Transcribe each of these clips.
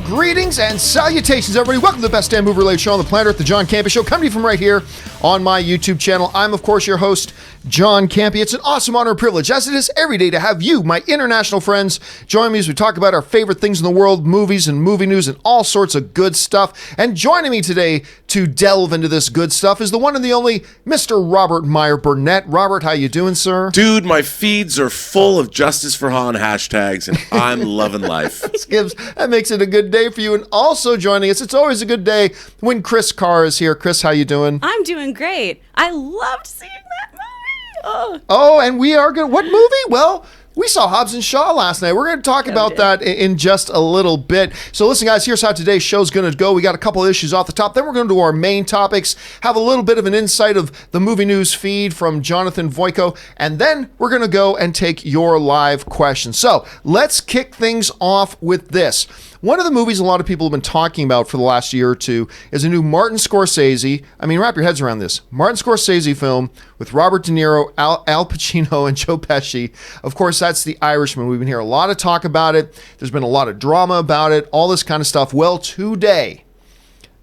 greetings and salutations, everybody. Welcome to the best damn movie-related show on the planet Earth, the John Campea Show, coming to you from right here on my YouTube channel. I'm, of course, your host, John Campea. It's an awesome honor and privilege, as it is every day, to have you, my international friends, join me as we talk about our favorite things in the world, movies and movie news and all sorts of good stuff. And joining me today to delve into this good stuff is the one and the only Mr. Robert Meyer Burnett. Robert, how you doing, sir? Dude, my feeds are full of Justice for Han hashtags, and I'm loving life. That makes it a good day for you. And also joining us, it's always a good day when Kris Carr is here. Kris, how you doing? I'm doing great. I loved seeing that movie. Oh, and we are going to... What movie? Well, we saw Hobbs and Shaw last night. We're going to talk about that in just a little bit. So listen, guys, here's how today's show's going to go. We got a couple of issues off the top. Then we're going to do our main topics, have a little bit of an insight of the movie news feed from Jonathan Voico, and then we're going to go and take your live questions. So let's kick things off with this. One of the movies a lot of people have been talking about for the last year or two is a new Martin Scorsese. I mean, wrap your heads around this. Martin Scorsese film with Robert De Niro, Al Pacino, and Joe Pesci. Of course, that's The Irishman. We've been hearing a lot of talk about it. There's been a lot of drama about it, all this kind of stuff. Well, today,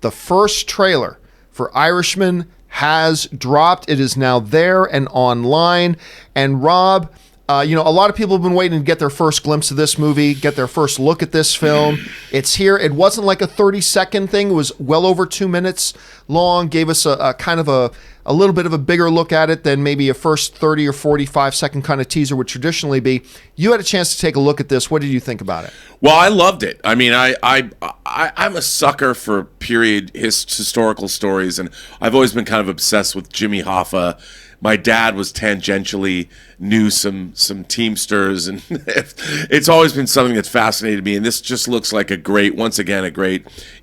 the first trailer for Irishman has dropped. It is now there and online. And Rob... a lot of people have been waiting to get their first glimpse of this movie, get their first look at this film. It's here. It wasn't like a 30-second thing. It was well over 2 minutes long, gave us a kind of a little bit of a bigger look at it than maybe a first 30 or 45-second kind of teaser would traditionally be. You had a chance to take a look at this. What did you think about it? Well, I loved it. I mean, I'm a sucker for period historical stories, and I've always been kind of obsessed with Jimmy Hoffa. My dad was tangentially knew some Teamsters, and it's always been something that's fascinated me. And this just looks like a great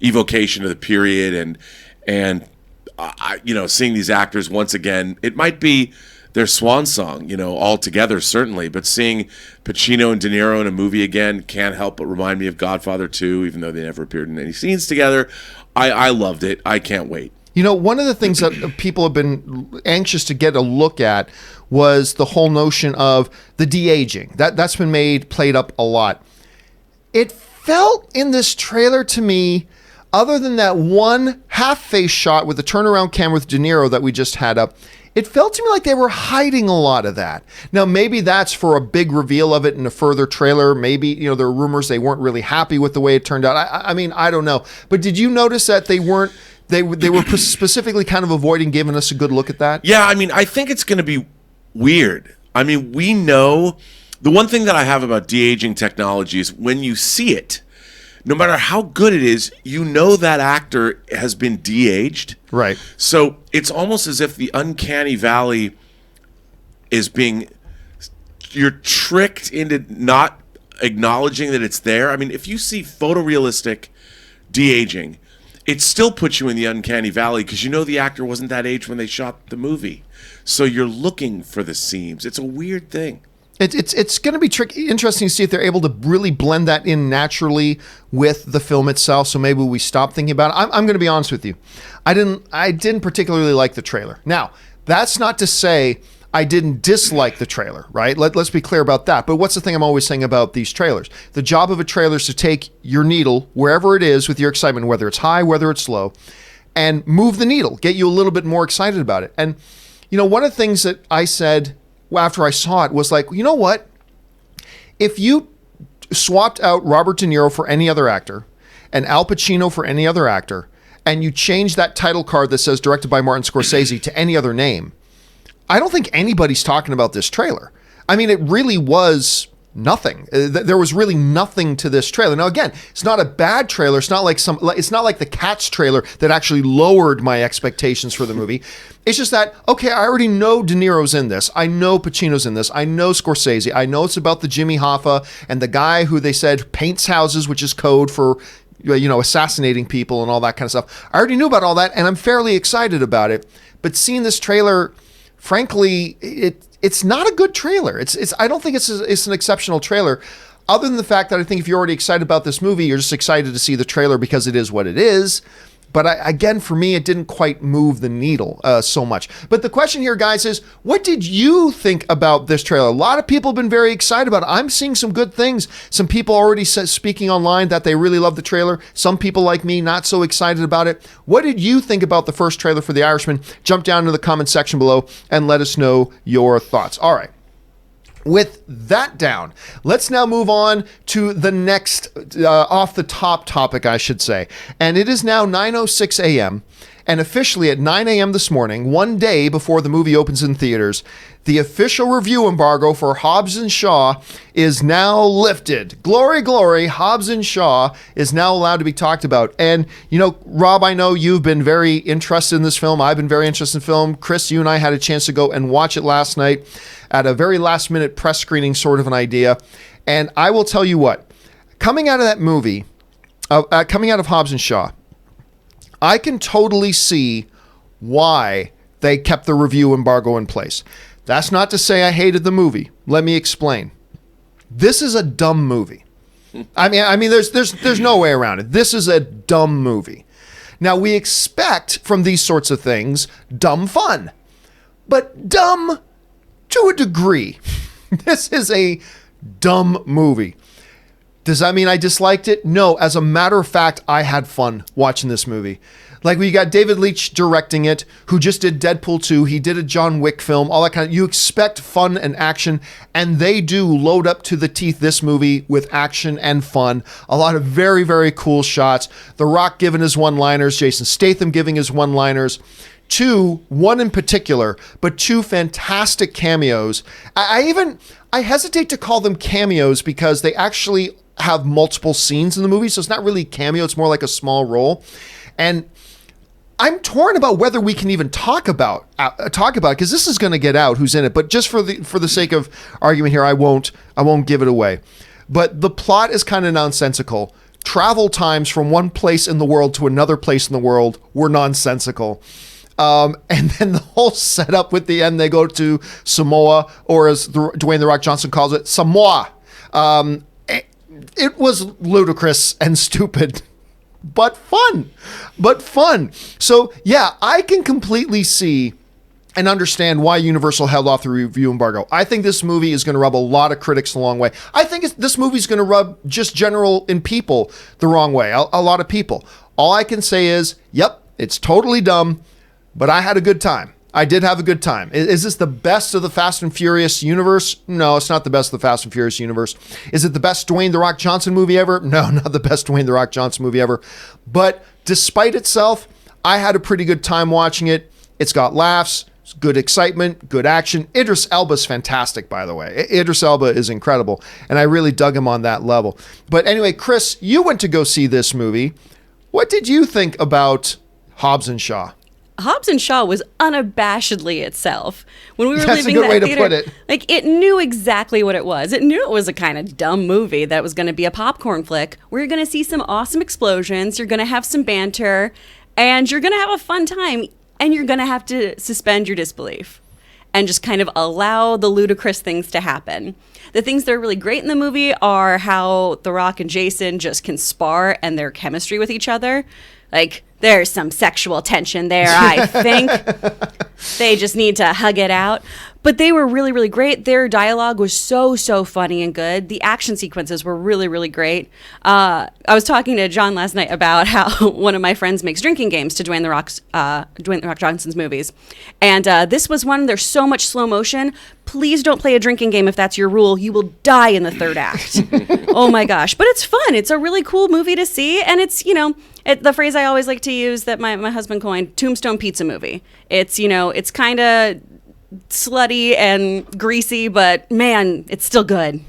evocation of the period, and seeing these actors once again, it might be their swan song, all together certainly. But seeing Pacino and De Niro in a movie again can't help but remind me of Godfather 2, even though they never appeared in any scenes together. I loved it. I can't wait. One of the things that people have been anxious to get a look at was the whole notion of the de-aging. That's been played up a lot. It felt in this trailer to me, other than that one half-face shot with the turnaround camera with De Niro that we just had up, it felt to me like they were hiding a lot of that. Now, maybe that's for a big reveal of it in a further trailer. Maybe, there are rumors they weren't really happy with the way it turned out. I mean, I don't know. But did you notice that they were specifically kind of avoiding giving us a good look at that? Yeah, I mean, I think it's going to be weird. I mean, we know... The one thing that I have about de-aging technology is when you see it, no matter how good it is, that actor has been de-aged. Right. So it's almost as if the uncanny valley is being... You're tricked into not acknowledging that it's there. I mean, if you see photorealistic de-aging... it still puts you in the uncanny valley because the actor wasn't that age when they shot the movie. So you're looking for the seams. It's a weird thing. It's going to be interesting to see if they're able to really blend that in naturally with the film itself. So maybe we stop thinking about it. I'm going to be honest with you. I didn't particularly like the trailer. Now, that's not to say I didn't dislike the trailer, right? Let's be clear about that. But what's the thing I'm always saying about these trailers? The job of a trailer is to take your needle wherever it is with your excitement, whether it's high, whether it's low, and move the needle, get you a little bit more excited about it. And, one of the things that I said after I saw it was like, you know what? If you swapped out Robert De Niro for any other actor and Al Pacino for any other actor, and you changed that title card that says directed by Martin Scorsese to any other name, I don't think anybody's talking about this trailer. I mean, it really was nothing. There was really nothing to this trailer. Now, again, it's not a bad trailer. It's not like the Cats trailer that actually lowered my expectations for the movie. It's just that, okay, I already know De Niro's in this. I know Pacino's in this. I know Scorsese. I know it's about the Jimmy Hoffa and the guy who they said paints houses, which is code for, assassinating people and all that kind of stuff. I already knew about all that, and I'm fairly excited about it. But seeing this trailer... frankly, it's not a good trailer. I don't think it's an exceptional trailer, other than the fact that I think if you're already excited about this movie, you're just excited to see the trailer because it is what it is. But again, for me, it didn't quite move the needle so much. But the question here, guys, is what did you think about this trailer? A lot of people have been very excited about it. I'm seeing some good things. Some people already speaking online that they really love the trailer. Some people like me, not so excited about it. What did you think about the first trailer for The Irishman? Jump down into the comment section below and let us know your thoughts. All right. With that down, let's now move on to the next off the top topic, I should say. And it is now 9:06 a.m. And officially at 9 a.m. this morning, one day before the movie opens in theaters, the official review embargo for Hobbs and Shaw is now lifted. Glory, glory, Hobbs and Shaw is now allowed to be talked about. And, you know, Rob, I know you've been very interested in this film. I've been very interested in the film. Kris, you and I had a chance to go and watch it last night at a very last minute press screening sort of an idea. And I will tell you what, coming out of that movie, coming out of Hobbs and Shaw, I can totally see why they kept the review embargo in place. That's not to say I hated the movie. Let me explain. This is a dumb movie. I mean, there's no way around it. This is a dumb movie. Now, we expect from these sorts of things dumb fun, but dumb to a degree. This is a dumb movie. Does that mean I disliked it? No. As a matter of fact, I had fun watching this movie. Like, we got David Leitch directing it, who just did Deadpool 2. He did a John Wick film, all that kind of... You expect fun and action, and they do load up to the teeth this movie with action and fun. A lot of very, very cool shots. The Rock giving his one-liners, Jason Statham giving his one-liners. One in particular, but two fantastic cameos. I hesitate to call them cameos because they actually have multiple scenes in the movie, so it's not really a cameo, it's more like a small role. And I'm torn about whether we can even talk about it, because this is going to get out who's in it, but just for the sake of argument here, I won't give it away. But the plot is kind of nonsensical. Travel times from one place in the world to another place in the world were nonsensical. And then the whole setup with the end, they go to Samoa, or as Dwayne "The Rock" Johnson calls it, Samoa. It was ludicrous and stupid, but fun. So yeah, I can completely see and understand why Universal held off the review embargo. I think this movie is going to rub a lot of critics the long way. I think this movie is going to rub just general in people the wrong way. A lot of people. All I can say is, yep, it's totally dumb, but I had a good time. I did have a good time. Is this the best of the Fast and Furious universe? No, it's not the best of the Fast and Furious universe. Is it the best Dwayne "The Rock" Johnson movie ever? No, not the best Dwayne "The Rock" Johnson movie ever. But despite itself, I had a pretty good time watching it. It's got laughs, good excitement, good action. Idris Elba's fantastic, by the way. Idris Elba is incredible, and I really dug him on that level. But anyway, Kris, you went to go see this movie. What did you think about Hobbs and Shaw? Hobbs and Shaw was unabashedly itself. When we were That's leaving a good way that to theater, put it. like, it knew exactly what it was. It knew it was a kind of dumb movie that was going to be a popcorn flick where you're going to see some awesome explosions, you're going to have some banter, and you're going to have a fun time, and you're going to have to suspend your disbelief and just kind of allow the ludicrous things to happen. The things that are really great in the movie are how The Rock and Jason just can spar and their chemistry with each other. Like, there's some sexual tension there, I think. They just need to hug it out. But they were really, really great. Their dialogue was so funny and good. The action sequences were really, really great. I was talking to John last night about how one of my friends makes drinking games to Dwayne "The Rock" Johnson's movies. And this was one, there's so much slow motion. Please don't play a drinking game if that's your rule. You will die in the third act. Oh my gosh. But it's fun. It's a really cool movie to see. And it's, the phrase I always like to use that my husband coined, tombstone pizza movie. It's, it's kind of slutty and greasy, but man, it's still good.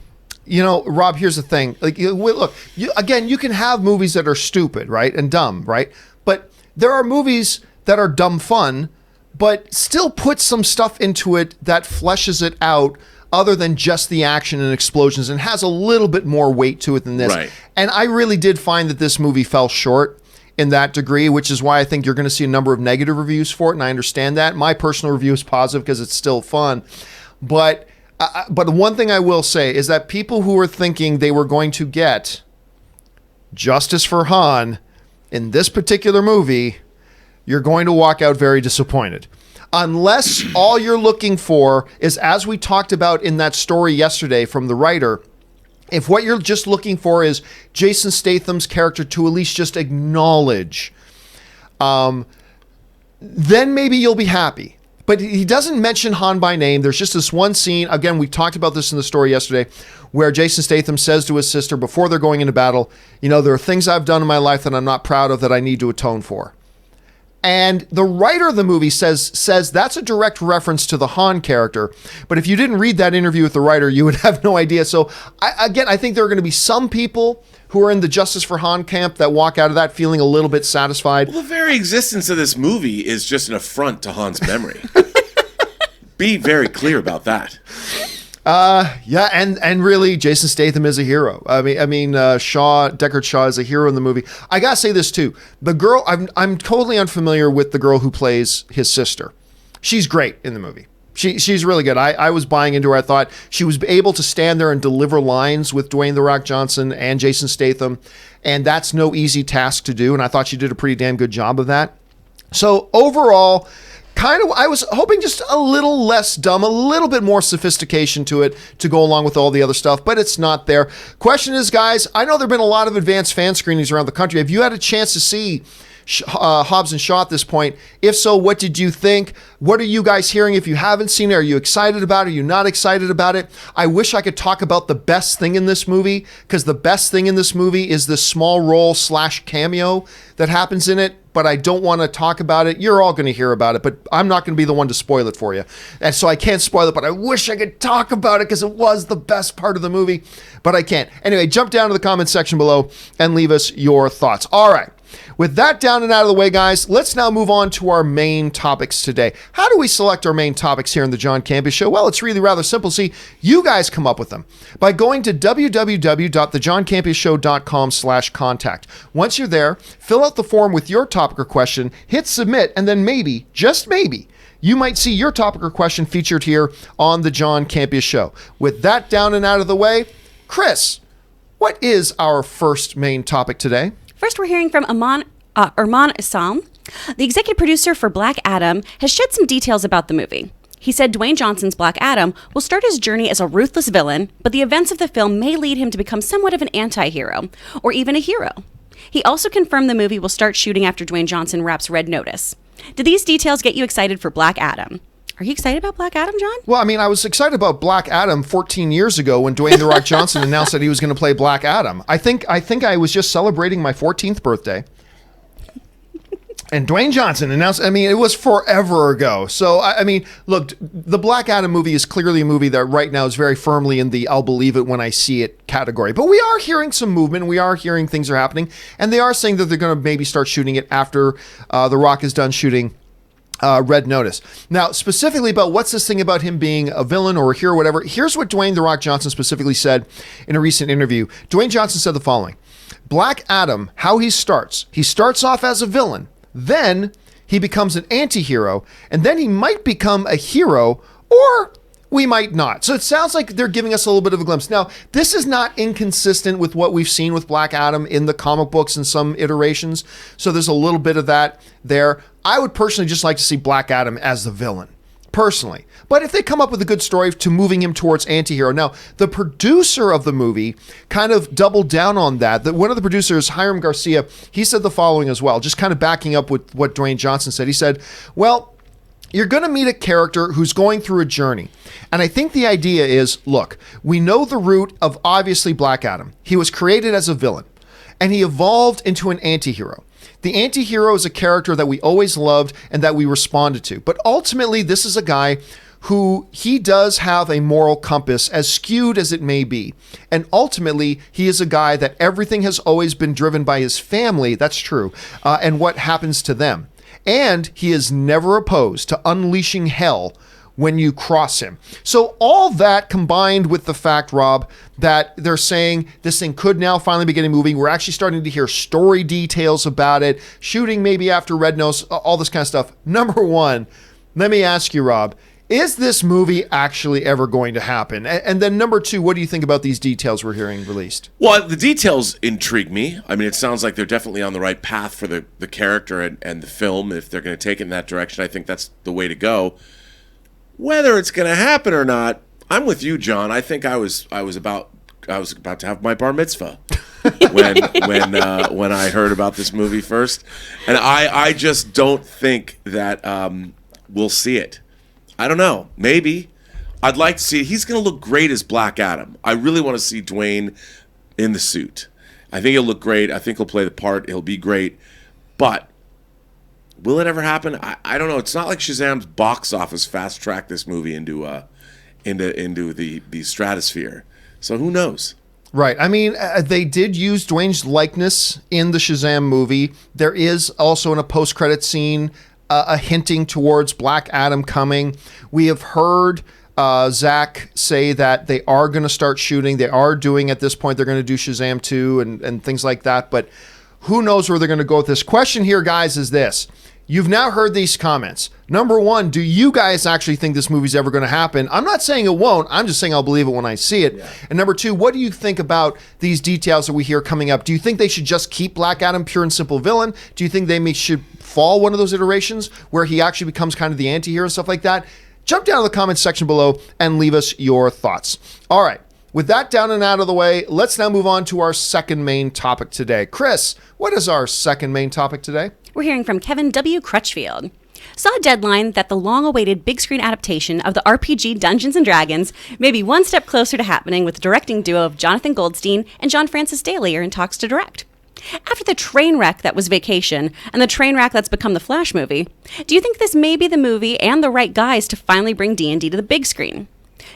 Rob, here's the thing. Like, look, you can have movies that are stupid, right, and dumb, right? But there are movies that are dumb fun, but still put some stuff into it that fleshes it out other than just the action and explosions, and has a little bit more weight to it than this. Right. And I really did find that this movie fell short in that degree, which is why I think you're going to see a number of negative reviews for it, and I understand that. My personal review is positive because it's still fun. But one thing I will say is that people who were thinking they were going to get justice for Han in this particular movie, you're going to walk out very disappointed. Unless all you're looking for is, as we talked about in that story yesterday from the writer, if what you're just looking for is Jason Statham's character to at least just acknowledge, then maybe you'll be happy. But he doesn't mention Han by name. There's just this one scene. Again, we talked about this in the story yesterday, where Jason Statham says to his sister before they're going into battle, there are things I've done in my life that I'm not proud of that I need to atone for. And the writer of the movie says that's a direct reference to the Han character. But if you didn't read that interview with the writer, you would have no idea. So I think there are going to be some people who are in the Justice for Han camp that walk out of that feeling a little bit satisfied. Well, the very existence of this movie is just an affront to Han's memory. Be very clear about that. Yeah, and really, Jason Statham is a hero. I mean, Deckard Shaw is a hero in the movie. I gotta say this too: the girl, I'm totally unfamiliar with the girl who plays his sister. She's great in the movie. She's really good. I was buying into her. I thought she was able to stand there and deliver lines with Dwayne "The Rock" Johnson and Jason Statham, and that's no easy task to do. And I thought she did a pretty damn good job of that. So overall, I was hoping just a little less dumb, a little bit more sophistication to it to go along with all the other stuff, but it's not there. Question is, guys, I know there have been a lot of advanced fan screenings around the country. Have you had a chance to see Hobbs and Shaw at this point? If so, what did you think? What are you guys hearing? If you haven't seen it, are you excited about it? Are you not excited about it? I wish I could talk about the best thing in this movie, because the best thing in this movie is this small role / cameo that happens in it, but I don't want to talk about it. You're all going to hear about it, but I'm not going to be the one to spoil it for you. And so I can't spoil it, but I wish I could talk about it because it was the best part of the movie, but I can't. Anyway, jump down to the comment section below and leave us your thoughts. All right. With that down and out of the way, guys, let's now move on to our main topics today. How do we select our main topics here in the John Campea Show? Well, it's really rather simple. See, you guys come up with them by going to www.thejohncampeashow.com/contact. Once you're there, fill out the form with your topic or question, hit submit, and then maybe, just maybe, you might see your topic or question featured here on the John Campea Show. With that down and out of the way, Kris, what is our first main topic today? First, we're hearing from Arman Issam. The executive producer for Black Adam has shared some details about the movie. He said Dwayne Johnson's Black Adam will start his journey as a ruthless villain, but the events of the film may lead him to become somewhat of an anti-hero, or even a hero. He also confirmed the movie will start shooting after Dwayne Johnson wraps Red Notice. Did these details get you excited for Black Adam? Are you excited about Black Adam, John? Well, I mean, I was excited about Black Adam 14 years ago when Dwayne "The Rock" Johnson announced that he was going to play Black Adam. I think I was just celebrating my 14th birthday. And Dwayne Johnson announced, I mean, it was forever ago. So, I mean, look, the Black Adam movie is clearly a movie that right now is very firmly in the I'll believe it when I see it category. But we are hearing some movement. We are hearing things are happening. And they are saying that they're going to maybe start shooting it after The Rock is done shooting Red Notice. Now, specifically about what's this thing about him being a villain or a hero or whatever, here's what Dwayne "The Rock" Johnson specifically said in a recent interview. Dwayne Johnson said the following: Black Adam, how he starts off as a villain, then he becomes an anti-hero, and then he might become a hero, or we might not. So it sounds like they're giving us a little bit of a glimpse. Now, this is not inconsistent with what we've seen with Black Adam in the comic books in some iterations. So there's a little bit of that there. I would personally just like to see Black Adam as the villain, personally. But if they come up with a good story to moving him towards anti-hero. Now, the producer of the movie kind of doubled down on that. One of the producers, Hiram Garcia, he said the following as well, just kind of backing up with what Dwayne Johnson said. He said, well, you're going to meet a character who's going through a journey. And I think the idea is, look, we know the root of obviously Black Adam. He was created as a villain, and he evolved into an anti-hero. The anti-hero is a character that we always loved and that we responded to. But ultimately, this is a guy who he does have a moral compass, as skewed as it may be. And ultimately, he is a guy that everything has always been driven by his family. That's true. And what happens to them. And he is never opposed to unleashing hell when you cross him. So all that combined with the fact, Rob, that they're saying this thing could now finally be getting moving. We're actually starting to hear story details about it, shooting maybe after Red Notice, all this kind of stuff. Number one, let me ask you, Rob, Is this movie actually ever going to happen? And then number 2, what do you think about these details we're hearing released? Well, the details intrigue me. I mean, it sounds like they're definitely on the right path for the character and the film. If they're going to take it in that direction, I think that's the way to go. Whether it's going to happen or not, I'm with you, John. I think I was about to have my bar mitzvah when I heard about this movie first, and I just don't think that we'll see it. I don't know. Maybe. I'd like to see it. He's going to look great as Black Adam. I really want to see Dwayne in the suit. I think he'll look great. I think he'll play the part. He'll be great. But will it ever happen? I don't know. It's not like Shazam's box office fast-tracked this movie into the stratosphere. So who knows? Right. I mean, they did use Dwayne's likeness in the Shazam movie. There is also in a post-credit scene a hinting towards Black Adam coming. We have heard Zach say that they are going to start shooting. They are doing, at this point, they're going to do Shazam 2 and things like that. But who knows where they're going to go with this. Question here, guys, is this. You've now heard these comments. Number 1, do you guys actually think this movie's ever going to happen? I'm not saying it won't. I'm just saying I'll believe it when I see it. Yeah. And number 2, what do you think about these details that we hear coming up? Do you think they should just keep Black Adam pure and simple villain? Do you think they should fall one of those iterations where he actually becomes kind of the anti-hero and stuff like that? Jump down to the comments section below and leave us your thoughts. All right. With that down and out of the way, let's now move on to our second main topic today. Kris, what is our second main topic today? We're hearing from Kevin W. Crutchfield. Saw a deadline that the long-awaited big screen adaptation of the RPG Dungeons & Dragons may be one step closer to happening, with the directing duo of Jonathan Goldstein and John Francis Daley are in talks to direct. After the train wreck that was Vacation and the train wreck that's become the Flash movie, do you think this may be the movie and the right guys to finally bring D&D to the big screen?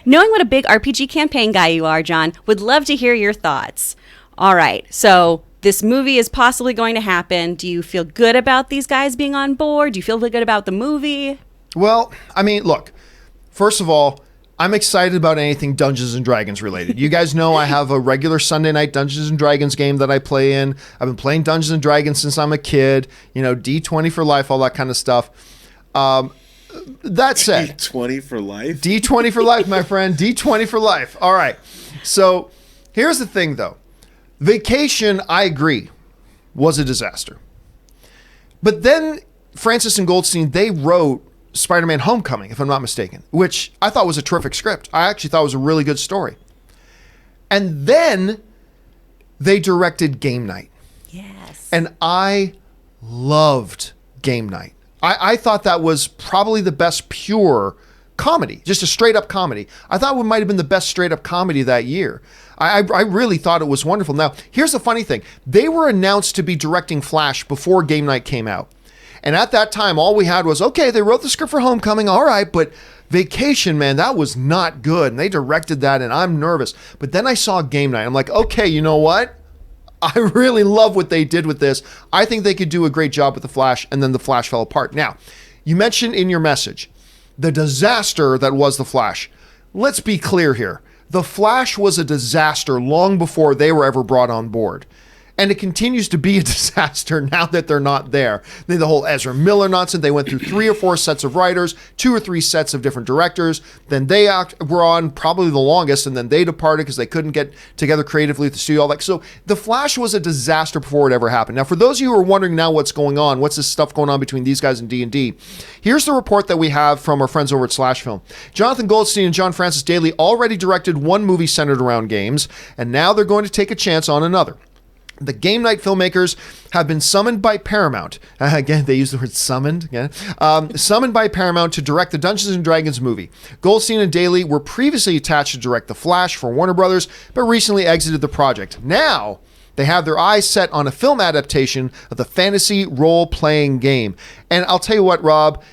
Knowing what a big RPG campaign guy you are, John, would love to hear your thoughts. All right, so this movie is possibly going to happen. Do you feel good about these guys being on board? Do you feel good about the movie? Well, I mean, look, first of all, I'm excited about anything Dungeons & Dragons related. You guys know I have a regular Sunday night Dungeons & Dragons game that I play in. I've been playing Dungeons & Dragons since I'm a kid. You know, D20 for life, all that kind of stuff. That said, D20 for life? D20 for life, my friend. D20 for life. All right. So here's the thing, though. Vacation, I agree, was a disaster. But then Francis and Goldstein, they wrote Spider-Man Homecoming, if I'm not mistaken, which I thought was a terrific script. I actually thought it was a really good story. And then they directed Game Night. Yes. And I loved Game Night. I thought that was probably the best pure comedy, just a straight up comedy. I thought it might have been the best straight up comedy that year. I really thought it was wonderful. Now, here's the funny thing. They were announced to be directing Flash before Game Night came out. And at that time, all we had was, okay, they wrote the script for Homecoming, all right, but Vacation, man, that was not good. And they directed that, and I'm nervous. But then I saw Game Night. I'm like, okay, you know what? I really love what they did with this. I think they could do a great job with The Flash, and then The Flash fell apart. Now, you mentioned in your message the disaster that was The Flash. Let's be clear here. The Flash was a disaster long before they were ever brought on board. And it continues to be a disaster now that they're not there. The whole Ezra Miller nonsense, they went through 3 or 4 sets of writers, 2 or 3 sets of different directors. Then they were on probably the longest, and then they departed because they couldn't get together creatively with the studio. So The Flash was a disaster before it ever happened. Now, for those of you who are wondering now what's going on, what's this stuff going on between these guys and D&D, here's the report that we have from our friends over at Slash Film. Jonathan Goldstein and John Francis Daley already directed one movie centered around games, and now they're going to take a chance on another. The Game Night filmmakers have been summoned by Paramount. Again, they use the word summoned. Again. Summoned by Paramount to direct the Dungeons & Dragons movie. Goldstein and Daley were previously attached to direct The Flash for Warner Brothers, but recently exited the project. Now, they have their eyes set on a film adaptation of the fantasy role-playing game. And I'll tell you what, Rob,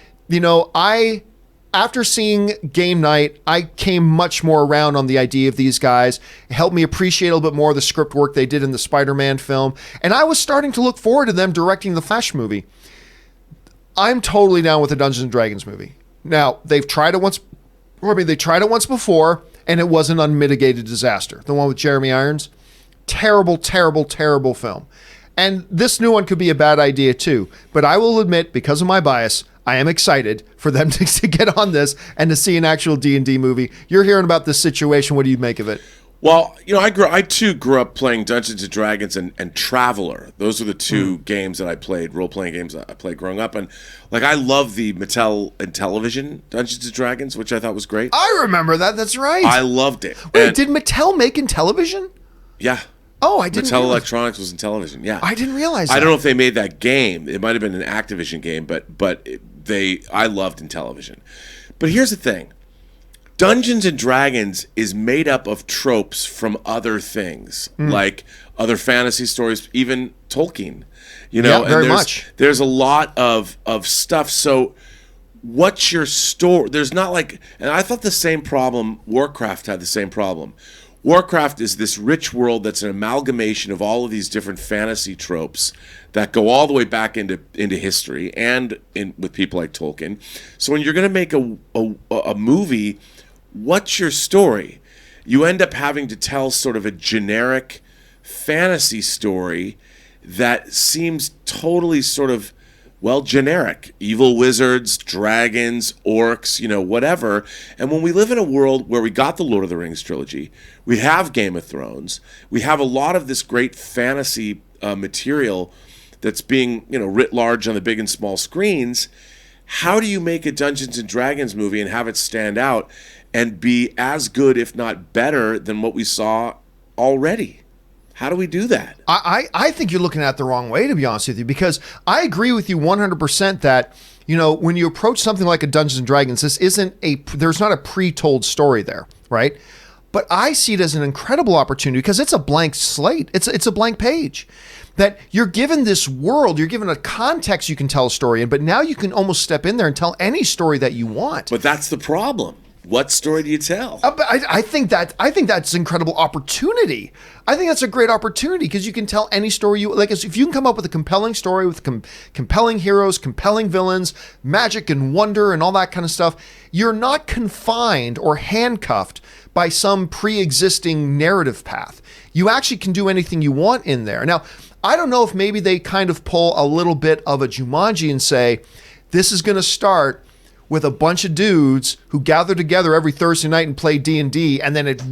after seeing Game Night, I came much more around on the idea of these guys. It helped me appreciate a little bit more of the script work they did in the Spider-Man film. And I was starting to look forward to them directing the Flash movie. I'm totally down with the Dungeons & Dragons movie. Now, they tried it once before, and it was an unmitigated disaster. The one with Jeremy Irons. Terrible, terrible, terrible film. And this new one could be a bad idea too. But I will admit, because of my bias, I am excited for them to get on this and to see an actual D&D movie. You're hearing about this situation. What do you make of it? Well, I too grew up playing Dungeons and Dragons and Traveler. Those are the two games that I played, role-playing games that I played growing up. And I love the Mattel and Television Dungeons and Dragons, which I thought was great. I remember that. That's right. I loved it. Wait, did Mattel make in Television? Yeah. Oh, I didn't Mattel realize. Electronics was in Television, yeah. I didn't realize that. I don't know if they made that game. It might have been an Activision game, but I loved in Television. But here's the thing. Dungeons and Dragons is made up of tropes from other things, like other fantasy stories, even Tolkien. Yeah, very much. There's a lot of stuff. So what's your story? There's not and I thought the same problem, Warcraft had the same problem. Warcraft is this rich world that's an amalgamation of all of these different fantasy tropes that go all the way back into history and with people like Tolkien. So when you're going to make a movie, what's your story? You end up having to tell sort of a generic fantasy story that seems totally sort of, generic. Evil wizards, dragons, orcs, whatever. And when we live in a world where we got the Lord of the Rings trilogy, we have Game of Thrones, we have a lot of this great fantasy material that's being, writ large on the big and small screens. How do you make a Dungeons and Dragons movie and have it stand out and be as good, if not better, than what we saw already? How do we do that? I think you're looking at it the wrong way, to be honest with you, because I agree with you 100% that, when you approach something like a Dungeons and Dragons, there's not a pre-told story there, right? But I see it as an incredible opportunity because it's a blank slate. It's a blank page that you're given this world, you're given a context you can tell a story in, but now you can almost step in there and tell any story that you want. But that's the problem. What story do you tell? But I think that's an incredible opportunity. I think that's a great opportunity because you can tell any story you like. If you can come up with a compelling story with compelling heroes, compelling villains, magic and wonder and all that kind of stuff, you're not confined or handcuffed by some pre-existing narrative path. You actually can do anything you want in there. Now, I don't know if maybe they kind of pull a little bit of a Jumanji and say, this is going to start with a bunch of dudes who gather together every Thursday night and play D&D, and then it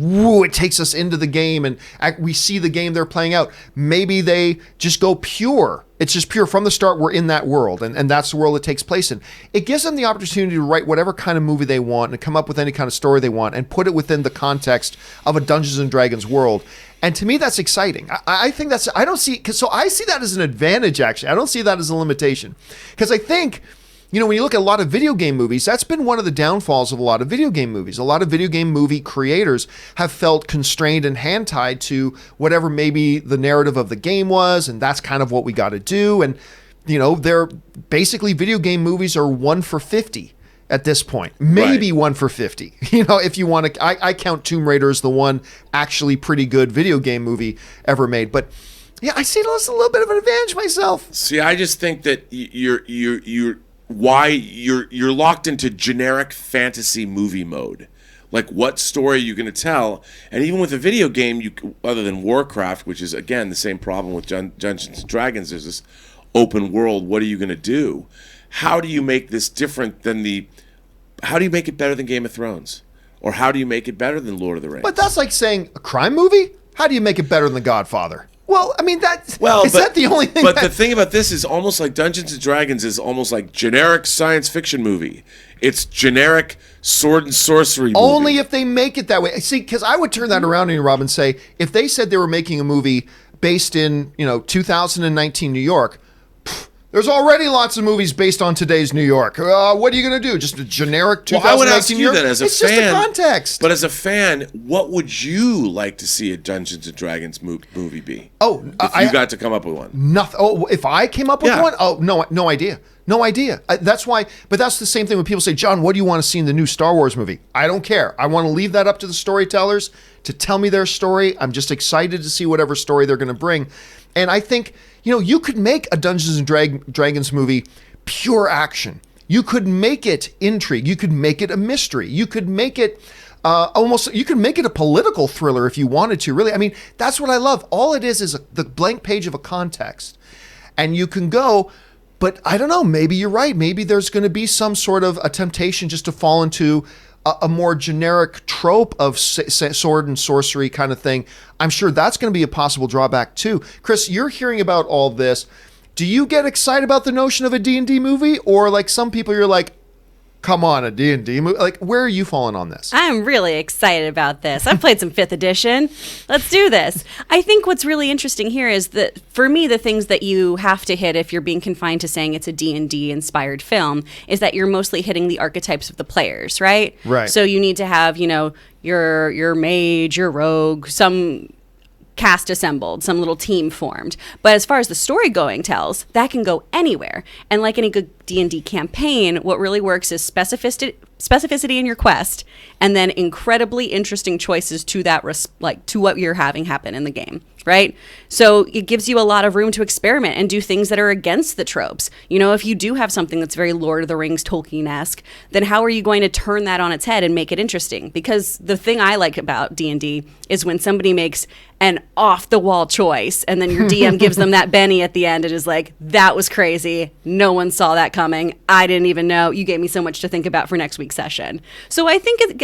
takes us into the game, and we see the game they're playing out. Maybe they just go pure. It's just pure from the start. We're in that world, and that's the world it takes place in. It gives them the opportunity to write whatever kind of movie they want and come up with any kind of story they want and put it within the context of a Dungeons and Dragons world. And to me, that's exciting. I think that's, I don't see, so I see that as an advantage, actually. I don't see that as a limitation. Because I think, when you look at a lot of video game movies, that's been one of the downfalls of a lot of video game movies. A lot of video game movie creators have felt constrained and hand-tied to whatever maybe the narrative of the game was, and that's kind of what we got to do. And, they're basically video game movies are 1 for 50 at this point. Maybe right. 1 for 50. If you want to, I count Tomb Raider as the one actually pretty good video game movie ever made. But yeah, I see it as a little bit of an advantage myself. See, I just think that you're locked into generic fantasy movie mode. Like, what story are you going to tell? And even with a video game, other than Warcraft, which is, again, the same problem with Dungeons and Dragons, there's this open world. What are you going to do? How do you make this different than how do you make it better than Game of Thrones? Or how do you make it better than Lord of the Rings? But that's like saying a crime movie? How do you make it better than The Godfather? Well, I mean, that the only thing? But the thing about this is almost like Dungeons and Dragons is almost like generic science fiction movie. It's generic sword and sorcery movie. Only if they make it that way. See, because I would turn that around on you, Rob, and say, if they said they were making a movie based in, 2019 New York, there's already lots of movies based on today's New York. What are you going to do? Just a generic 2019 I would ask you New York? That as a it's fan. It's just a context. But as a fan, what would you like to see a Dungeons and Dragons movie be? Oh, if you got to come up with one. Nothing. Oh, if I came up with one? Oh, no idea. No idea. That's why. But that's the same thing when people say, John, what do you want to see in the new Star Wars movie? I don't care. I want to leave that up to the storytellers to tell me their story. I'm just excited to see whatever story they're going to bring. And I think, you could make a Dungeons and Dragons movie pure action. You could make it intrigue. You could make it a mystery. You could make it you could make it a political thriller if you wanted to, really. I mean, that's what I love. All it is the blank page of a context. And you can go, But I don't know, maybe you're right. Maybe there's going to be some sort of a temptation just to fall into a more generic trope of sword and sorcery kind of thing. I'm sure that's going to be a possible drawback too. Kris, you're hearing about all this. Do you get excited about the notion of a D&D movie? Or like some people, you're like, come on, a D&D movie? Like, where are you falling on this? I'm really excited about this. I've played some 5th edition. Let's do this. I think what's really interesting here is that, for me, the things that you have to hit if you're being confined to saying it's a D&D inspired film is that you're mostly hitting the archetypes of the players, right? Right. So you need to have, your mage, your rogue, some cast assembled, some little team formed. But as far as the story going tells, that can go anywhere. And like any good D&D campaign, what really works is specificity in your quest, and then incredibly interesting choices to that, to what you're having happen in the game, right? So it gives you a lot of room to experiment and do things that are against the tropes. If you do have something that's very Lord of the Rings, Tolkien-esque, then how are you going to turn that on its head and make it interesting? Because the thing I like about D&D is when somebody makes an off-the-wall choice, and then your DM gives them that Benny at the end and is like, that was crazy. No one saw that coming. I didn't even know. You gave me so much to think about for next week's session. So I think it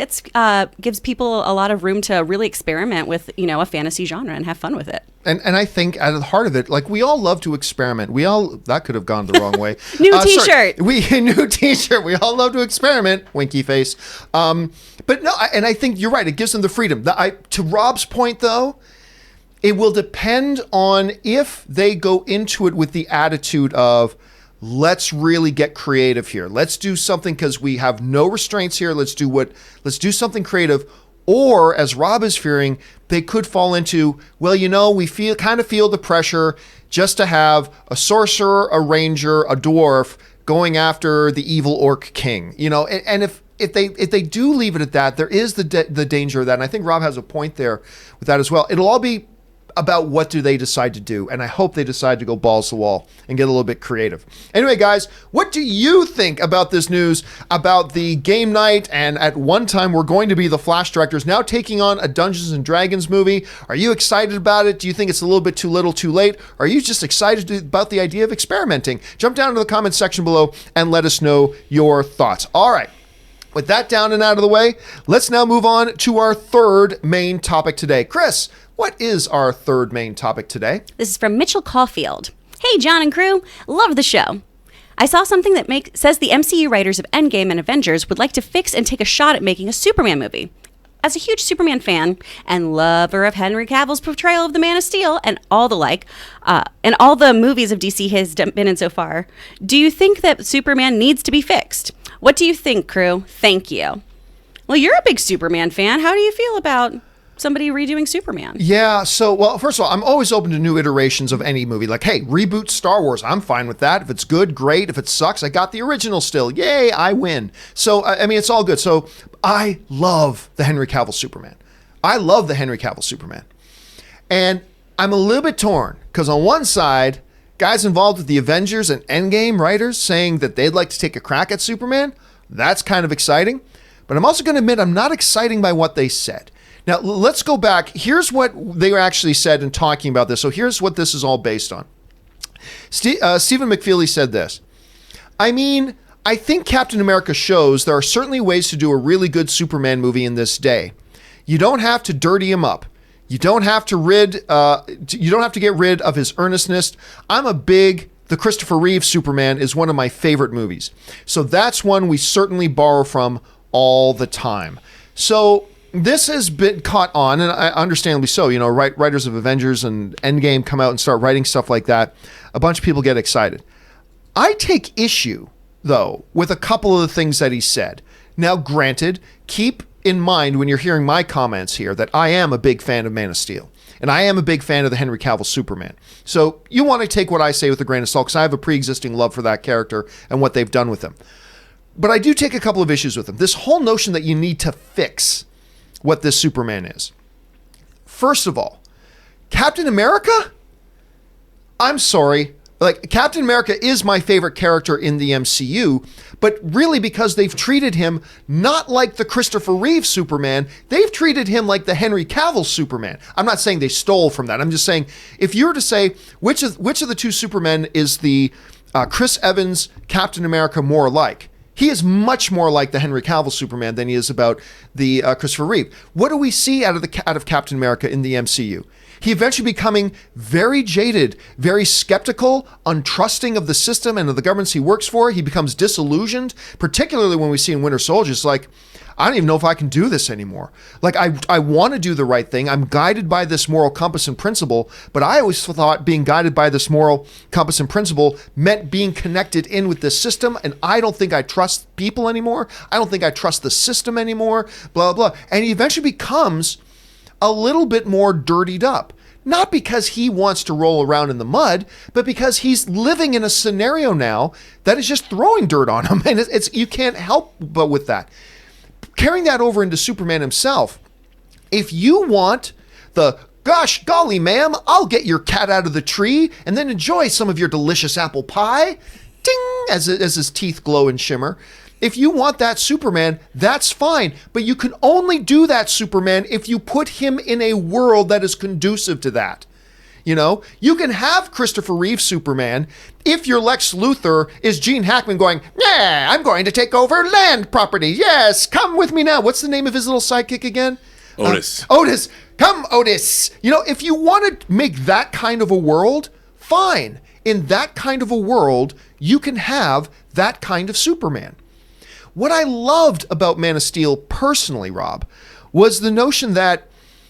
gives people a lot of room to really experiment with, a fantasy genre and have fun with it. And I think at the heart of it, like, we all love to experiment. That could have gone the wrong way. New t-shirt. New t-shirt. We all love to experiment. Winky face. But no, and I think you're right. It gives them the freedom. To Rob's point, though, it will depend on if they go into it with the attitude of, let's really get creative here. Let's do something because we have no restraints here. Let's do something creative. Or, as Rob is fearing, they could fall into, well, we kind of feel the pressure just to have a sorcerer, a ranger, a dwarf going after the evil orc king. And if they do leave it at that, there is the danger of that. And I think Rob has a point there with that as well. It'll all be about what do they decide to do. And I hope they decide to go balls to the wall and get a little bit creative. Anyway, guys, what do you think about this news about the game night? And at one time, we're going to be the Flash directors now taking on a Dungeons and Dragons movie. Are you excited about it? Do you think it's a little bit too little, too late? Or are you just excited about the idea of experimenting? Jump down to the comment section below and let us know your thoughts. All right. With that down and out of the way, let's now move on to our third main topic today. Kris, what is our third main topic today? This is from Mitchell Caulfield. Hey, John and crew. Love the show. I saw something that says the MCU writers of Endgame and Avengers would like to fix and take a shot at making a Superman movie. As a huge Superman fan and lover of Henry Cavill's portrayal of the Man of Steel and all the like, and all the movies of DC has been in so far, do you think that Superman needs to be fixed? What do you think, crew? Thank you. Well, you're a big Superman fan. How do you feel about somebody redoing Superman? Yeah, well, first of all, I'm always open to new iterations of any movie. Like, hey, reboot Star Wars. I'm fine with that. If it's good, great. If it sucks, I got the original still. Yay, I win. So, I mean, it's all good. So, I love the Henry Cavill Superman. And I'm a little bit torn because on one side, guys involved with the Avengers and Endgame writers saying that they'd like to take a crack at Superman. That's kind of exciting. But I'm also going to admit I'm not excited by what they said. Now, let's go back. Here's what they actually said in talking about this. So here's what this is all based on. Stephen McFeely said this. I mean, I think Captain America shows there are certainly ways to do a really good Superman movie in this day. You don't have to dirty him up. You don't have to get rid of his earnestness. The Christopher Reeve Superman is one of my favorite movies. So that's one we certainly borrow from all the time. So this has been caught on, and understandably so. Writers of Avengers and Endgame come out and start writing stuff like that. A bunch of people get excited. I take issue, though, with a couple of the things that he said. Now, granted, keep in mind when you're hearing my comments here that I am a big fan of Man of Steel. And I am a big fan of the Henry Cavill Superman. So you want to take what I say with a grain of salt because I have a pre-existing love for that character and what they've done with him. But I do take a couple of issues with him. This whole notion that you need to fix what this Superman is. First of all, Captain America? I'm sorry. Captain America is my favorite character in the MCU, but really because they've treated him not like the Christopher Reeve Superman, they've treated him like the Henry Cavill Superman. I'm not saying they stole from that. I'm just saying, if you were to say which of the two Supermen is the Chris Evans, Captain America more alike. He is much more like the Henry Cavill Superman than he is about the Christopher Reeve. What do we see out of Captain America in the MCU? He eventually becoming very jaded, very skeptical, untrusting of the system and of the governments he works for. He becomes disillusioned, particularly when we see in Winter Soldier. It's like, I don't even know if I can do this anymore. Like, I want to do the right thing. I'm guided by this moral compass and principle, but I always thought being guided by this moral compass and principle meant being connected in with this system, and I don't think I trust people anymore. I don't think I trust the system anymore, blah, blah. And he eventually becomes a little bit more dirtied up. Not because he wants to roll around in the mud, but because he's living in a scenario now that is just throwing dirt on him. And it's you can't help but with that. Carrying that over into Superman himself, if you want the, gosh, golly, ma'am, I'll get your cat out of the tree and then enjoy some of your delicious apple pie, ding, as his teeth glow and shimmer. If you want that Superman, that's fine. But you can only do that Superman if you put him in a world that is conducive to that. You know, you can have Christopher Reeve Superman if your Lex Luthor is Gene Hackman going, yeah, I'm going to take over land property. Yes, come with me now. What's the name of his little sidekick again? Otis. Otis. Come, Otis. You know, if you want to make that kind of a world, fine. In that kind of a world, you can have that kind of Superman. What I loved about Man of Steel personally, Rob, was the notion that,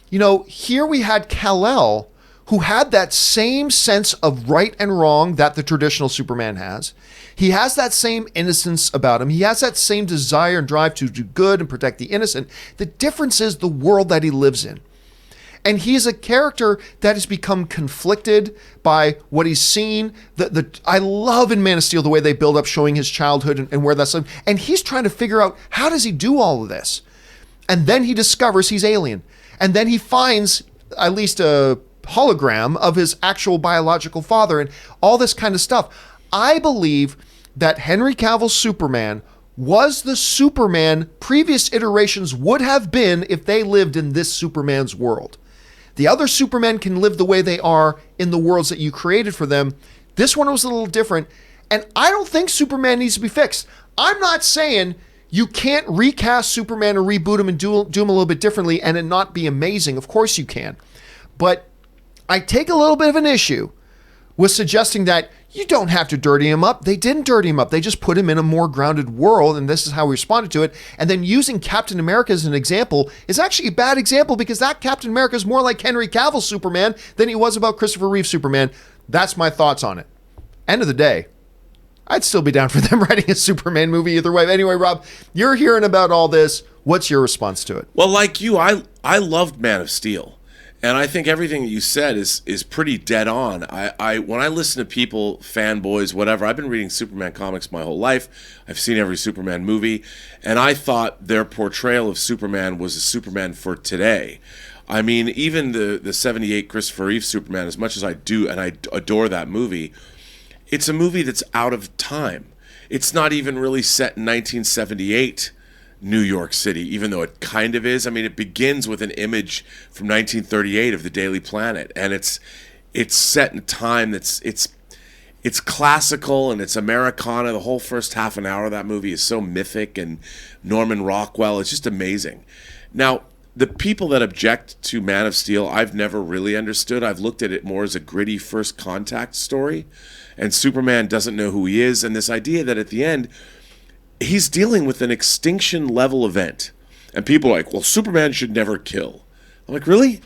you know, here we had Kal-El, who had that same sense of right and wrong that the traditional Superman has. He has that same innocence about him. He has that same desire and drive to do good and protect the innocent. The difference is the world that he lives in. And he's a character that has become conflicted by what he's seen. I love in Man of Steel the way they build up showing his childhood and where that's lived. And he's trying to figure out, how does he do all of this? And then he discovers he's alien. And then he finds at least a hologram of his actual biological father and all this kind of stuff. I believe that Henry Cavill's Superman was the Superman previous iterations would have been if they lived in this Superman's world. The other Supermen can live the way they are in the worlds that you created for them. This one was a little different. And I don't think Superman needs to be fixed. I'm not saying you can't recast Superman or reboot him and do him a little bit differently and it not be amazing. Of course you can. But I take a little bit of an issue with suggesting that you don't have to dirty him up. They didn't dirty him up. They just put him in a more grounded world, and this is how we responded to it. And then using Captain America as an example is actually a bad example because that Captain America is more like Henry Cavill's Superman than he was about Christopher Reeve Superman. That's my thoughts on it. End of the day, I'd still be down for them writing a Superman movie either way. Anyway, Rob, you're hearing about all this. What's your response to it? Well, like you, I loved Man of Steel. And I think everything that you said is pretty dead on. When I listen to people, fanboys, whatever, I've been reading Superman comics my whole life. I've seen every Superman movie, and I thought their portrayal of Superman was a Superman for today. I mean, even the 78 Christopher Reeve Superman, as much as I do, and I adore that movie, it's a movie that's out of time. It's not even really set in 1978 New York City, even though it kind of is. I mean, it begins with an image from 1938 of the Daily Planet, and it's set in time that's it's classical and it's Americana. The whole first half an hour of that movie is so mythic, and Norman Rockwell, it's just amazing. Now, the people that object to Man of Steel, I've never really understood. I've looked at it more as a gritty first contact story, and Superman doesn't know who he is, and this idea that at the end he's dealing with an extinction level event. And people are like, well, Superman should never kill. I'm like, really?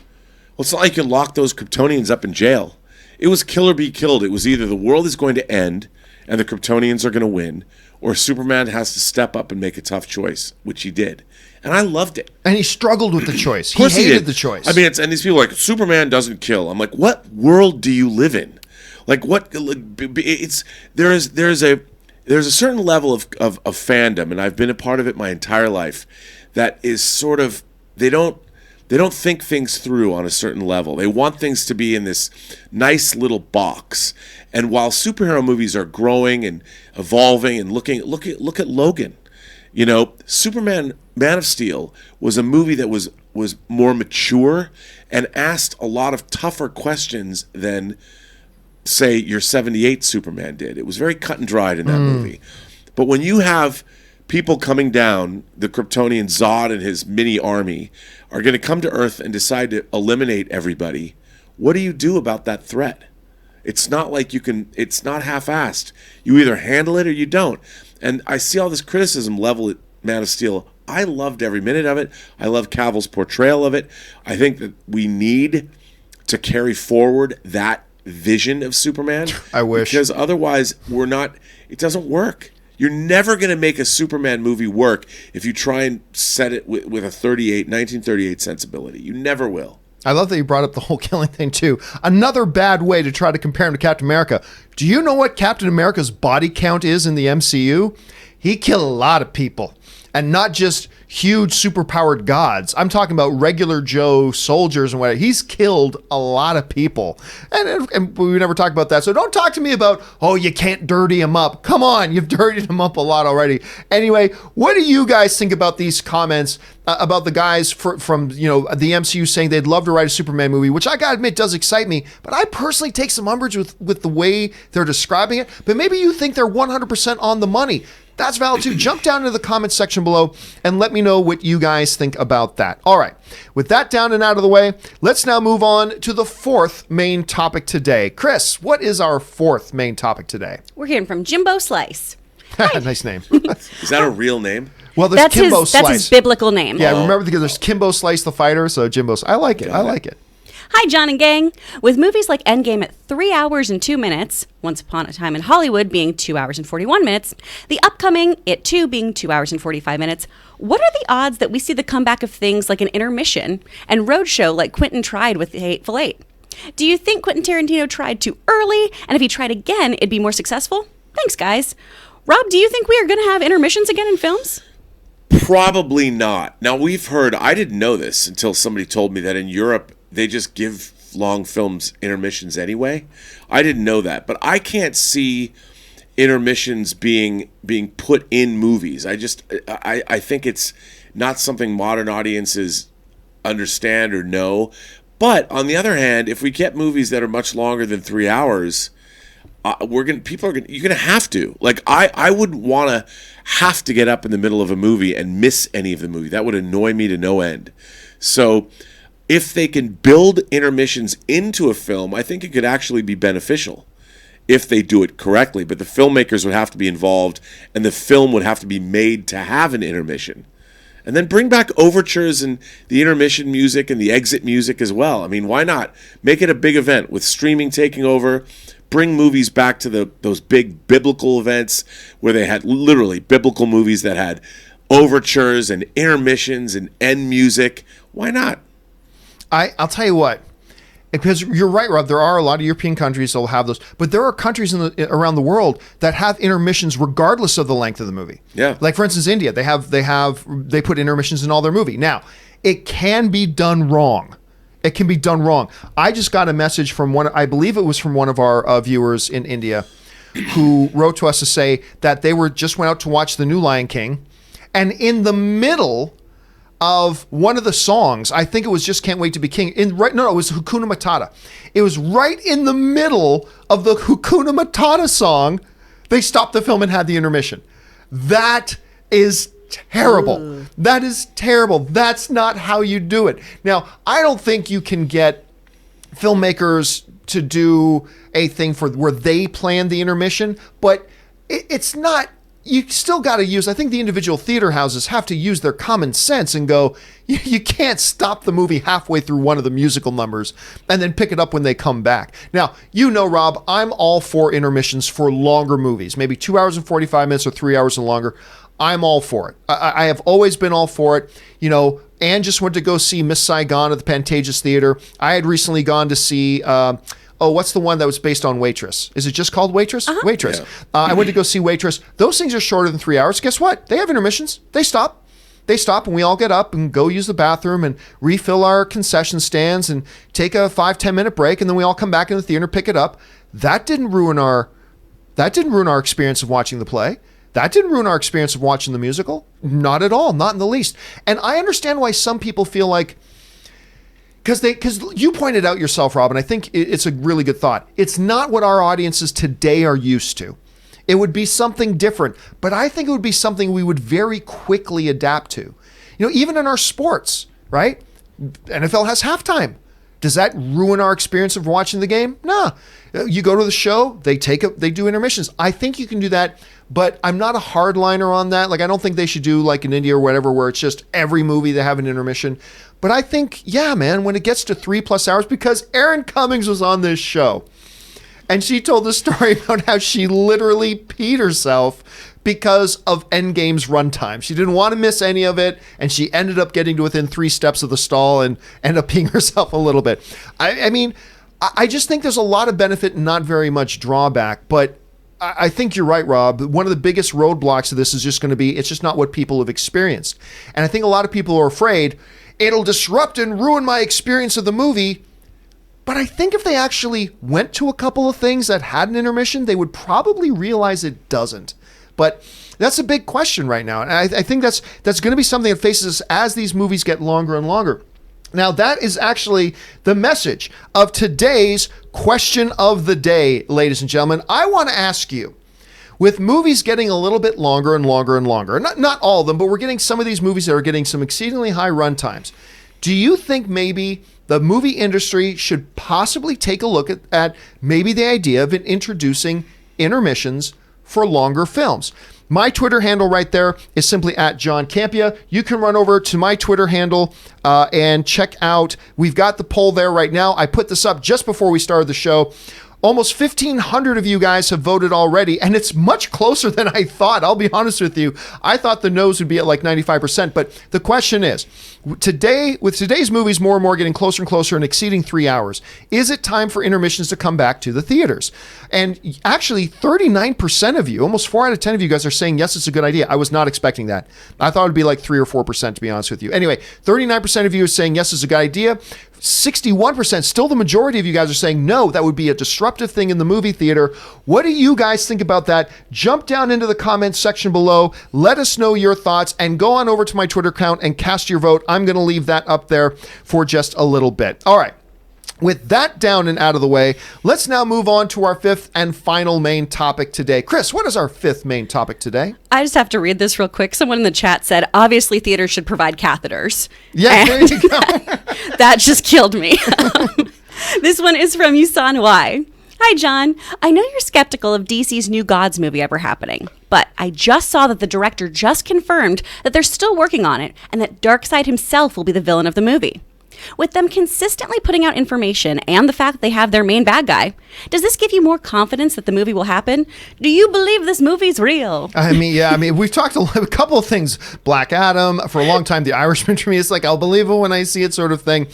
Well, it's not like you can lock those Kryptonians up in jail. It was kill or be killed. It was either the world is going to end and the Kryptonians are going to win, or Superman has to step up and make a tough choice, which he did. And I loved it. And he struggled with the choice. Of course he hated did. the choice. I mean, and these people are like, Superman doesn't kill. I'm like, what world do you live in? Like, what? There's a certain level of fandom, and I've been a part of it my entire life, that is sort of, they don't think things through on a certain level. They want things to be in this nice little box. And while superhero movies are growing and evolving and look at Logan. You know, Superman, Man of Steel was a movie that was more mature and asked a lot of tougher questions than say, your 78 Superman did. It was very cut and dried in that movie. But when you have people coming down, the Kryptonian Zod and his mini army are going to come to Earth and decide to eliminate everybody, what do you do about that threat? It's not like you can, it's not half-assed. You either handle it or you don't. And I see all this criticism level at Man of Steel. I loved every minute of it. I love Cavill's portrayal of it. I think that we need to carry forward that vision of Superman. I wish. Because otherwise, it doesn't work. You're never going to make a Superman movie work if you try and set it with a 1938 sensibility. You never will. I love that you brought up the whole killing thing, too. Another bad way to try to compare him to Captain America. Do you know what Captain America's body count is in the MCU? He killed a lot of people. And not just huge superpowered gods. I'm talking about regular Joe soldiers and whatever. He's killed a lot of people. And we never talk about that. So don't talk to me about, oh, you can't dirty him up. Come on, you've dirtied him up a lot already. Anyway, what do you guys think about these comments about the guys from the MCU saying they'd love to write a Superman movie, which I gotta admit does excite me, but I personally take some umbrage with the way they're describing it. But maybe you think they're 100% on the money. That's valid too. Jump down into the comments section below and let me know what you guys think about that. All right, with that down and out of the way, let's now move on to the fourth main topic today. Kris, what is our fourth main topic today? We're hearing from Jimbo Slice. Nice name. Is that a real name? Well, there's Kimbo Slice. That's his biblical name. Yeah, remember because there's Kimbo Slice the fighter, so Jimbo. I like it. I like it. Hi, John and gang. With movies like Endgame at 3 hours and 2 minutes, Once Upon a Time in Hollywood being 2 hours and 41 minutes, the upcoming It Too being 2 hours and 45 minutes, what are the odds that we see the comeback of things like an Intermission and Roadshow like Quentin tried with The Hateful Eight? Do you think Quentin Tarantino tried too early, and if he tried again, it'd be more successful? Thanks, guys. Rob, do you think we are going to have intermissions again in films? Probably not. Now, we've heard, I didn't know this until somebody told me that in Europe, they just give long films intermissions anyway. I didn't know that, but I can't see intermissions being put in movies. I think it's not something modern audiences understand or know. But on the other hand, if we get movies that are much longer than 3 hours, you're gonna have to. Like I would want to have to get up in the middle of a movie and miss any of the movie. That would annoy me to no end. So if they can build intermissions into a film, I think it could actually be beneficial if they do it correctly. But the filmmakers would have to be involved, and the film would have to be made to have an intermission. And then bring back overtures and the intermission music and the exit music as well. I mean, why not? Make it a big event with streaming taking over. Bring movies back to those big biblical events where they had literally biblical movies that had overtures and intermissions and end music. Why not? I'll tell you what, because you're right, Rob. There are a lot of European countries that will have those, but there are countries around the world that have intermissions regardless of the length of the movie. Yeah, like for instance, India. They put intermissions in all their movie. Now, it can be done wrong. It can be done wrong. I just got a message from I believe it was from one of our viewers in India, who wrote to us to say that they just went out to watch the new Lion King, and in the middle of one of the songs, I think it was just Can't Wait to Be King. It was Hakuna Matata. It was right in the middle of the Hakuna Matata song. They stopped the film and had the intermission. That is terrible. Ooh. That is terrible. That's not how you do it. Now, I don't think you can get filmmakers to do a thing where they plan the intermission, but it's not. You still got to use, I think the individual theater houses have to use their common sense and go, you can't stop the movie halfway through one of the musical numbers and then pick it up when they come back. Now, Rob, I'm all for intermissions for longer movies, maybe 2 hours and 45 minutes or 3 hours and longer. I'm all for it. I have always been all for it. Anne just went to go see Miss Saigon at the Pantages Theater. I had recently gone to see... what's the one that was based on Waitress? Is it just called Waitress? Uh-huh. Waitress. Yeah. I went to go see Waitress. Those things are shorter than 3 hours. Guess what? They have intermissions. They stop, and we all get up and go use the bathroom and refill our concession stands and take a 5-10 minute break, and then we all come back in the theater, pick it up. That didn't ruin our experience of watching the play. That didn't ruin our experience of watching the musical. Not at all. Not in the least. And I understand why some people feel like, Because you pointed out yourself, Rob, and I think it's a really good thought. It's not what our audiences today are used to. It would be something different, but I think it would be something we would very quickly adapt to. Even in our sports, right? NFL has halftime. Does that ruin our experience of watching the game? No. You go to the show, they do intermissions. I think you can do that, but I'm not a hardliner on that. Like, I don't think they should do like in India or whatever, where it's just every movie they have an intermission. But I think, yeah, man, when it gets to 3+ hours, because Erin Cummings was on this show, and she told the story about how she literally peed herself because of Endgame's runtime. She didn't want to miss any of it, and she ended up getting to within 3 steps of the stall and ended up peeing herself a little bit. I mean, I just think there's a lot of benefit and not very much drawback, but I think you're right, Rob. One of the biggest roadblocks of this is just going to be, it's just not what people have experienced. And I think a lot of people are afraid it'll disrupt and ruin my experience of the movie. But I think if they actually went to a couple of things that had an intermission, they would probably realize it doesn't. But that's a big question right now. And I think that's going to be something that faces us as these movies get longer and longer. Now, that is actually the message of today's question of the day, ladies and gentlemen. I want to ask you, with movies getting a little bit longer and longer and longer, not all of them, but we're getting some of these movies that are getting some exceedingly high run times. Do you think maybe the movie industry should possibly take a look at maybe the idea of introducing intermissions for longer films? My Twitter handle right there is simply at John Campea. You can run over to my Twitter handle and check out. We've got the poll there right now. I put this up just before we started the show. Almost 1,500 of you guys have voted already, and it's much closer than I thought. I'll be honest with you. I thought the no's would be at like 95%, but the question is, with today's movies more and more getting closer and closer and exceeding 3 hours, is it time for intermissions to come back to the theaters? And actually, 39% of you, almost 4 out of 10 of you guys are saying, yes, it's a good idea. I was not expecting that. I thought it would be like 3 or 4%, to be honest with you. Anyway, 39% of you are saying, yes, it's a good idea. 61%, still the majority of you guys are saying, no, that would be a disruptive thing in the movie theater. What do you guys think about that? Jump down into the comments section below. Let us know your thoughts and go on over to my Twitter account and cast your vote. I'm going to leave that up there for just a little bit. All right. With that down and out of the way, let's now move on to our fifth and final main topic today. Kris, what is our fifth main topic today? I just have to read this real quick. Someone in the chat said, obviously theaters should provide catheters. Yeah, there you go. That just killed me. This one is from Yusan Y. Hi, John. I know you're skeptical of DC's New Gods movie ever happening, but I just saw that the director just confirmed that they're still working on it and that Darkseid himself will be the villain of the movie. With them consistently putting out information and the fact that they have their main bad guy, does this give you more confidence that the movie will happen? Do you believe this movie's real? I mean, we've talked a couple of things. Black Adam, for a long time, The Irishman, to me, it's like, I'll believe it when I see it sort of thing.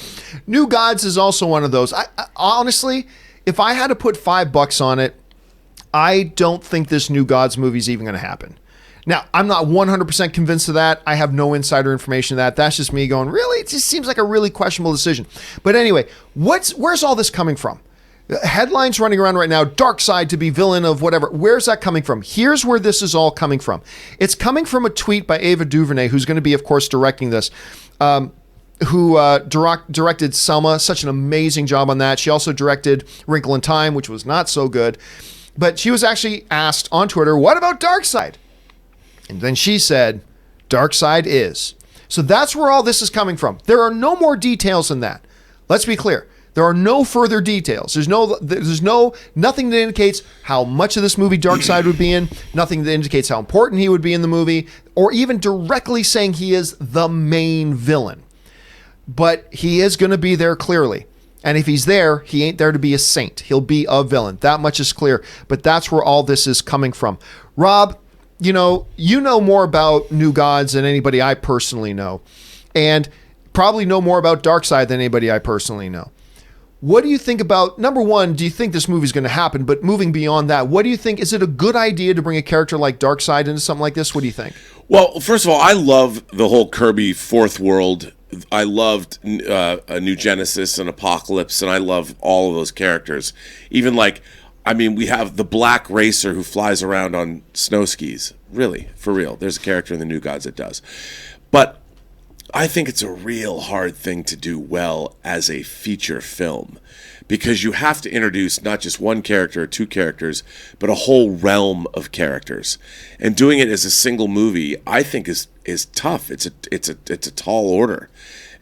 New Gods is also one of those. I honestly, if I had to put $5 on it, I don't think this New Gods movie is even going to happen. Now, I'm not 100% convinced of that. I have no insider information of that. That's just me going, really? It just seems like a really questionable decision. But anyway, where's all this coming from? Headlines running around right now, Darkseid to be villain of whatever. Where's that coming from? Here's where this is all coming from. It's coming from a tweet by Ava DuVernay, who's going to be, of course, directing this, who directed Selma. Such an amazing job on that. She also directed Wrinkle in Time, which was not so good. But she was actually asked on Twitter, what about Darkseid? And then she said, Darkseid is. So that's where all this is coming from. There are no more details than that. Let's be clear. There are no further details. There's nothing that indicates how much of this movie Darkseid would be in, nothing that indicates how important he would be in the movie, or even directly saying he is the main villain. But he is going to be there clearly. And if he's there, he ain't there to be a saint. He'll be a villain. That much is clear. But that's where all this is coming from. Rob, you know more about New Gods than anybody I personally know, and probably know more about Darkseid than anybody I personally know. What do you think about, number one, do you think this movie is going to happen? But moving beyond that, what do you think? Is it a good idea to bring a character like Darkseid into something like this? What do you think? Well, first of all, I love the whole Kirby Fourth World. I loved a New Genesis and Apocalypse, and I love all of those characters. Even we have the black racer who flies around on snow skis. Really, for real. There's a character in the New Gods that does. But I think it's a real hard thing to do well as a feature film, because you have to introduce not just one character or two characters, but a whole realm of characters. And doing it as a single movie, I think is tough. It's a tall order.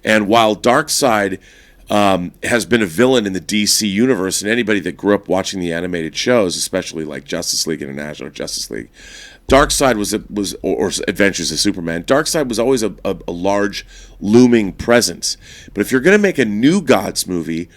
And while Darkseid has been a villain in the DC universe, and anybody that grew up watching the animated shows, especially like Justice League International or Justice League, Darkseid was or Adventures of Superman. Darkseid was always a large looming presence. But if you're going to make a New Gods movie,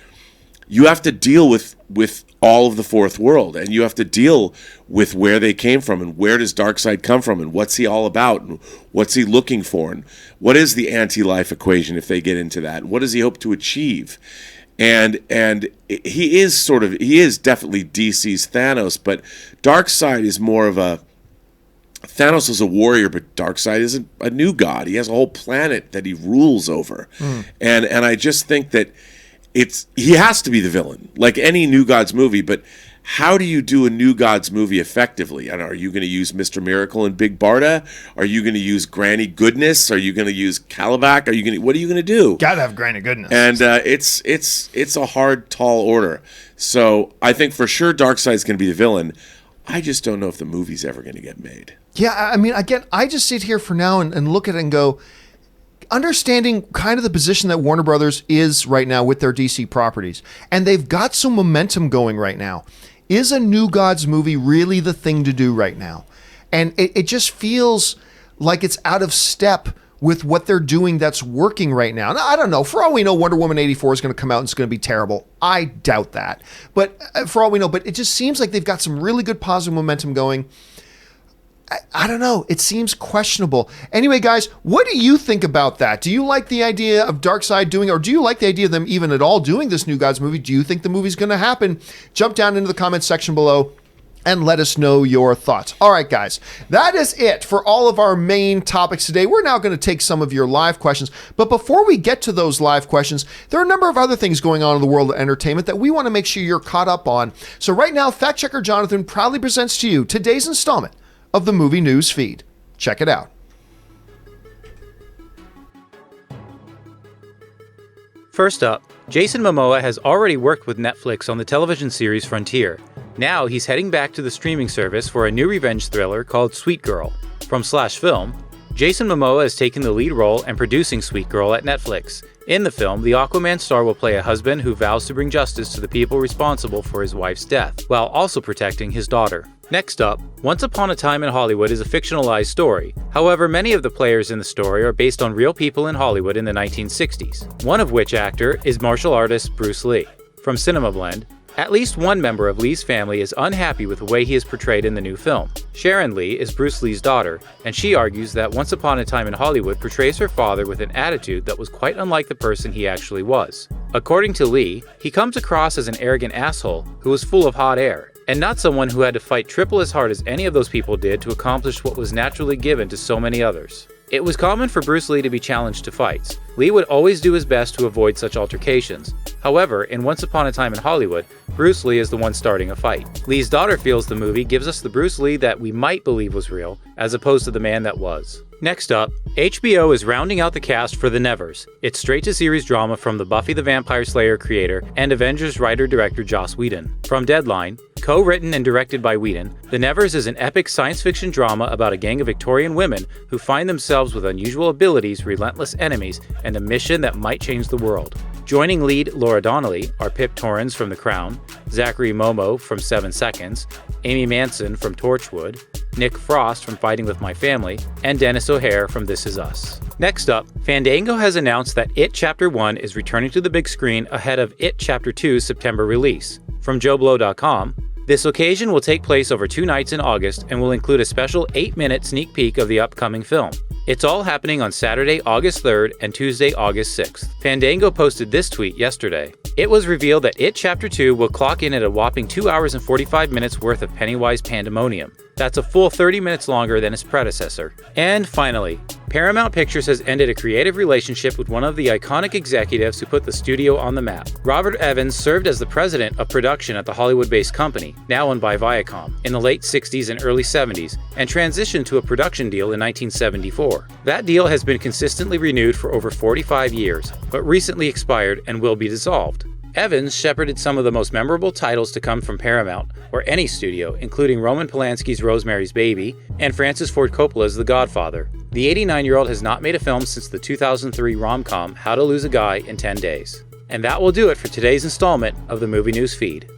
you have to deal with all of the fourth world, and you have to deal with where they came from, and where does Darkseid come from, and what's he all about, and what's he looking for, and what is the anti-life equation if they get into that, and what does he hope to achieve? And he is definitely DC's Thanos, but Darkseid is more of a Thanos is a warrior, but Darkseid isn't a new god. He has a whole planet that he rules over, and I just think that he has to be the villain, like any New Gods movie. But how do you do a New Gods movie effectively? Are you going to use Mr. Miracle and Big Barda? Are you going to use Granny Goodness? Are you going to use Calabac? What are you going to do? Gotta have Granny Goodness. And it's a hard, tall order. So I think for sure Darkseid's going to be the villain. I just don't know if the movie's ever going to get made. Yeah, I mean, again, I just sit here for now and look at it and go, understanding kind of the position that Warner Brothers is right now with their DC properties, and they've got some momentum going right now. Is a New Gods movie really the thing to do right now? And it just feels like it's out of step with what they're doing that's working right now. Now, I don't know. For all we know, Wonder Woman 84 is going to come out and it's going to be terrible. I doubt that. But for all we know, but it just seems like they've got some really good positive momentum going. I don't know. It seems questionable. Anyway, guys, what do you think about that? Do you like the idea of Darkseid doing, or do you like the idea of them even at all doing this New Gods movie? Do you think the movie's going to happen? Jump down into the comments section below and let us know your thoughts. All right, guys, that is it for all of our main topics today. We're now going to take some of your live questions. But before we get to those live questions, there are a number of other things going on in the world of entertainment that we want to make sure you're caught up on. So right now, Fact Checker Jonathan proudly presents to you today's installment of the Movie News Feed. Check it out. First up, Jason Momoa has already worked with Netflix on the television series Frontier. Now he's heading back to the streaming service for a new revenge thriller called Sweet Girl. From Slash Film, Jason Momoa has taken the lead role and producing Sweet Girl at Netflix. In the film, the Aquaman star will play a husband who vows to bring justice to the people responsible for his wife's death, while also protecting his daughter. Next up, Once Upon a Time in Hollywood is a fictionalized story. However, many of the players in the story are based on real people in Hollywood in the 1960s, one of which actor is martial artist Bruce Lee. From Cinema Blend, at least one member of Lee's family is unhappy with the way he is portrayed in the new film. Sharon Lee is Bruce Lee's daughter, and she argues that Once Upon a Time in Hollywood portrays her father with an attitude that was quite unlike the person he actually was. According to Lee, he comes across as an arrogant asshole who was full of hot air, and not someone who had to fight triple as hard as any of those people did to accomplish what was naturally given to so many others. It was common for Bruce Lee to be challenged to fights. Lee would always do his best to avoid such altercations. However, in Once Upon a Time in Hollywood, Bruce Lee is the one starting a fight. Lee's daughter feels the movie gives us the Bruce Lee that we might believe was real, as opposed to the man that was. Next up, HBO is rounding out the cast for The Nevers. It's straight-to-series drama from the Buffy the Vampire Slayer creator and Avengers writer-director Joss Whedon. From Deadline, co-written and directed by Whedon, The Nevers is an epic science fiction drama about a gang of Victorian women who find themselves with unusual abilities, relentless enemies, and a mission that might change the world. Joining lead Laura Donnelly are Pip Torrens from The Crown, Zachary Momo from 7 Seconds, Amy Manson from Torchwood, Nick Frost from Fighting With My Family, and Dennis O'Hare from This Is Us. Next up, Fandango has announced that It Chapter 1 is returning to the big screen ahead of It Chapter 2's September release. From JoeBlow.com, this occasion will take place over 2 nights in August and will include a special 8-minute sneak peek of the upcoming film. It's all happening on Saturday, August 3rd and Tuesday, August 6th. Fandango posted this tweet yesterday. It was revealed that It Chapter 2 will clock in at a whopping 2 hours and 45 minutes worth of Pennywise pandemonium. That's a full 30 minutes longer than its predecessor. And finally, Paramount Pictures has ended a creative relationship with one of the iconic executives who put the studio on the map. Robert Evans served as the president of production at the Hollywood-based company, now owned by Viacom, in the late 60s and early 70s, and transitioned to a production deal in 1974. That deal has been consistently renewed for over 45 years, but recently expired and will be dissolved. Evans shepherded some of the most memorable titles to come from Paramount, or any studio, including Roman Polanski's Rosemary's Baby and Francis Ford Coppola's The Godfather. The 89-year-old has not made a film since the 2003 rom-com How to Lose a Guy in 10 Days. And that will do it for today's installment of the Movie News Feed.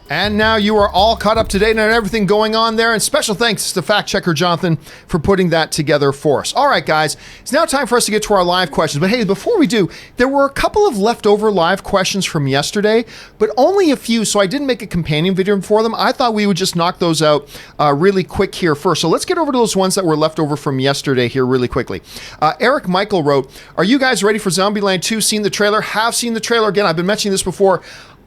And now you are all caught up to date on everything going on there. And special thanks to fact checker Jonathan for putting that together for us. All right, guys, it's now time for us to get to our live questions. But hey, before we do, there were a couple of leftover live questions from yesterday, but only a few. So I didn't make a companion video for them. I thought we would just knock those out really quick here first. So let's get over to those ones that were left over from yesterday here really quickly. Eric Michael wrote, "Are you guys ready for Zombieland 2? Seen the trailer?" Have seen the trailer. Again, I've been mentioning this before.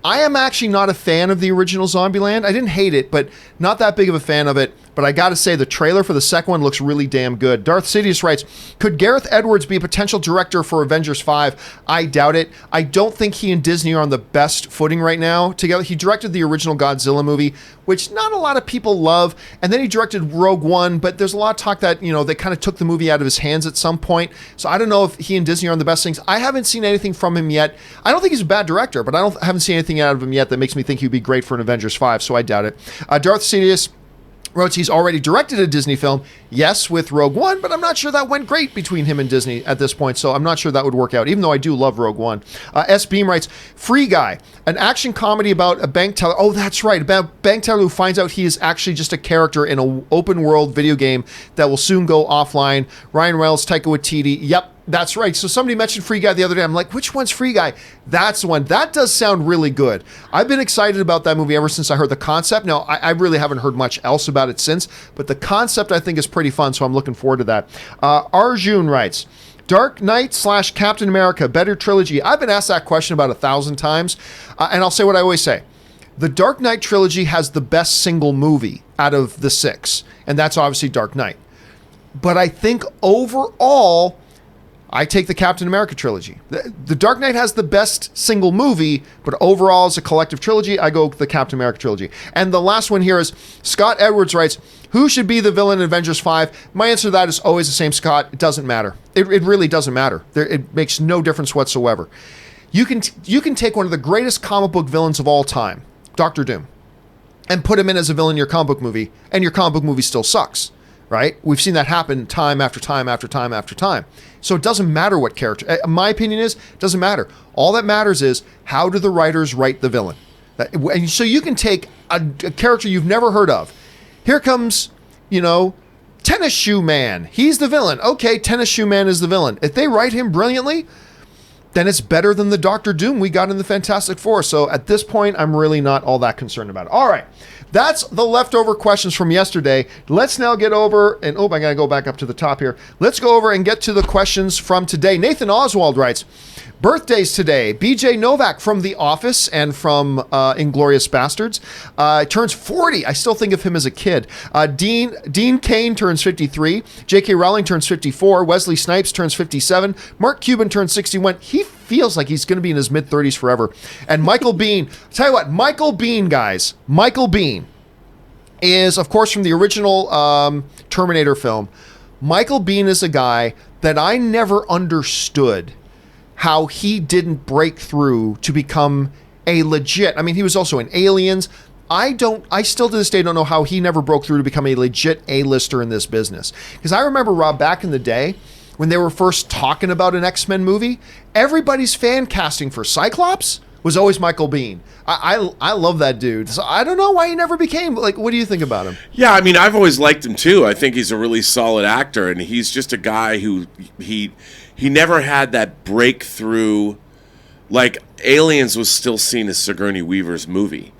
I am actually not a fan of the original Zombieland. I didn't hate it, but not that big of a fan of it. But I got to say, the trailer for the second one looks really damn good. Darth Sidious writes, "Could Gareth Edwards be a potential director for Avengers 5? I doubt it. I don't think he and Disney are on the best footing right now together. He directed the original Godzilla movie, which not a lot of people love. And then he directed Rogue One, but there's a lot of talk that, they kind of took the movie out of his hands at some point. So I don't know if he and Disney are on the best things. I haven't seen anything from him yet. I don't think he's a bad director, but I haven't seen anything out of him yet that makes me think he'd be great for an Avengers 5, so I doubt it. Darth Sidious wrote he's already directed a Disney film, yes, with Rogue One, but I'm not sure that went great between him and Disney at this point, so I'm not sure that would work out, even though I do love Rogue One. S. Beam writes, "Free Guy, an action comedy about a bank teller." Oh, that's right, about a bank teller who finds out he is actually just a character in an open world video game that will soon go offline. Ryan Reynolds, Taika Waititi. Yep, that's right. So somebody mentioned Free Guy the other day. I'm like, which one's Free Guy? That's the one. That does sound really good. I've been excited about that movie ever since I heard the concept. Now, I really haven't heard much else about it since, but the concept I think is pretty fun, so I'm looking forward to that. Arjun writes, "Dark Knight / Captain America, better trilogy?" I've been asked that question about 1,000 times, and I'll say what I always say. The Dark Knight trilogy has the best single movie out of the 6, and that's obviously Dark Knight. But I think overall, I take the Captain America trilogy. The Dark Knight has the best single movie, but overall as a collective trilogy, I go the Captain America trilogy. And the last one here is Scott Edwards writes, "Who should be the villain in Avengers 5? My answer to that is always the same, Scott. It doesn't matter. It really doesn't matter. It makes no difference whatsoever. You can take one of the greatest comic book villains of all time, Doctor Doom, and put him in as a villain in your comic book movie, and your comic book movie still sucks. Right? We've seen that happen time after time after time after time. So it doesn't matter what character. My opinion is, it doesn't matter. All that matters is, how do the writers write the villain? And so you can take a character you've never heard of. Here comes, Tennis Shoe Man. He's the villain. Okay, Tennis Shoe Man is the villain. If they write him brilliantly, then it's better than the Doctor Doom we got in the Fantastic Four. So at this point, I'm really not all that concerned about it. All right. That's the leftover questions from yesterday. Let's now get over, and I gotta go back up to the top here. Let's go over and get to the questions from today. Nathan Oswald writes, "Birthdays today. BJ Novak from The Office and from Inglourious Bastards turns 40. I still think of him as a kid. Dean Cain turns 53. J.K. Rowling turns 54. Wesley Snipes turns 57. Mark Cuban turns 61. He feels like he's going to be in his mid-30s forever. And Michael Biehn. Tell you what, Michael Biehn, guys. Michael Biehn is, of course, from the original Terminator film. Michael Biehn is a guy that I never understood how he didn't break through to become a legit. I mean, he was also in Aliens. I still to this day don't know how he never broke through to become a legit A-lister in this business. Because I remember, Rob, back in the day, when they were first talking about an X-Men movie, everybody's fan casting for Cyclops was always Michael Biehn. I love that dude. So I don't know why he never became, what do you think about him? Yeah, I mean, I've always liked him too. I think he's a really solid actor, and he's just a guy who, he never had that breakthrough. Like, Aliens was still seen as Sigourney Weaver's movie.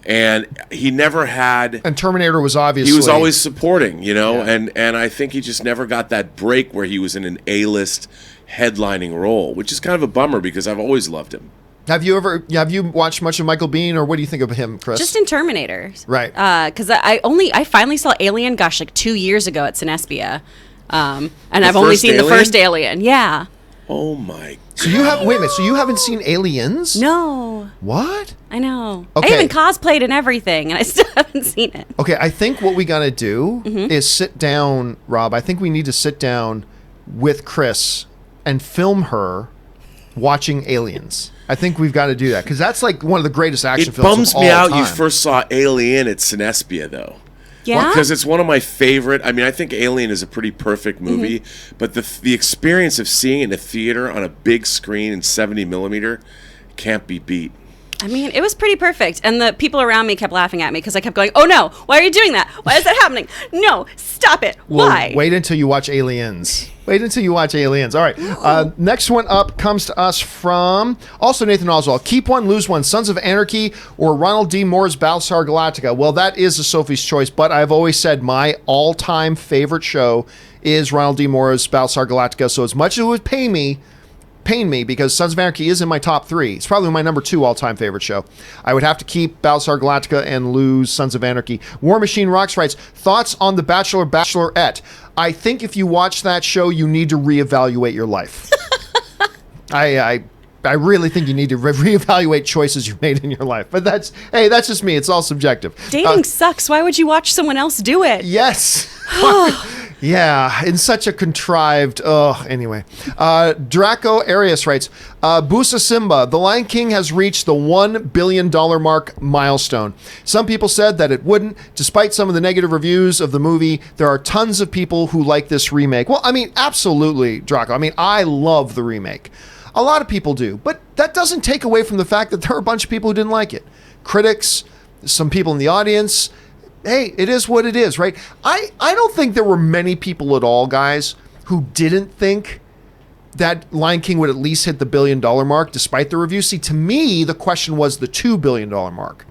And he never had... And Terminator was obviously... He was always supporting, Yeah. And I think he just never got that break where he was in an A-list headlining role, which is kind of a bummer because I've always loved him. Have you watched much of Michael Biehn, or what do you think of him, Kris? Just in Terminator. Right. Because I finally saw Alien, 2 years ago at Cinespia. And I've only seen the first Alien. Yeah. Oh my. So you have wait a minute. So you haven't seen Aliens? No. What? I know. Okay. I even cosplayed and everything, and I still haven't seen it. Okay, I think what we gotta do is sit down, Rob. I think we need to sit down with Kris and film her watching Aliens. I think we've got to do that because that's like one of the greatest action It films bums of all me out time. you first saw Alien at Cinespia, though. Yeah? Because it's one of my favorite. I mean, I think Alien is a pretty perfect movie, but the experience of seeing it in a theater on a big screen in 70 millimeter can't be beat. I mean, it was pretty perfect. And the people around me kept laughing at me because I kept going, oh no, why are you doing that? Why is that happening? No, stop it. Well, Why? wait until you watch Aliens. Wait until you watch Aliens. All right. Next one up comes to us from also Nathan Oswald. Keep one, lose one. Sons of Anarchy or Ronald D. Moore's Battlestar Galactica. Well, that is a Sophie's choice, but I've always said my all-time favorite show is Ronald D. Moore's Battlestar Galactica. So as much as it would pain me because Sons of Anarchy is in my top 3. It's probably my number 2 all-time favorite show. I would have to keep Battlestar Galactica and lose Sons of Anarchy. War Machine Rocks writes, thoughts on The Bachelor, Bachelorette. I think if you watch that show, you need to reevaluate your life. I really think you need to reevaluate choices you've made in your life. But that's just me. It's all subjective. Dating sucks. Why would you watch someone else do it? Yes. Yeah, in such a contrived. Anyway. Draco Arias writes, Busa Simba, The Lion King has reached the $1 billion mark milestone. Some people said that it wouldn't. Despite some of the negative reviews of the movie, there are tons of people who like this remake. Well, I mean, absolutely, Draco. I mean, I love the remake. A lot of people do. But that doesn't take away from the fact that there are a bunch of people who didn't like it. Critics, some people in the audience. Hey, it is what it is, right? I don't think there were many people at all, guys, who didn't think that Lion King would at least hit the $1 billion mark despite the reviews. See, to me, the question was the $2 billion mark.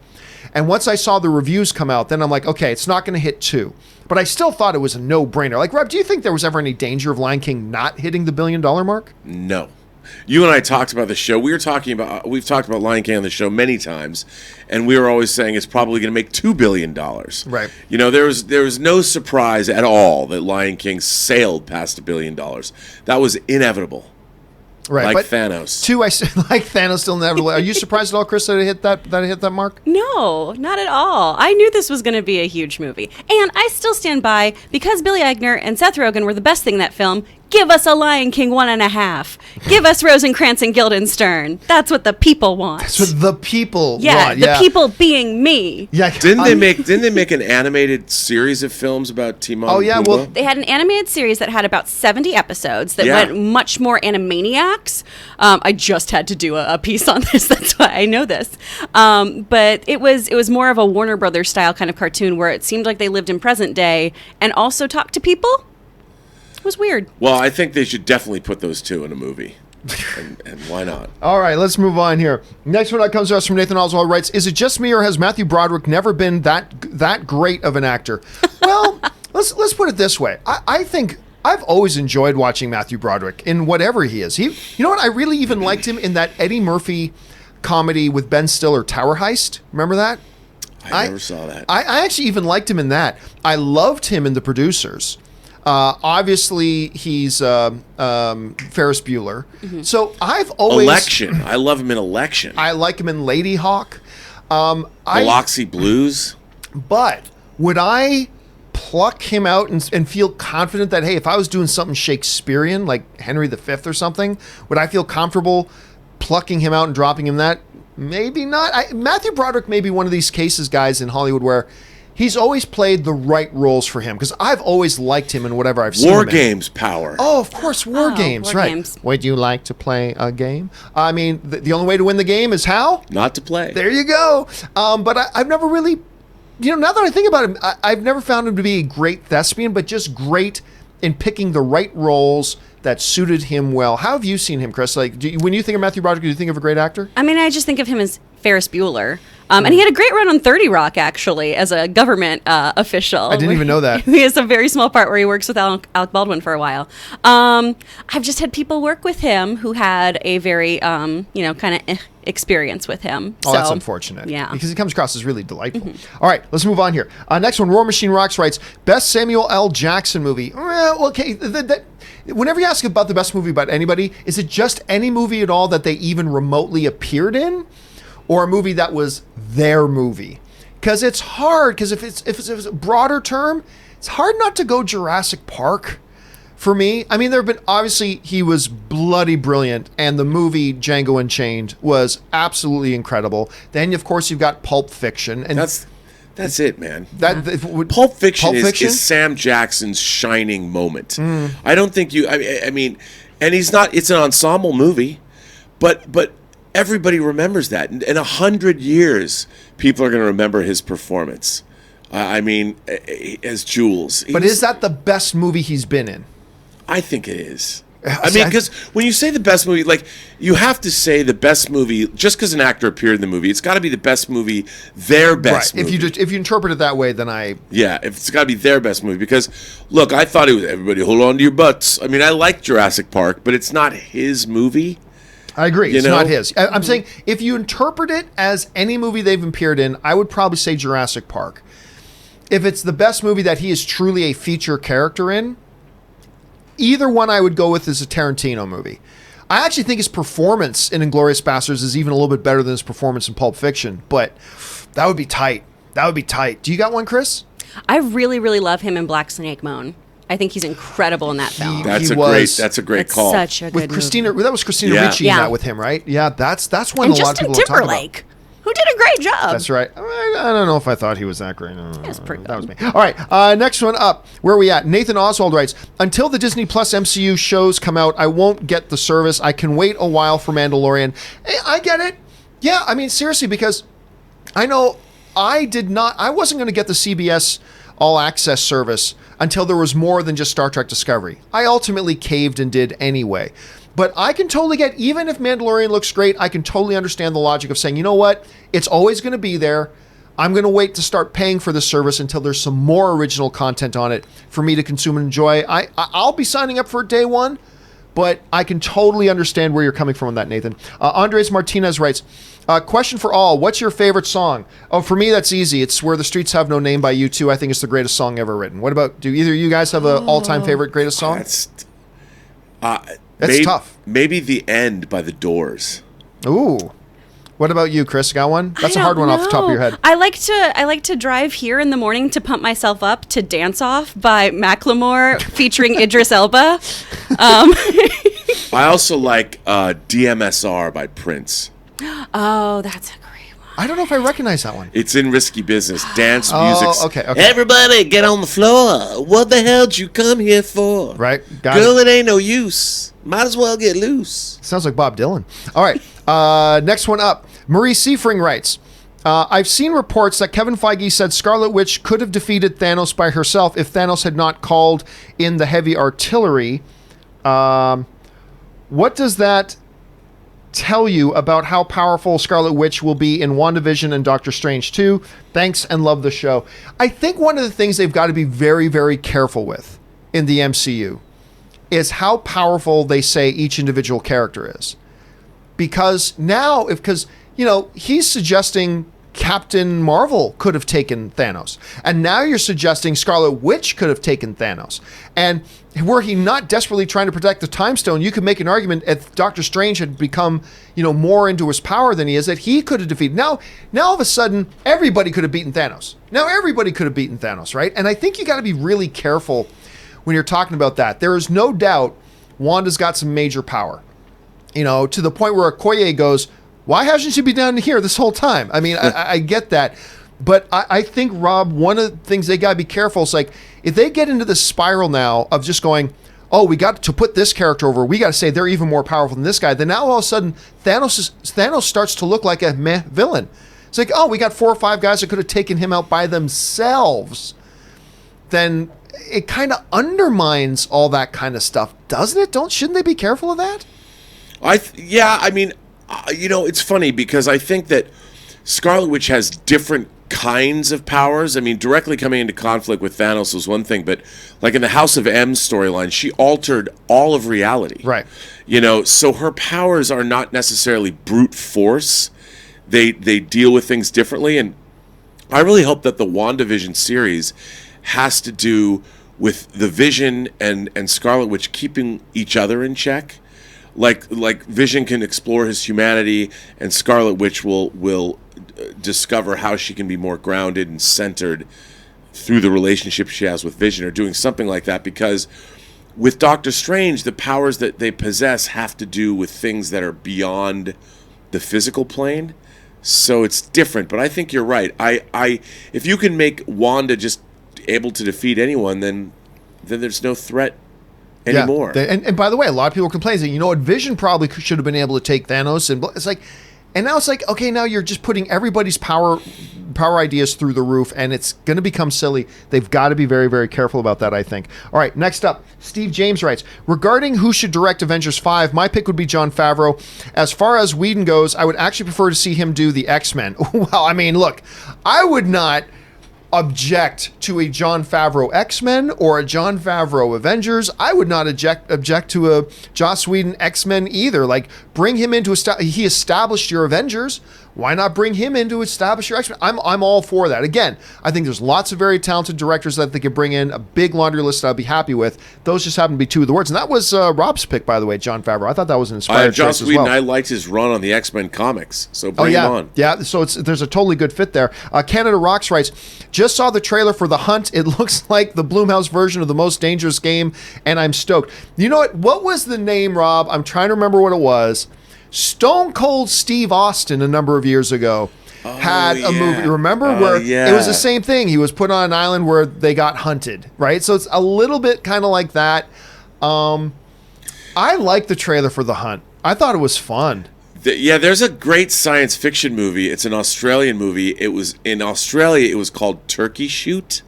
And once I saw the reviews come out, then I'm like, okay, it's not going to hit 2. But I still thought it was a no-brainer. Like, Rob, do you think there was ever any danger of Lion King not hitting the $1 billion mark? No. You and I talked about the show. We've talked about Lion King on the show many times, and we were always saying it's probably going to make $2 billion. Right. You know, there was no surprise at all that Lion King sailed past $1 billion. That was inevitable. Right, like but Thanos. 2, I said, like Thanos still never. Are you surprised at all, Kris, that it hit that mark? No, not at all. I knew this was going to be a huge movie. And I still stand by, because Billy Eichner and Seth Rogen were the best thing in that film, give us a Lion King 1.5. Give us Rosencrantz and Guildenstern. That's what the people want. That's what the people want. The people being me. Yeah. Didn't they make an animated series of films about Timon? Oh, yeah, and well, Pumbaa? They had an animated series that had about 70 episodes that Yeah. went much more Animaniacs. I just had to do a piece on this. That's why I know this. But it was more of a Warner Brothers style kind of cartoon where it seemed like they lived in present day and also talked to people. It was weird. Well, I think they should definitely put those two in a movie. And why not? All right, let's move on here. Next one that comes to us from Nathan Oswald writes, is it just me or has Matthew Broderick never been that great of an actor? Well, let's put it this way. I think I've always enjoyed watching Matthew Broderick in whatever he is. You know what? I really even liked him in that Eddie Murphy comedy with Ben Stiller, Tower Heist. Remember that? I never saw that. I actually even liked him in that. I loved him in The Producers. Obviously, he's Ferris Bueller. Mm-hmm. So I've always... Election. I love him in Election. I like him in Lady Hawk. Biloxi Blues. But would I pluck him out and feel confident that, hey, if I was doing something Shakespearean, like Henry V or something, would I feel comfortable plucking him out and dropping him that? Maybe not. Matthew Broderick may be one of these cases, guys, in Hollywood where he's always played the right roles for him, because I've always liked him in whatever I've seen him in. War Games power. Oh, of course, War Games, War right. Games. Would you like to play a game? I mean, the only way to win the game is how? Not to play. There you go. But I've never really, now that I think about him, I've never found him to be a great thespian, but just great in picking the right roles that suited him well. How have you seen him, Kris? Like, when you think of Matthew Broderick, do you think of a great actor? I mean, I just think of him as Ferris Bueller. And he had a great run on 30 Rock, actually, as a government official. I didn't even know that. He has a very small part where he works with Alec Baldwin for a while. I've just had people work with him who had a very, kind of experience with him. Oh, that's unfortunate. Yeah. Because he comes across as really delightful. All right, let's move on here. Next one, War Machine Rocks writes, best Samuel L. Jackson movie. Well, okay, whenever you ask about the best movie about anybody, is it just any movie at all that they even remotely appeared in? Or a movie that was their movie? Because it's hard, because if it's a broader term, it's hard not to go Jurassic Park. For me, I mean, there have been, obviously, he was bloody brilliant, and the movie Django Unchained was absolutely incredible. Then, of course, you've got Pulp Fiction. And that's it, man. Pulp Fiction is Sam Jackson's shining moment. I don't think I mean, and he's not, it's an ensemble movie, but everybody remembers that. In 100 years, people are going to remember his performance. As Jules. But is that the best movie he's been in? I think it is. I mean, because when you say the best movie, like, you have to say the best movie just because an actor appeared in the movie. It's got to be the best movie, their best movie. If you interpret it that way, then it's got to be their best movie. Because, look, I thought it was, everybody hold on to your butts. I mean, I like Jurassic Park, but it's not his movie. I agree. It's not his. I'm saying if you interpret it as any movie they've appeared in, I would probably say Jurassic Park. If it's the best movie that he is truly a feature character in, either one I would go with is a Tarantino movie. I actually think his performance in Inglourious Basterds is even a little bit better than his performance in Pulp Fiction, but that would be tight. Do you got one, Kris? I really, really love him in Black Snake Moan. I think he's incredible in that film. That's a great it's call. Such a good with Christina, movie. That was Christina Ricci in that with him, right? Yeah, that's one and a lot of people Justin don't talk about. Timberlake, who did a great job. That's right. I don't know if I thought he was that great. That's pretty that was me. All right, next one up. Where are we at? Nathan Oswald writes, until the Disney Plus MCU shows come out, I won't get the service. I can wait a while for Mandalorian. Hey, I get it. Yeah, I mean, seriously, because I know I wasn't going to get the CBS All Access service until there was more than just Star Trek Discovery. I ultimately caved and did anyway. But I can totally get, even if Mandalorian looks great, I can totally understand the logic of saying, you know what? It's always going to be there. I'm going to wait to start paying for the service until there's some more original content on it for me to consume and enjoy. I'll be signing up for it day one, but I can totally understand where you're coming from on that, Nathan. Andres Martinez writes, question for all. What's your favorite song? Oh, for me, that's easy. It's Where the Streets Have No Name by U2. I think it's the greatest song ever written. What about, do either of you guys have an all-time favorite greatest song? That's tough. Maybe The End by The Doors. Ooh. What about you, Kris? Got one? That's a hard one off the top of your head. I like to drive here in the morning to pump myself up to Dance Off by Macklemore featuring Idris Elba. I also like DMSR by Prince. Oh, that's a great one. I don't know if I recognize that one. It's in Risky Business. Dance music. Okay. Everybody get on the floor. What the hell'd you come here for? Right. Girl, it ain't no use. Might as well get loose. Sounds like Bob Dylan. All right. Next one up. Marie Seifring writes, I've seen reports that Kevin Feige said Scarlet Witch could have defeated Thanos by herself if Thanos had not called in the heavy artillery. What does that tell you about how powerful Scarlet Witch will be in WandaVision and Doctor Strange 2? Thanks and love the show. I think one of the things they've got to be very, very careful with in the MCU is how powerful they say each individual character is. Because now, he's suggesting Captain Marvel could have taken Thanos. And now you're suggesting Scarlet Witch could have taken Thanos. And were he not desperately trying to protect the Time Stone, you could make an argument if Doctor Strange had become, more into his power than he is, that he could have defeated. Now all of a sudden, everybody could have beaten Thanos. Now everybody could have beaten Thanos, right? And I think you got to be really careful when you're talking about that. There is no doubt Wanda's got some major power. To the point where Okoye goes, why hasn't she been down here this whole time? I mean, I get that. But I think, Rob, one of the things they got to be careful is, like, if they get into this spiral now of just going, oh, we got to put this character over, we got to say they're even more powerful than this guy, then now all of a sudden Thanos starts to look like a meh villain. It's like, oh, we got 4 or 5 guys that could have taken him out by themselves. Then it kind of undermines all that kind of stuff, doesn't it? Shouldn't they be careful of that? It's funny because I think that Scarlet Witch has different kinds of powers. I mean, directly coming into conflict with Thanos was one thing, but like in the House of M storyline, she altered all of reality. Right. You know, so her powers are not necessarily brute force. They deal with things differently, and I really hope that the WandaVision series has to do with the Vision and Scarlet Witch keeping each other in check. Like Vision can explore his humanity, and Scarlet Witch will discover how she can be more grounded and centered through the relationship she has with Vision, or doing something like that. Because with Doctor Strange, the powers that they possess have to do with things that are beyond the physical plane. So it's different, but I think you're right. I if you can make Wanda just able to defeat anyone, then there's no threat anymore. Yeah. And by the way, a lot of people complain saying, you know what, Vision probably should have been able to take Thanos, and it's like, and now it's like, okay, now you're just putting everybody's power ideas through the roof, and it's going to become silly. They've got to be very, very careful about that, I think. All right, next up, Steve James writes, regarding who should direct Avengers 5, my pick would be John Favreau. As far as Whedon goes, I would actually prefer to see him do the X-Men. Well, I mean, look, I would not object to a John Favreau X-Men or a John Favreau Avengers. I would not object to a Joss Whedon X-Men either. Like, bring him into he established your Avengers. Why not bring him in to establish your X-Men? I'm all for that. Again, I think there's lots of very talented directors that they could bring in, a big laundry list that I'd be happy with. Those just happen to be two of the words. And that was Rob's pick, by the way, John Favreau. I thought that was an inspired choice Joss as Whedon, well. I liked his run on the X-Men comics, so bring him on. Yeah, so there's a totally good fit there. Canada Rocks writes, just saw the trailer for The Hunt. It looks like the Blumhouse version of The Most Dangerous Game, and I'm stoked. You know what was the name, Rob? I'm trying to remember what it was. Stone Cold Steve Austin a number of years ago had a movie, remember, where it was the same thing. He was put on an island where they got hunted, right? So it's a little bit kind of like that. I like the trailer for The Hunt. I thought it was fun. There's a great science fiction movie. It's an Australian movie. It was in Australia. It was called Turkey Shoot,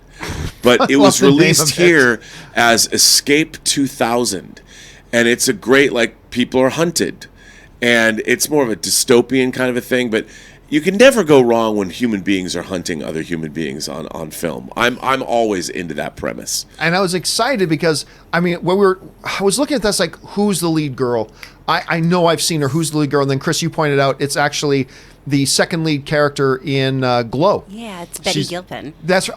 but it was released here as Escape 2000, and it's a great, like, people are hunted, and it's more of a dystopian kind of a thing, but you can never go wrong when human beings are hunting other human beings on film. I'm always into that premise. And I was excited because, I mean, I was looking at this, like, who's the lead girl? I know I've seen her. Who's the lead girl? And then, Kris, you pointed out it's actually the second lead character in Glow. Yeah, it's Betty Gilpin. That's,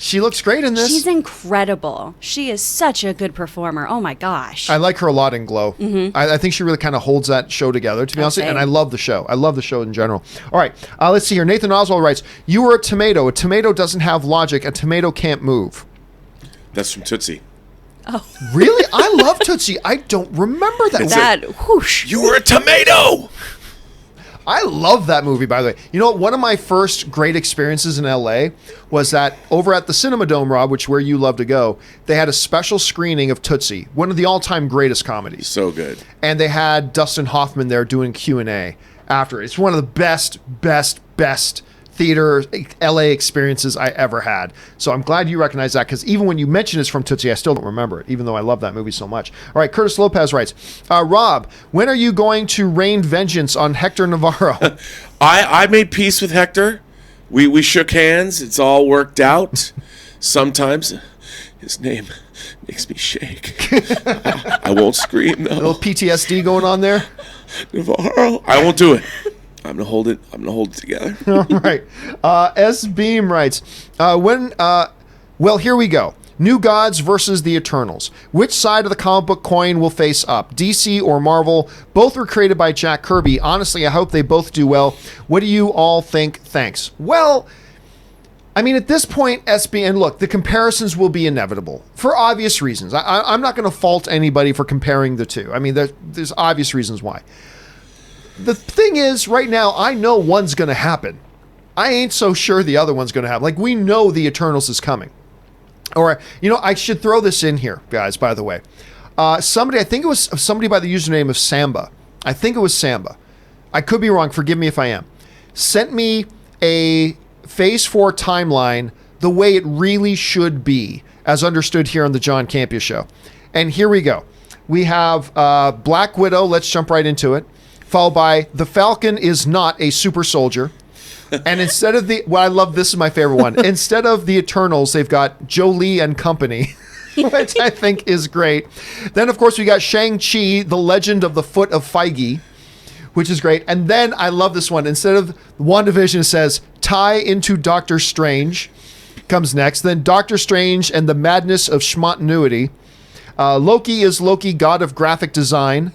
she looks great in this. She's incredible. She is such a good performer. Oh my gosh. I like her a lot in Glow. Mm-hmm. I think she really kind of holds that show together, to be honest with you, and I love the show. I love the show in general. All right, let's see here. Nathan Oswald writes, you were a tomato. A tomato doesn't have logic. A tomato can't move. That's from Tootsie. Oh. Really? I love Tootsie. I don't remember that. Whoosh. You were a tomato! I love that movie, by the way. You know, one of my first great experiences in LA was that over at the Cinema Dome, Rob, which where you love to go, they had a special screening of Tootsie, one of the all-time greatest comedies. So good. And they had Dustin Hoffman there doing Q&A after it. It's one of the best theater LA experiences I ever had. So I'm glad you recognize that, because even when you mention it's from Tootsie, I still don't remember it, even though I love that movie so much. All right, Curtis Lopez writes, Rob, when are you going to rain vengeance on Hector Navarro? I made peace with Hector. We shook hands. It's all worked out. Sometimes his name makes me shake. I won't scream, though. A little PTSD going on there? Navarro. I won't do it. I'm gonna hold it together. All right. S. Beam writes, well, here we go. New Gods versus the Eternals. Which side of the comic book coin will face up? DC or Marvel? Both were created by Jack Kirby. Honestly, I hope they both do well. What do you all think? Thanks. Well, I mean, at this point, SB, and look, the comparisons will be inevitable for obvious reasons. I'm not going to fault anybody for comparing the two. I mean, there's obvious reasons why. The thing is, right now, I know one's going to happen. I ain't so sure the other one's going to happen. Like, we know the Eternals is coming. Or, you know, I should throw this in here, guys, by the way. I think it was somebody by the username of Samba. I think it was Samba. I could be wrong. Forgive me if I am. Sent me a Phase 4 timeline the way it really should be, as understood here on the John Campea Show. And here we go. We have Black Widow. Let's jump right into it. Followed by The Falcon is not a super soldier. And instead of I love this is my favorite one. Instead of the Eternals, they've got Jolie and Company. Which I think is great. Then, of course, we got Shang-Chi, the Legend of the Foot of Feige, which is great. And then I love this one. Instead of WandaVision, it says, tie into Doctor Strange comes next. Then Doctor Strange and the Madness of Schmontinuity. Loki is Loki, God of Graphic Design.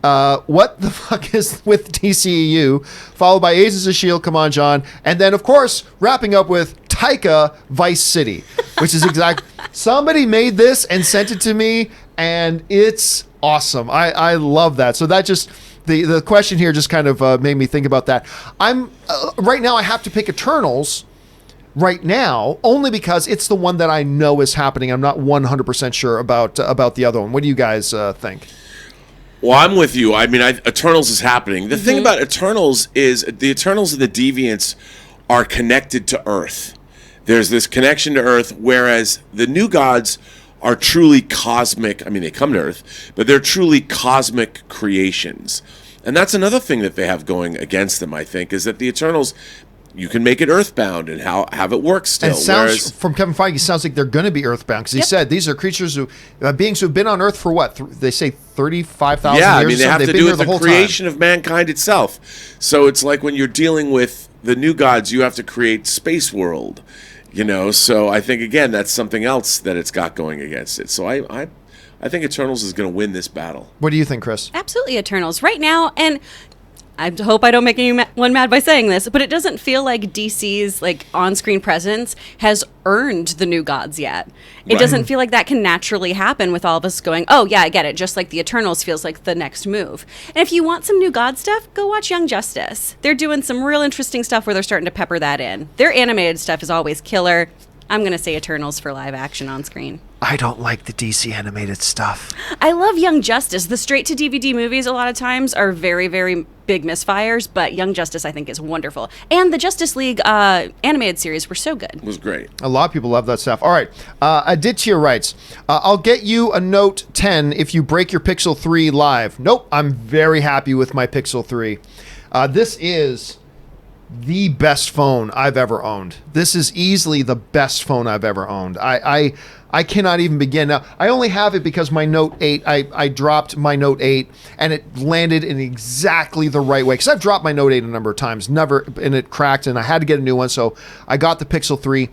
What the fuck is with DCEU? Followed by Agents of S.H.I.E.L.D., come on, John. And then, of course, wrapping up with Taika Vice City, which is exact. Somebody made this and sent it to me, and it's awesome. I love that. So that just the question here just kind of made me think about that. I'm right now I have to pick Eternals right now only because it's the one that I know is happening. I'm not 100% sure about the other one. What do you guys think? Well, I'm with you. I mean, Eternals is happening. The thing about Eternals is the Eternals and the Deviants are connected to Earth. There's this connection to Earth, whereas the New Gods are truly cosmic. I mean, they come to Earth, but they're truly cosmic creations. And that's another thing that they have going against them, I think, is that the Eternals, you can make it earthbound and have it work still. And sounds from Kevin Feige, sounds like they're going to be earthbound because he said these are creatures beings who've been on Earth for what? They say 35,000 years. Yeah, I mean, they have to do with the the creation of mankind itself. So it's like when you're dealing with the New Gods, you have to create space world. So I think, again, that's something else that it's got going against it. So I think Eternals is going to win this battle. What do you think, Kris? Absolutely Eternals. Right now, and I hope I don't make anyone mad by saying this, but it doesn't feel like DC's on-screen presence has earned the New Gods yet. It doesn't feel like that can naturally happen with all of us going, oh yeah, I get it. Just like the Eternals feels like the next move. And if you want some New God stuff, go watch Young Justice. They're doing some real interesting stuff where they're starting to pepper that in. Their animated stuff is always killer. I'm going to say Eternals for live action on screen. I don't like the DC animated stuff. I love Young Justice. The straight-to-DVD movies a lot of times are very, very big misfires, but Young Justice I think is wonderful. And the Justice League animated series were so good. It was great. A lot of people love that stuff. All right. Aditya writes, I'll get you a Note 10 if you break your Pixel 3 live. Nope. I'm very happy with my Pixel 3. This is the best phone I've ever owned. This is easily the best phone I've ever owned. I cannot even begin. Now, I only have it because my Note 8, I dropped my Note 8 and it landed in exactly the right way. Because I've dropped my Note 8 a number of times, and it cracked and I had to get a new one. So I got the Pixel 3.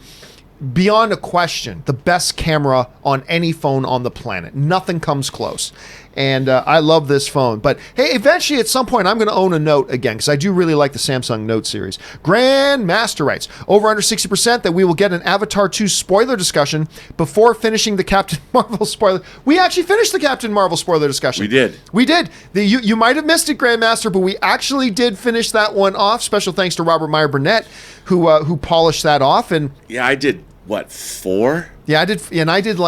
Beyond a question, the best camera on any phone on the planet. Nothing comes close. And I love this phone. But hey, eventually at some point, I'm going to own a Note again because I do really like the Samsung Note series. Grandmaster writes, over under 60% that we will get an Avatar 2 spoiler discussion before finishing the Captain Marvel spoiler. We actually finished the Captain Marvel spoiler discussion. We did. We did. You might have missed it, Grandmaster, but we actually did finish that one off. Special thanks to Robert Meyer Burnett, who polished that off. And yeah, I did, 4? Yeah, I did. And I did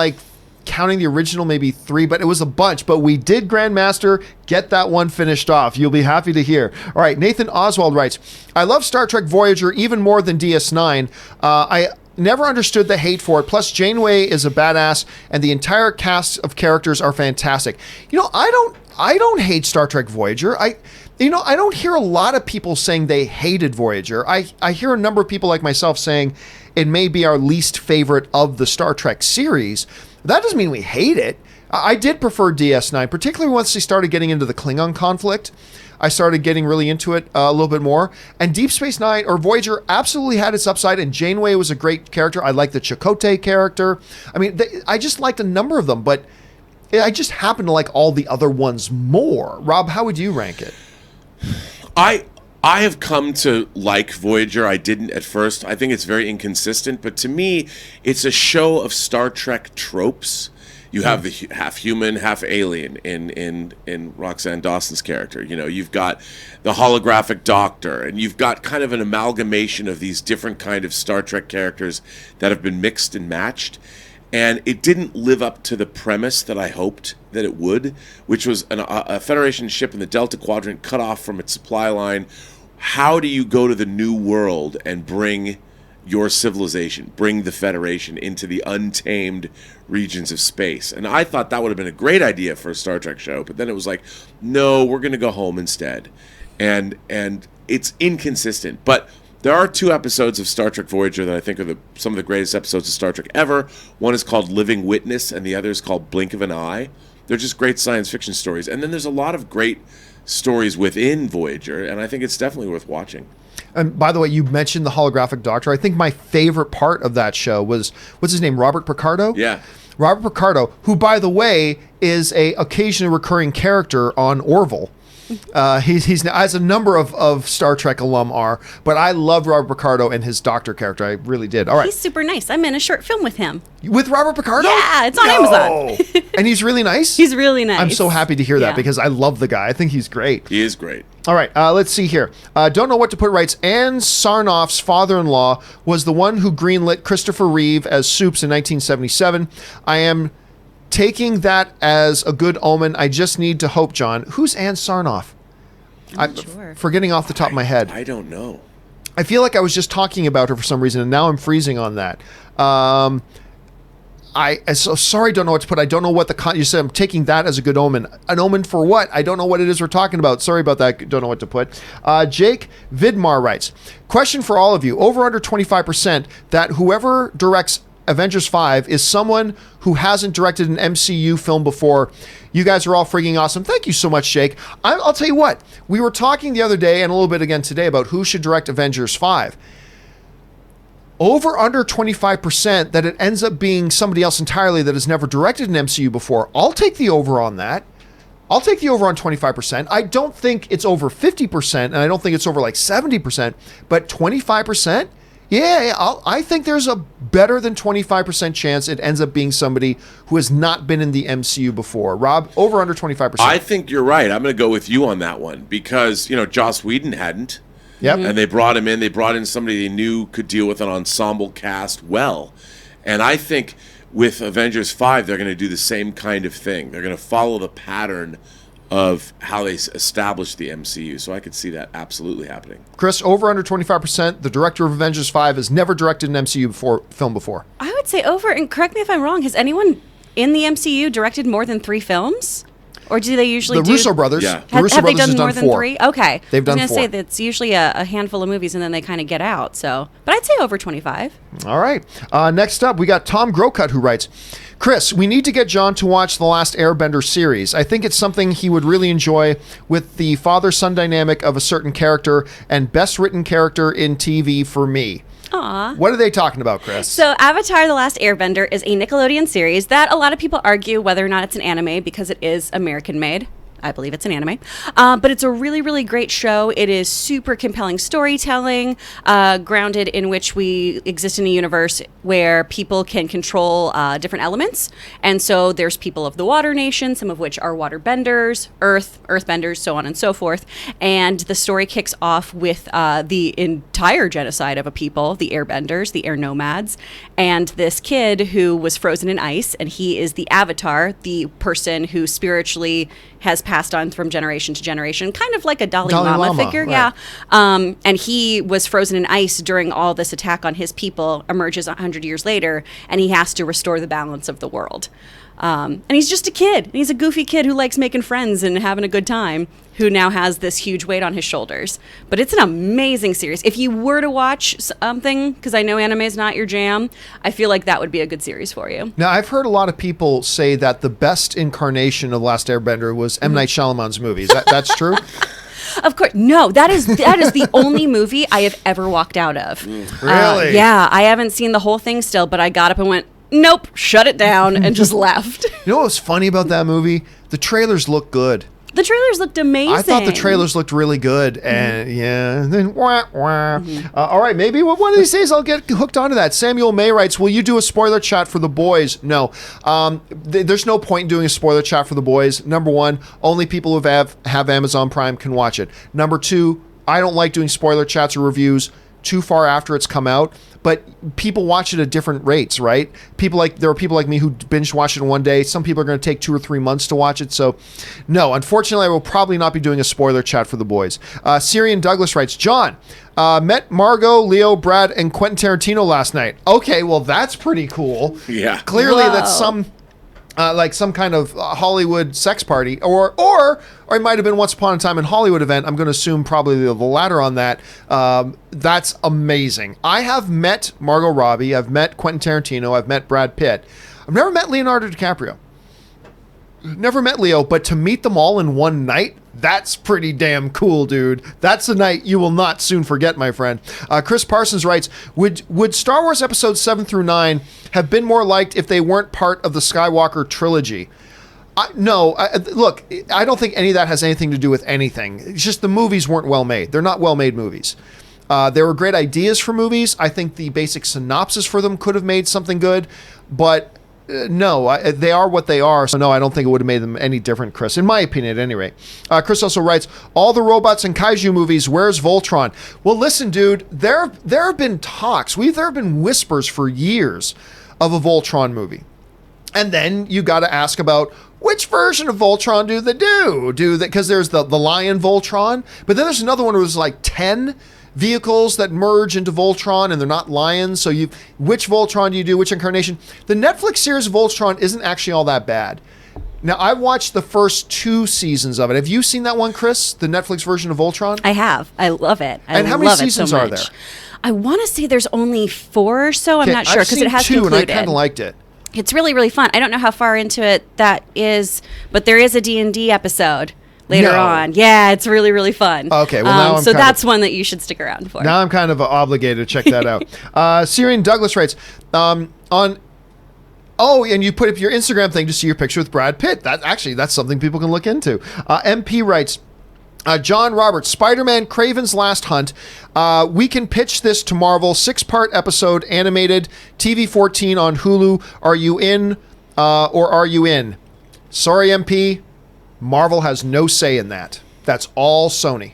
counting the original, maybe 3, but it was a bunch. But we did, Grandmaster, get that one finished off. You'll be happy to hear. All right, Nathan Oswald writes, I love Star Trek Voyager even more than DS9. I never understood the hate for it. Plus, Janeway is a badass, and the entire cast of characters are fantastic. I don't hate Star Trek Voyager. I don't hear a lot of people saying they hated Voyager. I hear a number of people like myself saying it may be our least favorite of the Star Trek series. That doesn't mean we hate it. I did prefer DS9, particularly once they started getting into the Klingon conflict. I started getting really into it a little bit more. And Deep Space Nine, or Voyager, absolutely had its upside, and Janeway was a great character. I liked the Chakotay character. I mean, I just liked a number of them, but I just happen to like all the other ones more. Rob, how would you rank it? I have come to like Voyager. I didn't at first. I think it's very inconsistent, but to me, it's a show of Star Trek tropes. You have the half human, half alien in Roxanne Dawson's character. You've got the holographic doctor, and you've got kind of an amalgamation of these different kind of Star Trek characters that have been mixed and matched. And it didn't live up to the premise that I hoped that it would, which was a Federation ship in the Delta Quadrant cut off from its supply line. How do you go to the new world and bring your civilization, bring the Federation into the untamed regions of space? And I thought that would have been a great idea for a Star Trek show, but then it was like, no, we're going to go home instead. And it's inconsistent. But There are 2 episodes of Star Trek Voyager that I think are some of the greatest episodes of Star Trek ever. One is called Living Witness, and the other is called Blink of an Eye. They're just great science fiction stories. And then there's a lot of great stories within Voyager, and I think it's definitely worth watching. And by the way, you mentioned the holographic doctor. I think my favorite part of that show was, what's his name, Robert Picardo? Yeah. Robert Picardo, who, by the way, is a occasionally recurring character on Orville. He's as a number of Star Trek alum are, but I love Robert Picardo and his doctor character. I really did. All right. He's super nice. I'm in a short film with him. With Robert Picardo? Yeah, it's on Amazon. And he's really nice? He's really nice. I'm so happy to hear that Yeah. because I love the guy. I think he's great. He is great. All right, let's see here. Don't know what to put writes. Anne Sarnoff's father-in-law was the one who greenlit Christopher Reeve as Soups in 1977. I am taking that as a good omen. I just need to hope, John. Who's Anne Sarnoff? I'm sure. forgetting off the top of my head. I don't know. I feel like I was just talking about her for some reason, and now I'm freezing on that. I'm so sorry, don't know what to put. I don't know what you said. I'm taking that as a good omen. An omen for what? I don't know what it is we're talking about. Sorry about that. Don't know what to put. Jake Vidmar writes, question for all of you. Over under 25% that whoever directs Avengers 5 is someone who hasn't directed an MCU film before. You guys are all freaking awesome. Thank you so much, Jake. I'll tell you what. We were talking the other day and a little bit again today about who should direct Avengers 5. Over under 25% that it ends up being somebody else entirely that has never directed an MCU before. I'll take the over on that. I'll take the over on 25%. I don't think it's over 50%, and I don't think it's over like 70%, but 25%? Yeah, I think there's a better than 25% chance it ends up being somebody who has not been in the MCU before. Rob, over under 25%. I think you're right. I'm going to go with you on that one because, Joss Whedon hadn't. Yep. And they brought him in. They brought in somebody they knew could deal with an ensemble cast well. And I think with Avengers 5, they're going to do the same kind of thing. They're going to follow the pattern of how they established the MCU. So I could see that absolutely happening. Kris, over under 25%. The director of Avengers 5 has never directed an MCU film before. I would say over, and correct me if I'm wrong, has anyone in the MCU directed more than 3 films? Or do they usually The Russo brothers. Yeah. The Russo have they brothers done has more done 4. than 3? Okay. They've done I was 4. going to say that's usually a handful of movies and then they kind of get out. So, but I'd say over 25. All right. Next up, we got Tom Grocott who writes, Kris, we need to get John to watch The Last Airbender series. I think it's something he would really enjoy with the father-son dynamic of a certain character and best written character in TV for me. Aw. What are they talking about, Kris? So Avatar: The Last Airbender is a Nickelodeon series that a lot of people argue whether or not it's an anime because it is American made. I believe it's an anime. But it's a really, really great show. It is super compelling storytelling, grounded in which we exist in a universe where people can control different elements. And so there's people of the water nation, some of which are waterbenders, earthbenders, so on and so forth. And the story kicks off with the entire genocide of a people, the airbenders, the air nomads, and this kid who was frozen in ice. And he is the avatar, the person who spiritually has passed on from generation to generation, kind of like a Dalai Lama figure. Right. Yeah. And he was frozen in ice during all this attack on his people, emerges 100 years later, and he has to restore the balance of the world. And he's just a kid. He's a goofy kid who likes making friends and having a good time, who now has this huge weight on his shoulders. But it's an amazing series. If you were to watch something, because I know anime is not your jam, I feel like that would be a good series for you. Now, I've heard a lot of people say that the best incarnation of The Last Airbender was M. Night Shyamalan's movies. That's true? Of course, no. That is the only movie I have ever walked out of. Really? Yeah, I haven't seen the whole thing still, but I got up and went, nope, shut it down, and just left. You know what was funny about that movie? The trailers look good. The trailers looked amazing. I thought the trailers looked really good, and and then wah, wah. All right, maybe one of these days I'll get hooked onto that. Samuel May writes, will you do a spoiler chat for The Boys? No. There's no point in doing a spoiler chat for The Boys. Number one, only people who have Amazon Prime can watch it. Number two, I don't like doing spoiler chats or reviews too far after it's come out, but people watch it at different rates, right? There are people like me who binge watch it in one day. Some people are going to take 2 or 3 months to watch it. So no, unfortunately, I will probably not be doing a spoiler chat for The Boys. Syrian Douglas writes, John, met Margot, Leo, Brad, and Quentin Tarantino last night. Okay, well, that's pretty cool. Yeah. Clearly Whoa. that's some like some kind of Hollywood sex party, or it might have been Once Upon a Time in Hollywood event. I'm going to assume probably the latter on that. That's amazing. I have met Margot Robbie. I've met Quentin Tarantino. I've met Brad Pitt. I've never met Leonardo DiCaprio. Never met Leo, but to meet them all in one night, that's pretty damn cool, dude. That's a night you will not soon forget, my friend. Chris Parsons writes, would Star Wars episodes 7 through 9 have been more liked if they weren't part of the Skywalker trilogy? Look, I don't think any of that has anything to do with anything. It's just the movies weren't well made. They're not well made movies. There were great ideas for movies. I think the basic synopsis for them could have made something good, but they are what they are. So no, I don't think it would have made them any different, Chris, in my opinion at any rate. Chris also writes, all the robots and kaiju movies, where's Voltron? Well, listen, dude, there have been talks. There have been whispers for years of a Voltron movie. And then you got to ask about which version of Voltron do they do? Because there's the Lion Voltron, but then there's another one where there's like 10 vehicles that merge into Voltron and they're not lions. So which Voltron do you do? Which incarnation? The Netflix series Voltron isn't actually all that bad. Now, I watched the first 2 seasons of it. Have you seen that one, Chris? The Netflix version of Voltron? I have. I love it. And how many seasons are there? I want to say there's only 4 or so. I'm not sure because it has I've seen 2 concluded. and I kind of liked it. It's really, really fun. I don't know how far into it that is, but there is a D&D episode later on. Yeah, it's really, really fun. Okay, well now so that's one that you should stick around for. Now I'm kind of obligated to check that out. Syrian Douglas writes, and you put up your Instagram thing to see your picture with Brad Pitt. That's something people can look into. MP writes, John Roberts, Spider-Man Kraven's Last Hunt. We can pitch this to Marvel. 6-part episode, animated, TV 14 on Hulu. Are you in or are you in? Sorry, MP. Marvel has no say in that. That's all Sony.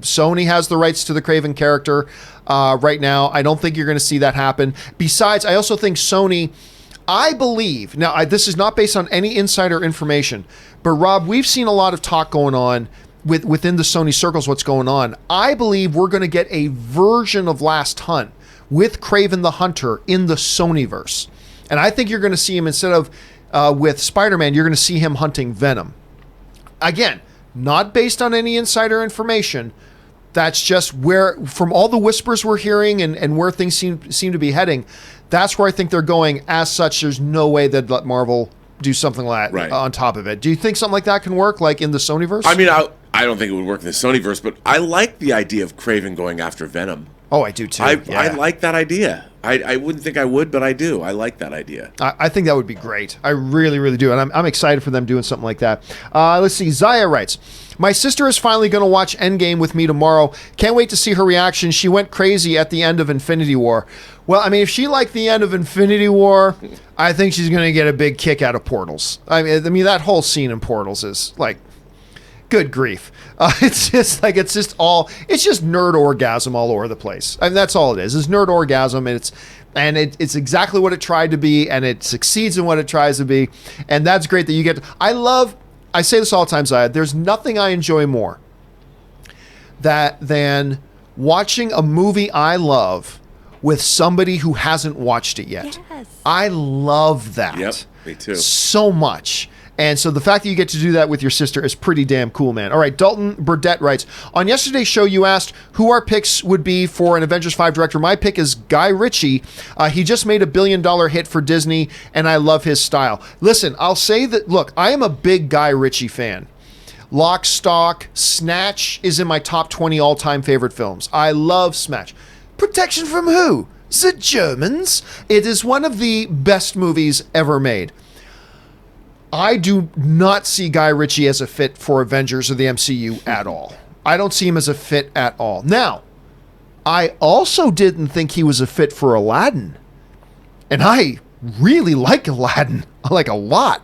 Sony has the rights to the Kraven character right now. I don't think you're going to see that happen. Besides, I also think Sony, I believe, now this is not based on any insider information, but Rob, we've seen a lot of talk going on within the Sony circles, what's going on. I believe we're going to get a version of Last Hunt with Kraven the Hunter in the Sonyverse. And I think you're going to see him, instead of with Spider-Man, you're going to see him hunting Venom. Again, not based on any insider information. That's just from all the whispers we're hearing and where things seem to be heading, that's where I think they're going. As such, there's no way they'd let Marvel do something like that on top of it. Do you think something like that can work, like in the Sonyverse? I mean, I don't think it would work in the Sonyverse, but I like the idea of Kraven going after Venom. Oh, I do too. I like that idea. I wouldn't think I would, but I do. I like that idea. I think that would be great. I really, really do. And I'm excited for them doing something like that. Let's see. Zaya writes, my sister is finally going to watch Endgame with me tomorrow. Can't wait to see her reaction. She went crazy at the end of Infinity War. Well, I mean, if she liked the end of Infinity War, I think she's going to get a big kick out of Portals. I mean, that whole scene in Portals is like, good grief. It's just nerd orgasm all over the place. I mean, that's all it is. It's nerd orgasm, and it's exactly what it tried to be, and it succeeds in what it tries to be. And that's great that you get I say this all the time, Zaya, there's nothing I enjoy more than watching a movie I love with somebody who hasn't watched it yet. Yes. I love that. Yep, me too. So much. And so the fact that you get to do that with your sister is pretty damn cool, man. All right, Dalton Burdett writes, on yesterday's show, you asked who our picks would be for an Avengers 5 director. My pick is Guy Ritchie. He just made a $1 billion hit for Disney, and I love his style. Listen, I'll say that, look, I am a big Guy Ritchie fan. Lock, Stock, Snatch is in my top 20 all-time favorite films. I love Snatch. Protection from who? The Germans. It is one of the best movies ever made. I do not see Guy Ritchie as a fit for Avengers or the MCU at all. I don't see him as a fit at all. Now, I also didn't think he was a fit for Aladdin. And I really like Aladdin, like a lot.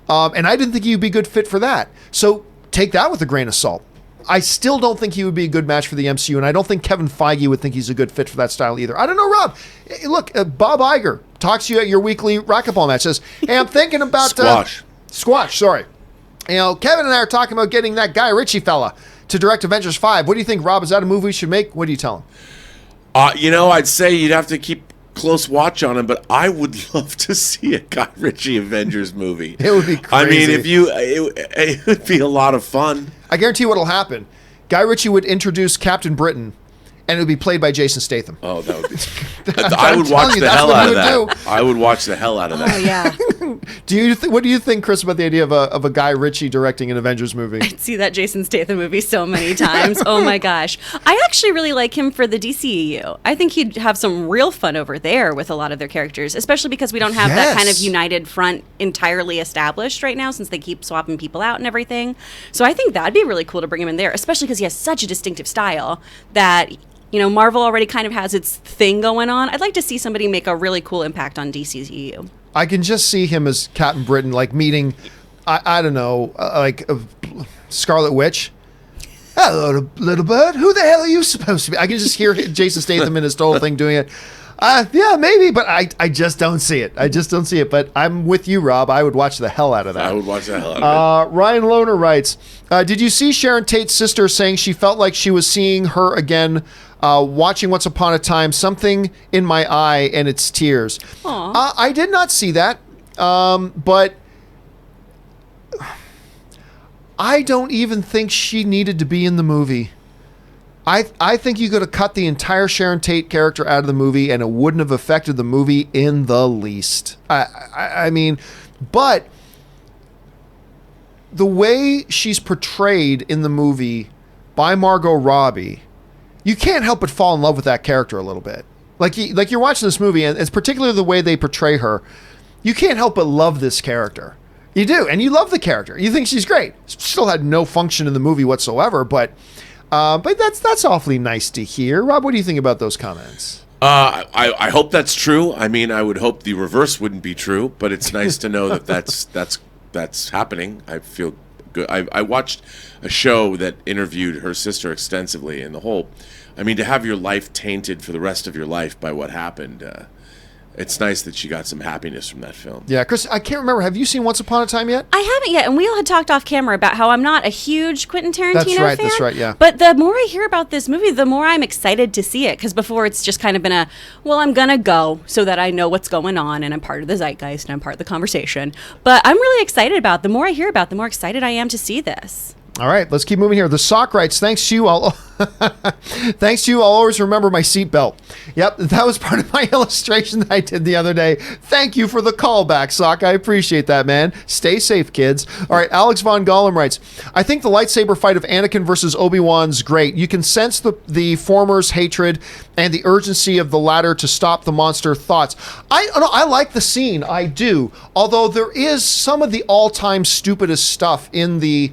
And I didn't think he would be a good fit for that. So take that with a grain of salt. I still don't think he would be a good match for the MCU, and I don't think Kevin Feige would think he's a good fit for that style either. I don't know, Rob. Look, Bob Iger talks to you at your weekly racquetball match, says, hey, I'm thinking about... Squash, sorry. You know, Kevin and I are talking about getting that Guy Ritchie fella to direct Avengers 5. What do you think, Rob? Is that a movie we should make? What do you tell him? I'd say you'd have to keep close watch on him, but I would love to see a Guy Ritchie Avengers movie. It would be crazy. I mean, it would be a lot of fun. I guarantee you what'll happen. Guy Ritchie would introduce Captain Britain, and it would be played by Jason Statham. Oh, that would be. I would watch the hell out of that. I would watch the hell out of that. Oh yeah. What do you think, Kris, about the idea of a Guy Ritchie directing an Avengers movie? I'd see that Jason Statham movie so many times. Oh my gosh. I actually really like him for the DCEU. I think he'd have some real fun over there with a lot of their characters, especially because we don't have that kind of united front entirely established right now, since they keep swapping people out and everything. So I think that'd be really cool to bring him in there, especially because he has such a distinctive style that, you know, Marvel already kind of has its thing going on. I'd like to see somebody make a really cool impact on DCEU. I can just see him as Captain Britain, like meeting, I don't know, like a Scarlet Witch. Hello, little bird. Who the hell are you supposed to be? I can just hear Jason Statham in his total thing doing it. Yeah, maybe, but I just don't see it. I just don't see it. But I'm with you, Rob. I would watch the hell out of that. I would watch the hell out of it. Ryan Lohner writes, did you see Sharon Tate's sister saying she felt like she was seeing her again watching Once Upon a Time, something in my eye and it's tears? I did not see that, but I don't even think she needed to be in the movie. I think you could have cut the entire Sharon Tate character out of the movie and it wouldn't have affected the movie in the least. I mean, but the way she's portrayed in the movie by Margot Robbie, you can't help but fall in love with that character a little bit. Like you're watching this movie, and it's particularly the way they portray her. You can't help but love this character. You do, and you love the character. You think she's great. Still had no function in the movie whatsoever, but that's awfully nice to hear. Rob, what do you think about those comments? I hope that's true. I mean, I would hope the reverse wouldn't be true, but it's nice to know that that's happening. I feel good. I watched a show that interviewed her sister extensively, and I mean, to have your life tainted for the rest of your life by what happened, it's nice that she got some happiness from that film. Yeah, Kris, I can't remember. Have you seen Once Upon a Time yet? I haven't yet, and we all had talked off camera about how I'm not a huge Quentin Tarantino fan. That's right, yeah. But the more I hear about this movie, the more I'm excited to see it, because before it's just kind of been I'm going to go so that I know what's going on, and I'm part of the zeitgeist, and I'm part of the conversation. But I'm really excited about it. The more I hear about it, the more excited I am to see this. All right, let's keep moving here. The Sock writes, thanks to you, I'll always remember my seatbelt. Yep, that was part of my illustration that I did the other day. Thank you for the callback, Sock. I appreciate that, man. Stay safe, kids. All right, Alex Von Gollum writes, I think the lightsaber fight of Anakin versus Obi-Wan's great. You can sense the former's hatred and the urgency of the latter to stop the monster thoughts. I like the scene, I do. Although there is some of the all-time stupidest stuff in the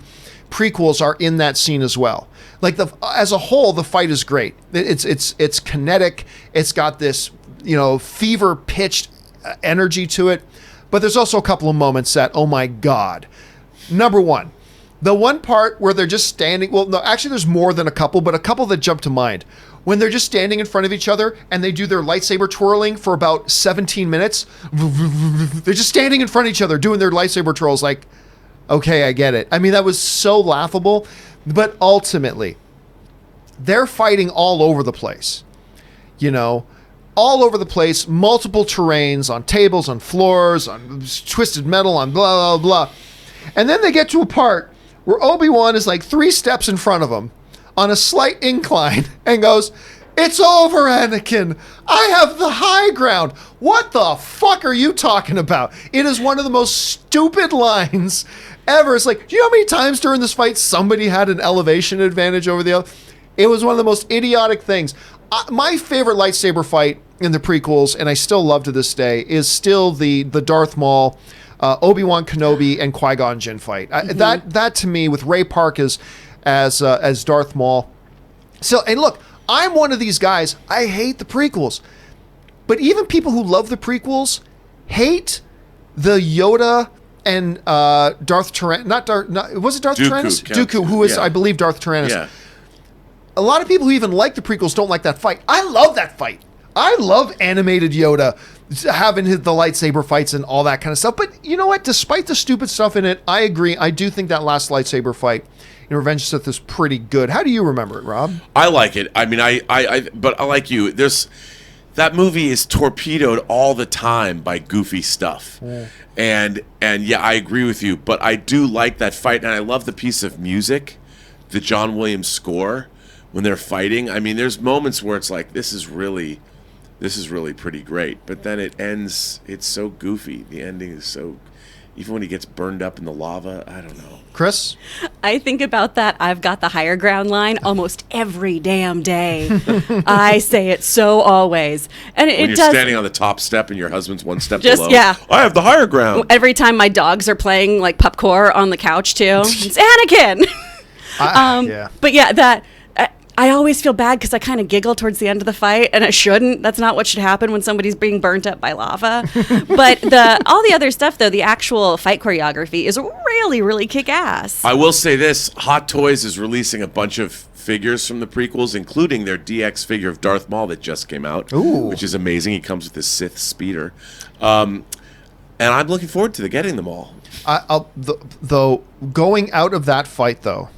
prequels are in that scene as well. Like as a whole, the fight is great. It's kinetic. It's got this, fever pitched energy to it. But there's also a couple of moments that, oh my God. Number one, the one part where they're just standing. Well, no, actually, there's more than a couple, but a couple that jump to mind. When they're just standing in front of each other and they do their lightsaber twirling for about 17 minutes. They're just standing in front of each other doing their lightsaber twirls like, okay, I get it. I mean, that was so laughable, but ultimately, they're fighting all over the place. All over the place, multiple terrains, on tables, on floors, on twisted metal, on blah, blah, blah. And then they get to a part where Obi-Wan is like 3 steps in front of him on a slight incline and goes, "It's over, Anakin. I have the high ground." What the fuck are you talking about? It is one of the most stupid lines ever. It's like, do you know how many times during this fight somebody had an elevation advantage over the other? It was one of the most idiotic things. My favorite lightsaber fight in the prequels, and I still love to this day, is still the Darth Maul, Obi-Wan Kenobi, and Qui-Gon Jinn fight. That to me, with Ray Park as Darth Maul. So, and look, I'm one of these guys. I hate the prequels, but even people who love the prequels hate the Yoda and Darth Tyrannus. Was it Darth Tyrannus? Dooku, who is, I believe, Darth Tyrannus. Yeah. A lot of people who even like the prequels don't like that fight. I love that fight. I love animated Yoda having the lightsaber fights and all that kind of stuff. But you know what? Despite the stupid stuff in it, I agree. I do think that last lightsaber fight in Revenge of the Sith is pretty good. How do you remember it, Rob? I like it. I mean, but I like you. that movie is torpedoed all the time by goofy stuff. And yeah, I agree with you, but I do like that fight, and I love the piece of music, the John Williams score when they're fighting. I mean, there's moments where it's like, this is really pretty great, but then it ends, it's so goofy. The ending is so, even when he gets burned up in the lava, I don't know. Kris? I think about that "I've got the higher ground" line almost every damn day. I say it so always. And When it you're does. standing on the top step and your husband's one step Just- below. yeah. I have the higher ground. Every time my dogs are playing like popcorn on the couch too. It's Anakin. Yeah. But yeah, that I always feel bad because I kind of giggle towards the end of the fight, and I shouldn't. That's not what should happen when somebody's being burnt up by lava. But all the other stuff, though, the actual fight choreography is really, really kick-ass. I will say this, Hot Toys is releasing a bunch of figures from the prequels, including their DX figure of Darth Maul that just came out, which is amazing. He comes with his Sith speeder. And I'm looking forward to getting them all. Though going out of that fight, though,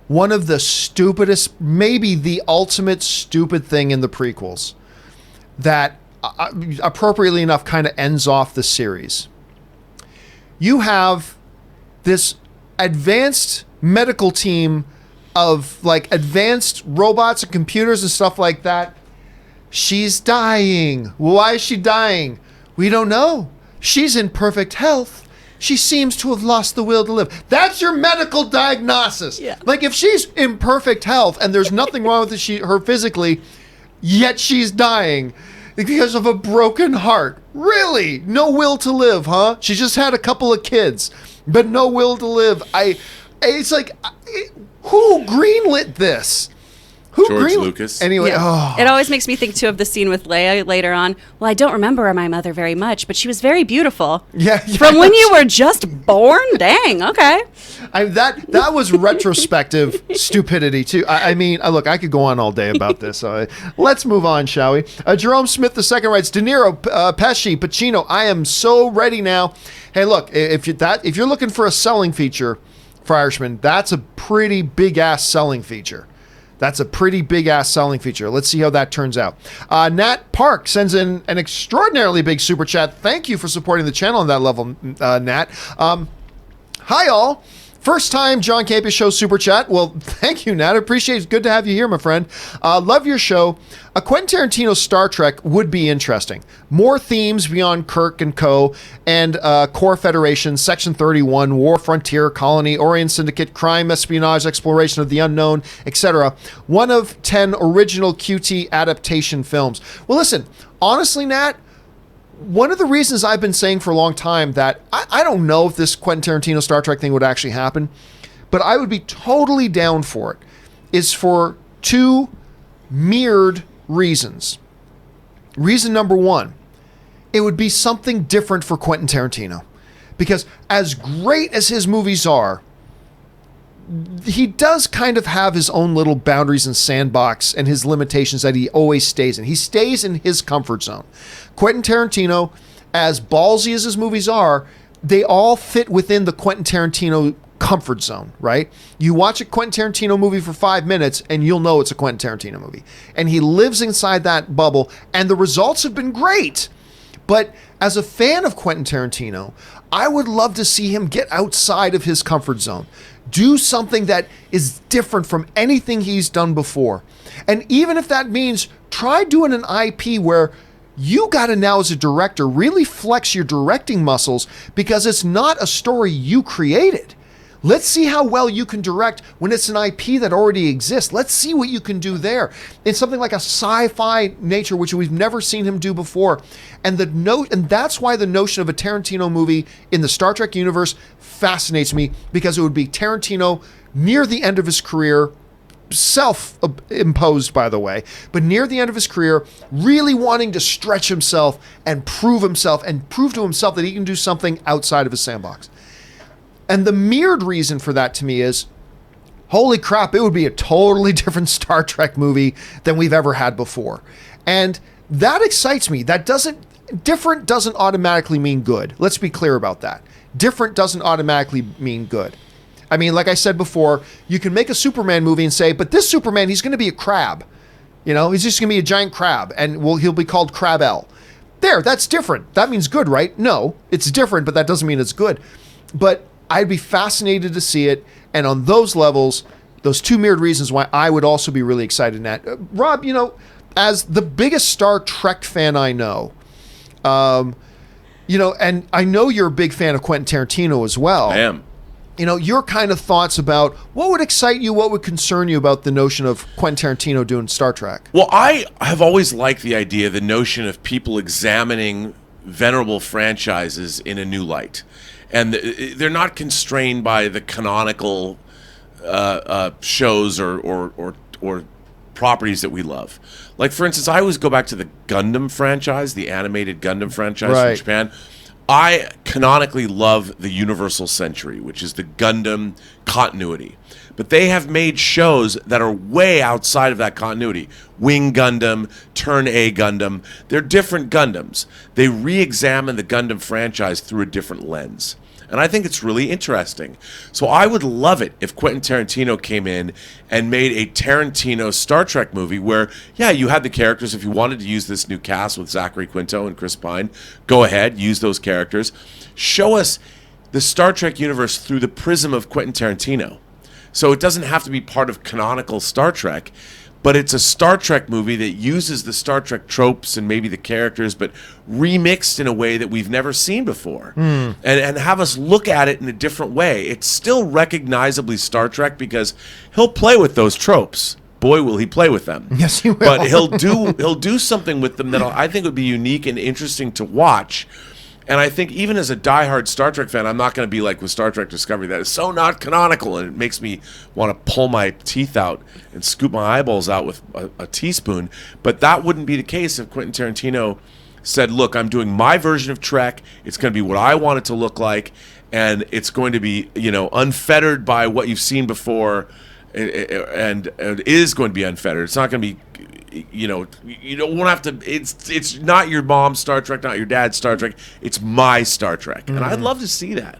one of the stupidest, maybe the ultimate stupid thing in the prequels that appropriately enough kind of ends off the series. You have this advanced medical team of like advanced robots and computers and stuff like that. She's dying. Why is she dying? We don't know. She's in perfect health. She seems to have lost the will to live. That's your medical diagnosis. Yeah. Like if she's in perfect health and there's nothing wrong with her physically, yet she's dying because of a broken heart. Really? No will to live, huh? She just had a couple of kids, but no will to live. It's like, who greenlit this? Who George Lucas. Anyway, Yeah. It always makes me think, too, of the scene with Leia later on. Well, I don't remember my mother very much, but she was very beautiful. Yeah. From when you were just born? Dang, okay. That was retrospective stupidity too. I mean, look, I could go on all day about this. Let's move on, shall we? Jerome Smith II writes, De Niro, Pesci, Pacino. I am so ready now. Hey, look, if you're looking for a selling feature for Irishmen, that's a pretty big ass selling feature. That's a pretty big-ass selling feature. Let's see how that turns out. Nat Park sends in an extraordinarily big super chat. Thank you for supporting the channel on that level, Nat. Hi, all. First time John Campea Show super chat. Well, thank you, Nat. I appreciate it. It's good to have you here, my friend. Love your show. A Quentin Tarantino Star Trek would be interesting. More themes beyond Kirk and Co. and Core Federation, Section 31, War, Frontier, Colony, Orient Syndicate, Crime, Espionage, Exploration of the Unknown, etc. One of 10 original QT adaptation films. Well, listen, honestly, Nat, one of the reasons I've been saying for a long time that I don't know if this Quentin Tarantino Star Trek thing would actually happen, but I would be totally down for it, is for two mirrored reasons. Reason number one, it would be something different for Quentin Tarantino. Because as great as his movies are, he does kind of have his own little boundaries and sandbox and his limitations that he always stays in. He stays in his comfort zone. Quentin Tarantino, as ballsy as his movies are, they all fit within the Quentin Tarantino comfort zone, right? You watch a Quentin Tarantino movie for 5 minutes and you'll know it's a Quentin Tarantino movie. And he lives inside that bubble and the results have been great. But as a fan of Quentin Tarantino, I would love to see him get outside of his comfort zone. Do something that is different from anything he's done before. And even if that means try doing an IP where you got to now as a director really flex your directing muscles because it's not a story you created. Let's see how well you can direct when it's an IP that already exists. Let's see what you can do there. It's something like a sci-fi nature, which we've never seen him do before. And that's why the notion of a Tarantino movie in the Star Trek universe fascinates me, because it would be Tarantino near the end of his career, self-imposed, by the way, but near the end of his career, really wanting to stretch himself and prove to himself that he can do something outside of his sandbox. And the mirrored reason for that to me is, holy crap, it would be a totally different Star Trek movie than we've ever had before. And that excites me. Different doesn't automatically mean good. Let's be clear about that. Different doesn't automatically mean good. I mean, like I said before, you can make a Superman movie and say, but this Superman, he's going to be a crab. He's just going to be a giant crab, and he'll be called Crab-L. There, that's different. That means good, right? No, it's different, but that doesn't mean it's good. But I'd be fascinated to see it, and on those levels, those two mirrored reasons why I would also be really excited in that. Rob, as the biggest Star Trek fan I know, and I know you're a big fan of Quentin Tarantino as well. I am. Your kind of thoughts about what would excite you, what would concern you about the notion of Quentin Tarantino doing Star Trek? Well, I have always liked the notion of people examining venerable franchises in a new light. And they're not constrained by the canonical shows or properties that we love. Like, for instance, I always go back to the Gundam franchise, the animated Gundam franchise from Japan. I canonically love the Universal Century, which is the Gundam continuity. But they have made shows that are way outside of that continuity. Wing Gundam, Turn A Gundam. They're different Gundams. They re-examine the Gundam franchise through a different lens. And I think it's really interesting. So I would love it if Quentin Tarantino came in and made a Tarantino Star Trek movie where, yeah, you had the characters. If you wanted to use this new cast with Zachary Quinto and Chris Pine, go ahead, use those characters. Show us the Star Trek universe through the prism of Quentin Tarantino. So it doesn't have to be part of canonical Star Trek, but it's a Star Trek movie that uses the Star Trek tropes and maybe the characters, but remixed in a way that we've never seen before. And have us look at it in a different way. It's still recognizably Star Trek because he'll play with those tropes. Boy, will he play with them. Yes, he will. But he'll do something with them that I think would be unique and interesting to watch. And I think even as a diehard Star Trek fan, I'm not going to be like with Star Trek Discovery. That is so not canonical, and it makes me want to pull my teeth out and scoop my eyeballs out with a teaspoon. But that wouldn't be the case if Quentin Tarantino said, look, I'm doing my version of Trek. It's going to be what I want it to look like, and it's going to be, unfettered by what you've seen before, and it is going to be unfettered. It's not going to be... you don't have to. It's not your mom's Star Trek, not your dad's Star Trek. It's my Star Trek, and I'd love to see that.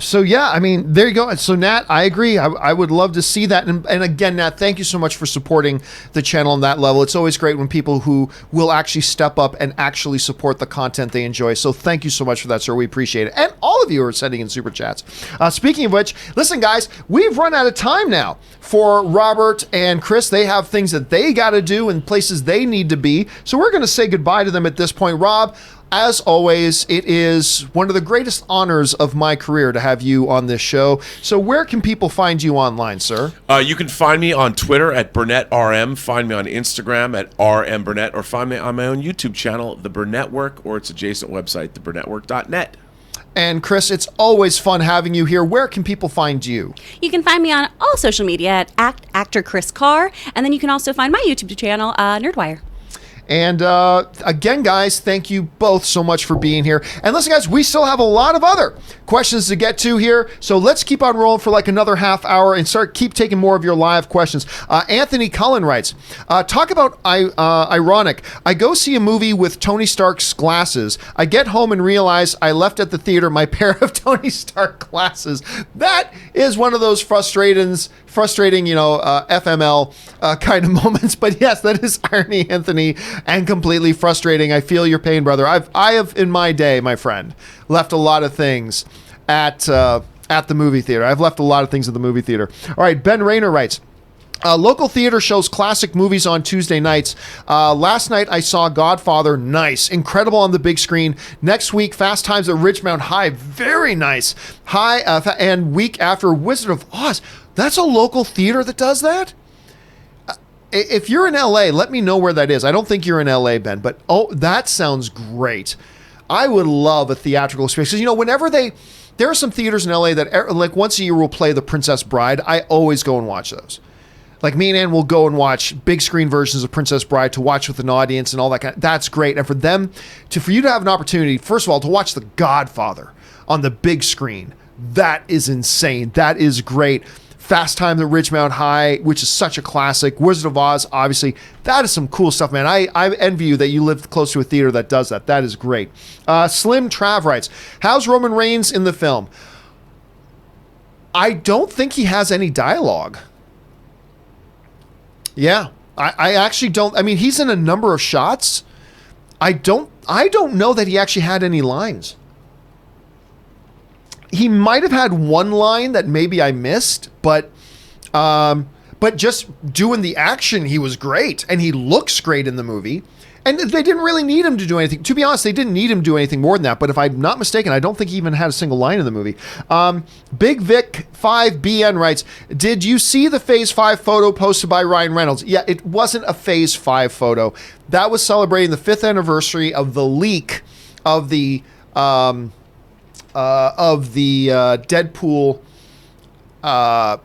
So yeah, I mean, there you go. So Nat, I agree. I would love to see that. And again, Nat, thank you so much for supporting the channel on that level. It's always great when people who will actually step up and actually support the content they enjoy. So thank you so much for that, sir. We appreciate it. And all of you are sending in super chats. Speaking of which, listen, guys, we've run out of time now for Robert and Kris. They have things that they got to do and places they need to be. So we're going to say goodbye to them at this point. Rob, as always, it is one of the greatest honors of my career to have you on this show. So where can people find you online, sir? You can find me on Twitter at BurnettRM, find me on Instagram at RMBurnett, or find me on my own YouTube channel, The Burnettwork, or its adjacent website, theburnettwork.net. And Kris, it's always fun having you here. Where can people find you? You can find me on all social media at actor Kris Carr, and then you can also find my YouTube channel, Nerdwire. And again, guys, thank you both so much for being here. And listen, guys, we still have a lot of other questions to get to here. So let's keep on rolling for like another half hour and keep taking more of your live questions. Anthony Cullen writes, talk about ironic. I go see a movie with Tony Stark's glasses. I get home and realize I left at the theater my pair of Tony Stark glasses. That is one of those frustrating, FML kind of moments. But yes, that is irony, Anthony, and completely frustrating. I feel your pain, brother. I have in my day, my friend, left a lot of things at the movie theater. I've left a lot of things at the movie theater. All right, Ben Rayner writes, local theater shows classic movies on Tuesday nights. Last night I saw Godfather. Nice. Incredible on the big screen. Next week, Fast Times at Ridgemount High. Very nice. And week after, Wizard of Oz. That's a local theater that does that? If you're in LA, let me know where that is. I don't think you're in LA, Ben, but that sounds great. I would love a theatrical experience. Whenever there are some theaters in LA that like once a year will play The Princess Bride. I always go and watch those. Like me and Ann will go and watch big screen versions of Princess Bride to watch with an audience and all that that's great. And for you to have an opportunity, first of all, to watch The Godfather on the big screen, that is insane. That is great. Fast Times at Ridgemount High, which is such a classic. Wizard of Oz, obviously. That is some cool stuff, man. I envy you that you live close to a theater that does that. That is great. Slim Trav writes, how's Roman Reigns in the film? I don't think he has any dialogue. Yeah. I actually don't. I mean, he's in a number of shots. I don't know that he actually had any lines. He might have had one line that maybe I missed, but just doing the action, he was great, and he looks great in the movie. And they didn't really need him to do anything. To be honest, they didn't need him to do anything more than that. But if I'm not mistaken, I don't think he even had a single line in the movie. Big Vic 5BN writes, did you see the Phase 5 photo posted by Ryan Reynolds? Yeah, it wasn't a Phase 5 photo. That was celebrating the 5th anniversary of the leak of the Deadpool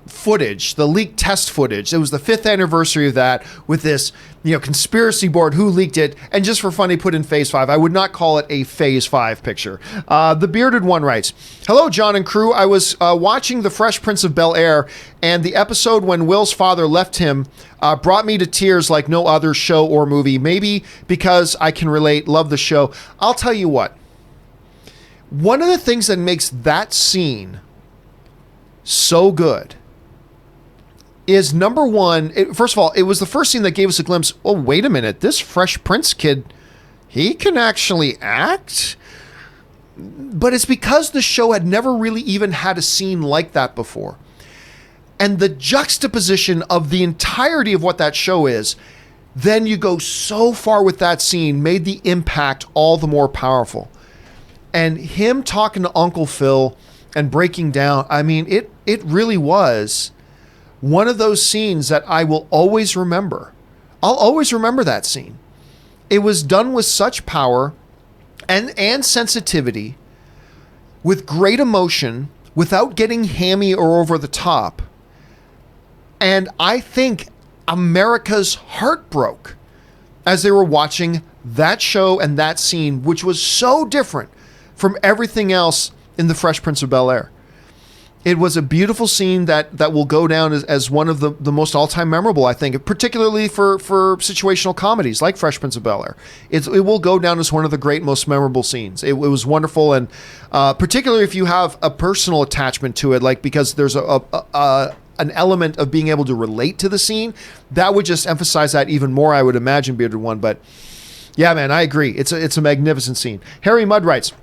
footage, the leaked test footage. It was the 5th anniversary of that with this, conspiracy board who leaked it. And just for fun, he put in Phase 5. I would not call it a Phase 5 picture. The Bearded One writes, hello, John and crew. I was watching The Fresh Prince of Bel-Air, and the episode when Will's father left him brought me to tears like no other show or movie. Maybe because I can relate, love the show. I'll tell you what. One of the things that makes that scene so good is, number one, first of all, it was the first scene that gave us a glimpse. Oh, wait a minute. This Fresh Prince kid, he can actually act. But it's because the show had never really even had a scene like that before. And the juxtaposition of the entirety of what that show is, then you go so far with that scene, made the impact all the more powerful. And him talking to Uncle Phil and breaking down, I mean, it really was one of those scenes that I will always remember. I'll always remember that scene. It was done with such power and sensitivity, with great emotion, without getting hammy or over the top. And I think America's heart broke as they were watching that show and that scene, which was so different from everything else in The Fresh Prince of Bel-Air. It was a beautiful scene that will go down as one of the most all-time memorable, I think, particularly for situational comedies like Fresh Prince of Bel-Air. It will go down as one of the great, most memorable scenes. It was wonderful, and particularly if you have a personal attachment to it, like because there's an element of being able to relate to the scene, that would just emphasize that even more, I would imagine, Bearded One. But yeah, man, I agree. It's a magnificent scene. Harry Mudd writes,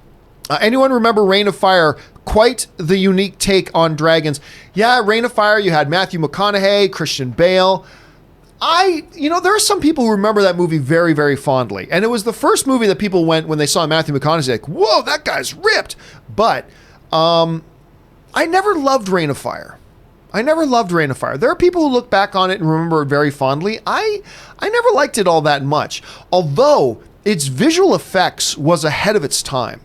anyone remember Reign of Fire? Quite the unique take on dragons. Yeah, Reign of Fire, you had Matthew McConaughey, Christian Bale. There are some people who remember that movie very, very fondly. And it was the first movie that people went, when they saw Matthew McConaughey, like, whoa, that guy's ripped. But I never loved Reign of Fire. There are people who look back on it and remember it very fondly. I never liked it all that much. Although its visual effects was ahead of its time.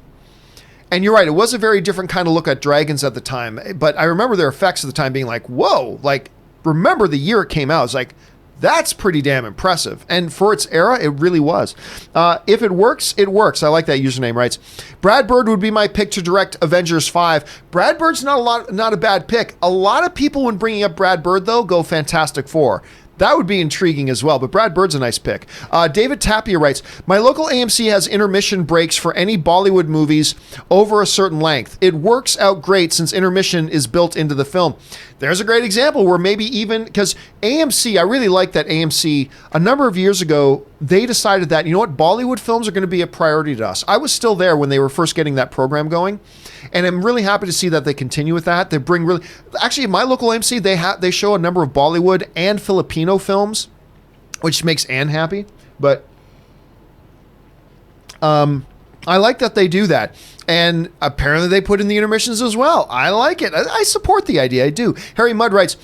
And you're right, it was a very different kind of look at dragons at the time. But I remember their effects at the time being like, whoa, like, remember the year it came out. It's like, that's pretty damn impressive. And for its era, it really was. If it works, it works. I like that username, writes. Brad Bird would be my pick to direct Avengers 5. Brad Bird's not a bad pick. A lot of people, when bringing up Brad Bird, though, go Fantastic Four. That would be intriguing as well, but Brad Bird's a nice pick. David Tapia writes, my local AMC has intermission breaks for any Bollywood movies over a certain length. It works out great since intermission is built into the film. There's a great example where maybe even, because AMC, I really like that AMC, a number of years ago, they decided that, you know what, Bollywood films are going to be a priority to us. I was still there when they were first getting that program going. And I'm really happy to see that they continue with that. They bring really, actually, at my local AMC, they show a number of Bollywood and Filipino films, which makes Anne happy. But I like that they do that. And apparently they put in the intermissions as well. I like it. I support the idea. I do. Harry Mudd writes,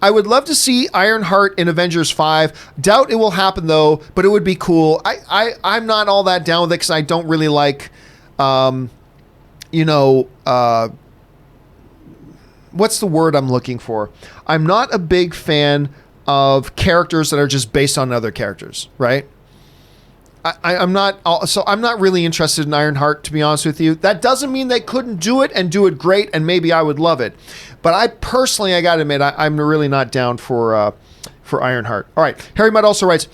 I would love to see Ironheart in Avengers 5. Doubt it will happen, though, but it would be cool. I'm not all that down with it because I don't really like... what's the word I'm looking for? I'm not a big fan of characters that are just based on other characters, right? I'm not really interested in Ironheart, to be honest with you. That doesn't mean they couldn't do it and do it great, and maybe I would love it. But I personally, I gotta admit, I'm really not down for Ironheart. All right, Harry Mudd also writes,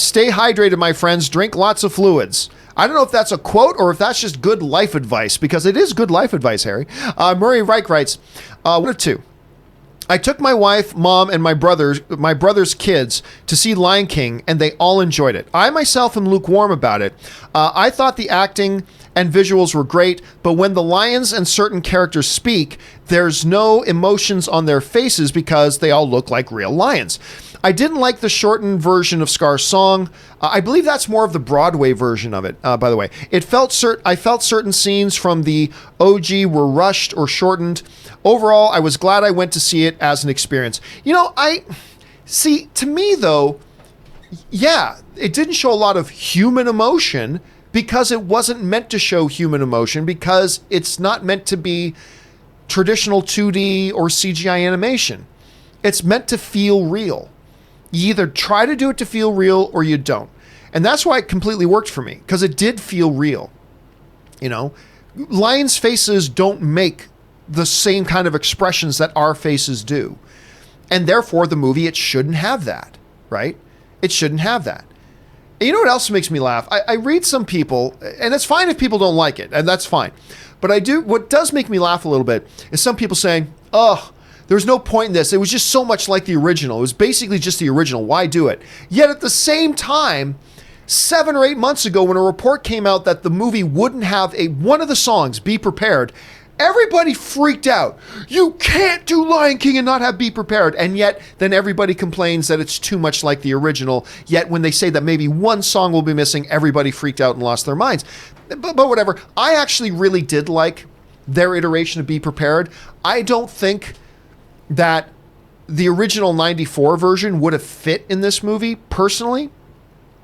stay hydrated, my friends, drink lots of fluids. I don't know if that's a quote or if that's just good life advice, because it is good life advice, Harry. Murray Reich writes, one of two. I took my wife, mom, and my brother's kids to see Lion King, and they all enjoyed it. I myself am lukewarm about it. I thought the acting and visuals were great, but when the lions and certain characters speak, there's no emotions on their faces because they all look like real lions. I didn't like the shortened version of Scar's song. I believe that's more of the Broadway version of it, by the way. I felt certain scenes from the OG were rushed or shortened. Overall, I was glad I went to see it as an experience. To me though, yeah, it didn't show a lot of human emotion because it wasn't meant to show human emotion, because it's not meant to be traditional 2D or CGI animation. It's meant to feel real. You either try to do it to feel real or you don't. And that's why it completely worked for me, because it did feel real. Lions' faces don't make the same kind of expressions that our faces do. And therefore, the movie, it shouldn't have that, right? It shouldn't have that. And you know what else makes me laugh? I read some people, and it's fine if people don't like it, and that's fine. But what does make me laugh a little bit is some people saying, oh, there's no point in this. It was just so much like the original. It was basically just the original. Why do it? Yet at the same time, 7 or 8 months ago, when a report came out that the movie wouldn't have one of the songs, Be Prepared, everybody freaked out. You can't do Lion King and not have Be Prepared. And yet then everybody complains that it's too much like the original. Yet when they say that maybe one song will be missing, everybody freaked out and lost their minds. But whatever. I actually really did like their iteration of Be Prepared. I don't think that the original 94 version would have fit in this movie, personally.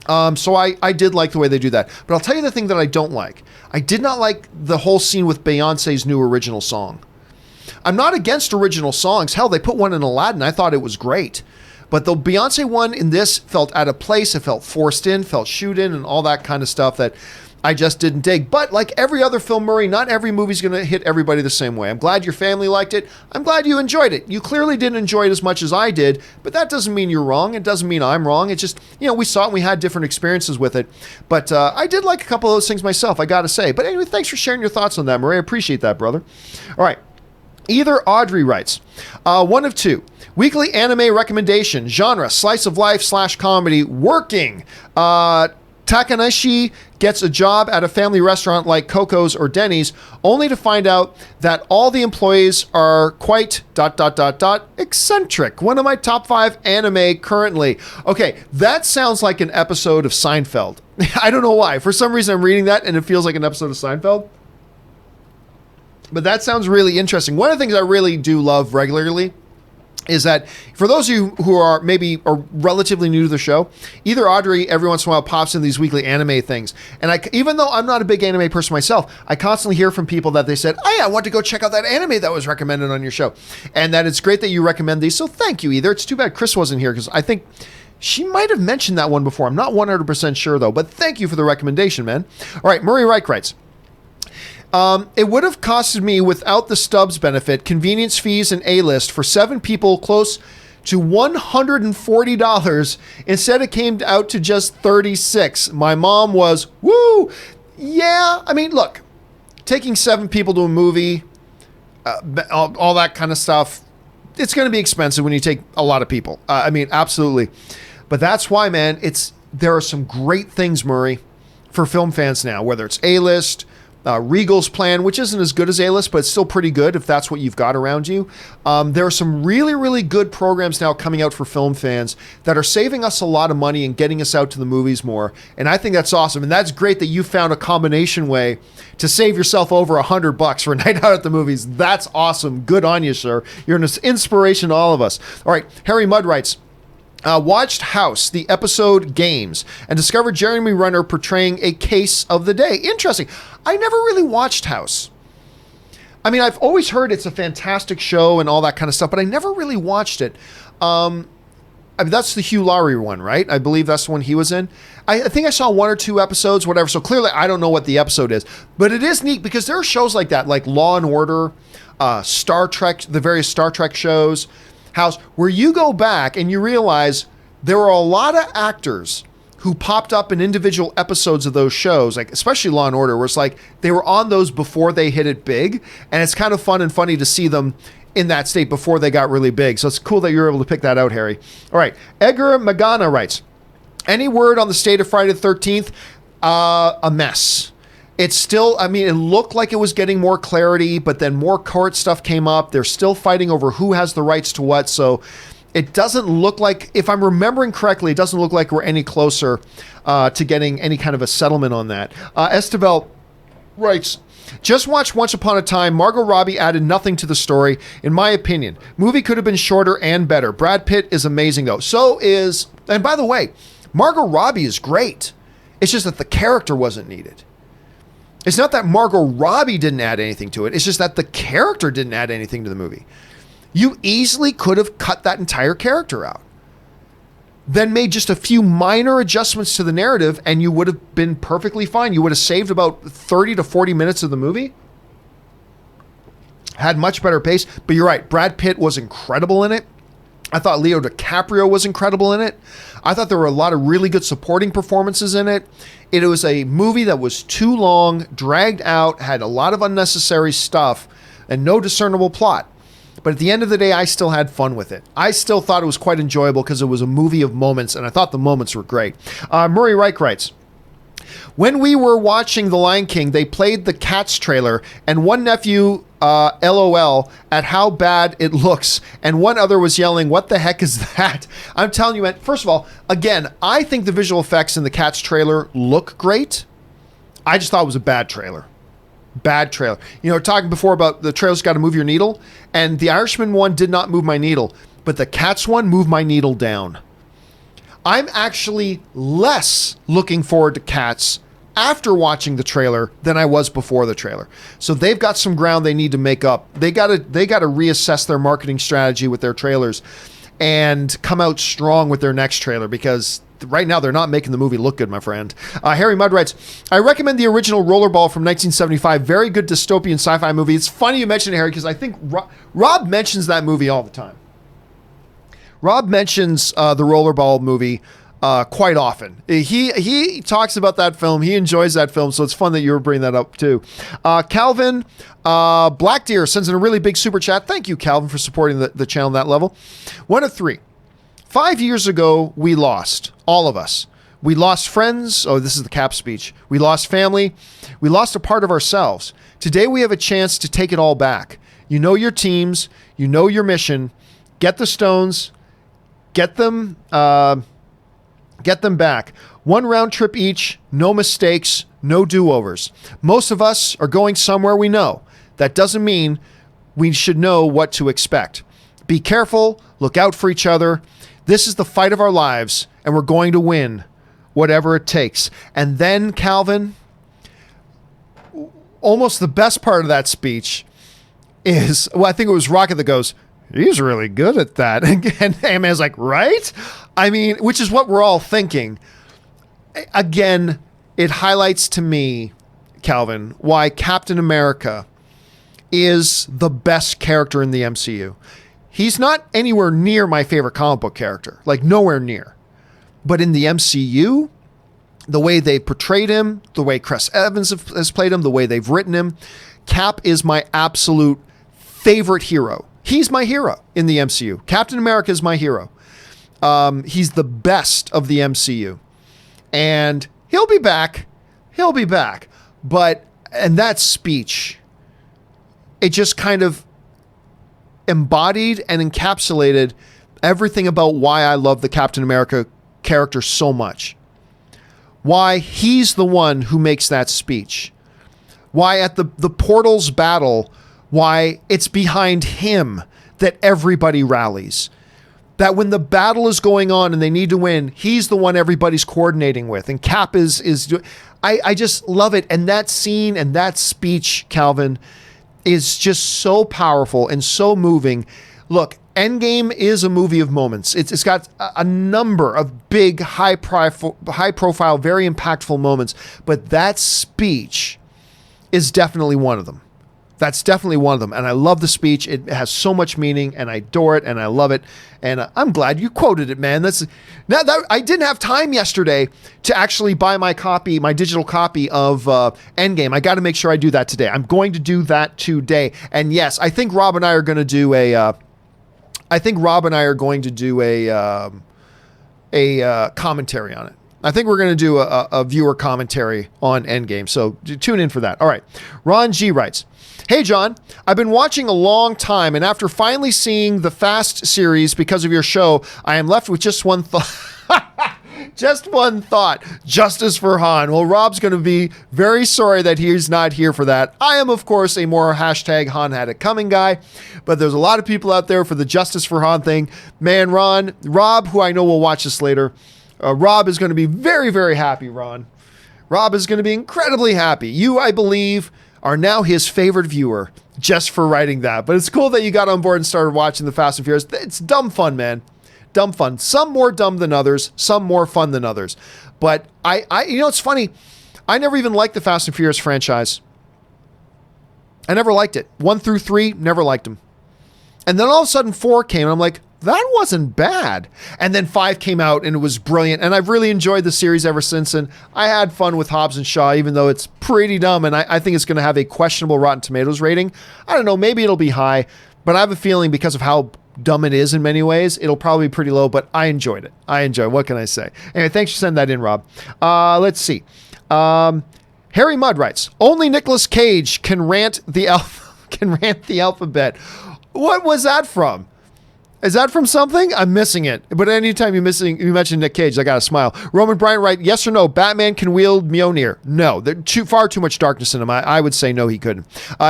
So I did like the way they do that. But I'll tell you the thing that I don't like. I did not like the whole scene with Beyonce's new original song. I'm not against original songs. Hell, they put one in Aladdin. I thought it was great. But the Beyonce one in this felt out of place. It felt forced in, felt shoot in, and all that kind of stuff that I just didn't dig. But like every other film, Murray, not every movie's going to hit everybody the same way. I'm glad your family liked it. I'm glad you enjoyed it. You clearly didn't enjoy it as much as I did, but that doesn't mean you're wrong. It doesn't mean I'm wrong. It's just, we saw it and we had different experiences with it. But I did like a couple of those things myself, I got to say. But anyway, thanks for sharing your thoughts on that, Murray. I appreciate that, brother. All right. Either Audrey writes, one of two. Weekly anime recommendation, genre, slice of life / comedy, working. Takanashi gets a job at a family restaurant like Coco's or Denny's, only to find out that all the employees are quite ... eccentric. One of my top 5 anime currently. Okay, that sounds like an episode of Seinfeld. I don't know why. For some reason, I'm reading that and it feels like an episode of Seinfeld. But that sounds really interesting. One of the things I really do love regularly is that for those of you who are relatively new to the show, either Audrey every once in a while pops in these weekly anime things. And even though I'm not a big anime person myself, I constantly hear from people that they said, oh yeah, I want to go check out that anime that was recommended on your show. And that it's great that you recommend these. So thank you, Either. It's too bad Kris wasn't here because I think she might have mentioned that one before. I'm not 100% sure though, but thank you for the recommendation, man. All right, Murray Reich writes, it would have costed me, without the Stubbs benefit, convenience fees, and A-list for 7 people close to $140. Instead, it came out to just $36. My mom was, woo! Yeah, I mean, look, taking 7 people to a movie, all that kind of stuff, it's going to be expensive when you take a lot of people. I mean, absolutely. But that's why, man, there are some great things, Murray, for film fans now, whether it's A-list, Regal's plan, which isn't as good as A-list, but it's still pretty good if that's what you've got around you. There are some really, really good programs now coming out for film fans that are saving us a lot of money and getting us out to the movies more. And I think that's awesome. And that's great that you found a combination way to save yourself over $100 for a night out at the movies. That's awesome. Good on you, sir. You're an inspiration to all of us. All right. Harry Mudd writes, watched House, the episode Games, and discovered Jeremy Renner portraying a case of the day. Interesting. I never really watched House. I mean, I've always heard it's a fantastic show and all that kind of stuff, but I never really watched it. I mean, that's the Hugh Laurie one, right? I believe that's the one he was in. I think I saw 1 or 2 episodes, whatever. So clearly I don't know what the episode is, but it is neat because there are shows like that, like Law and Order, Star Trek, the various Star Trek shows, House, where you go back and you realize there are a lot of actors who popped up in individual episodes of those shows, like especially Law and Order, where it's like they were on those before they hit it big, and it's kind of fun and funny to see them in that state before they got really big. So it's cool that you're able to pick that out, Harry. All right. Edgar Magana writes, any word on the state of Friday the 13th? A mess. It's still, I mean, it looked like it was getting more clarity, but then more court stuff came up. They're still fighting over who has the rights to what. So it doesn't look like, if I'm remembering correctly, it doesn't look like we're any closer to getting any kind of a settlement on that. Estevel writes, just watch Once Upon a Time. Margot Robbie added nothing to the story, in my opinion. Movie could have been shorter and better. Brad Pitt is amazing, though. So is, and by the way, Margot Robbie is great. It's just that the character wasn't needed. It's not that Margot Robbie didn't add anything to it. It's just that the character didn't add anything to the movie. You easily could have cut that entire character out. Then made just a few minor adjustments to the narrative and you would have been perfectly fine. You would have saved about 30 to 40 minutes of the movie. Had much better pace. But you're right, Brad Pitt was incredible in it. I thought Leo DiCaprio was incredible in it. I thought there were a lot of really good supporting performances in it. It was a movie that was too long, dragged out, had a lot of unnecessary stuff, and no discernible plot. But at the end of the day, I still had fun with it. I still thought it was quite enjoyable because it was a movie of moments, and I thought the moments were great. Murray Reich writes, when we were watching The Lion King, they played the Cats trailer, and one nephew LOL at how bad it looks, and one other was yelling, what the heck is that? I'm telling you, man, first of all, again, I think the visual effects in the Cats trailer look great. I just thought it was a bad trailer. Bad trailer. You know, talking before about the trailer's got to move your needle, and the Irishman one did not move my needle, but the Cats one moved my needle down. I'm actually less looking forward to Cats after watching the trailer than I was before the trailer. So they've got some ground they need to make up. They got to reassess their marketing strategy with their trailers and come out strong with their next trailer, because right now they're not making the movie look good, my friend. Harry Mudd writes, I recommend the original Rollerball from 1975. Very good dystopian sci-fi movie. It's funny you mentioned it, Harry, because I think Rob mentions that movie all the time. Rob mentions the Rollerball movie quite often. He talks about that film. He enjoys that film, so it's fun that you were bringing that up too. Calvin Black Deer sends in a really big super chat. Thank you, Calvin, for supporting the channel on that level. 1 of 3. 5 years ago, we lost. All of us. We lost friends. Oh, this is the Cap speech. We lost family. We lost a part of ourselves. Today, we have a chance to take it all back. You know your teams. You know your mission. Get the stones. Get them back. 1 round trip each. No mistakes. No do-overs. Most of us are going somewhere we know. That doesn't mean we should know what to expect. Be careful. Look out for each other. This is the fight of our lives, and we're going to win, whatever it takes. And then, Calvin, almost the best part of that speech is, well, I think it was Rocket that goes, he's really good at that. And Ant-Man's like, right? I mean, which is what we're all thinking. Again, it highlights to me, Calvin, why Captain America is the best character in the MCU. He's not anywhere near my favorite comic book character, like nowhere near. But in the MCU, the way they portrayed him, the way Chris Evans has played him, the way they've written him, Cap is my absolute favorite hero. He's my hero in the MCU. Captain America is my hero. He's the best of the MCU. And he'll be back. He'll be back. But, and that speech, it just kind of embodied and encapsulated everything about why I love the Captain America character so much. Why he's the one who makes that speech. Why at the Portals battle, why it's behind him that everybody rallies. That when the battle is going on and they need to win, he's the one everybody's coordinating with. And Cap I just love it. And that scene and that speech, Calvin, is just so powerful and so moving. Look, Endgame is a movie of moments. It's got a number of big, high profile, very impactful moments. But that speech is definitely one of them. That's definitely one of them. And I love the speech. It has so much meaning, and I adore it, and I love it. And I'm glad you quoted it, man. I didn't have time yesterday to actually buy my digital copy of Endgame. I got to make sure I do that today. I'm going to do that today. And yes, I think Rob and I are going to do a commentary on it. I think we're going to do a viewer commentary on Endgame. So tune in for that. All right. Ron G writes, "Hey, John, I've been watching a long time, and after finally seeing the Fast series because of your show, I am left with just one thought." Just one thought. Justice for Han. Well, Rob's going to be very sorry that he's not here for that. I am, of course, a more hashtag Han had it coming guy, but there's a lot of people out there for the Justice for Han thing. Man, Rob, who I know will watch this later, Rob is going to be very, very happy, Ron. Rob is going to be incredibly happy. You, I believe, are now his favorite viewer just for writing that. But it's cool that you got on board and started watching the Fast and Furious. It's dumb fun, man. Dumb fun. Some more dumb than others, some more fun than others. But it's funny. I never even liked the Fast and Furious franchise. I never liked it. 1 through 3, never liked them. And then all of a sudden 4 came, and I'm like, that wasn't bad. And then 5 came out, and it was brilliant. And I've really enjoyed the series ever since. And I had fun with Hobbs and Shaw, even though it's pretty dumb. And I think it's going to have a questionable Rotten Tomatoes rating. I don't know. Maybe it'll be high. But I have a feeling because of how dumb it is in many ways, it'll probably be pretty low. But I enjoyed it. What can I say? Anyway, thanks for sending that in, Rob. Let's see. Harry Mudd writes, "Only Nicolas Cage can rant the alphabet." What was that from? Is that from something? I'm missing it. But anytime you mention Nick Cage, I got to smile. Roman Bryant writes, "Yes or no, Batman can wield Mjolnir?" No, there's far too much darkness in him. I would say no, he couldn't.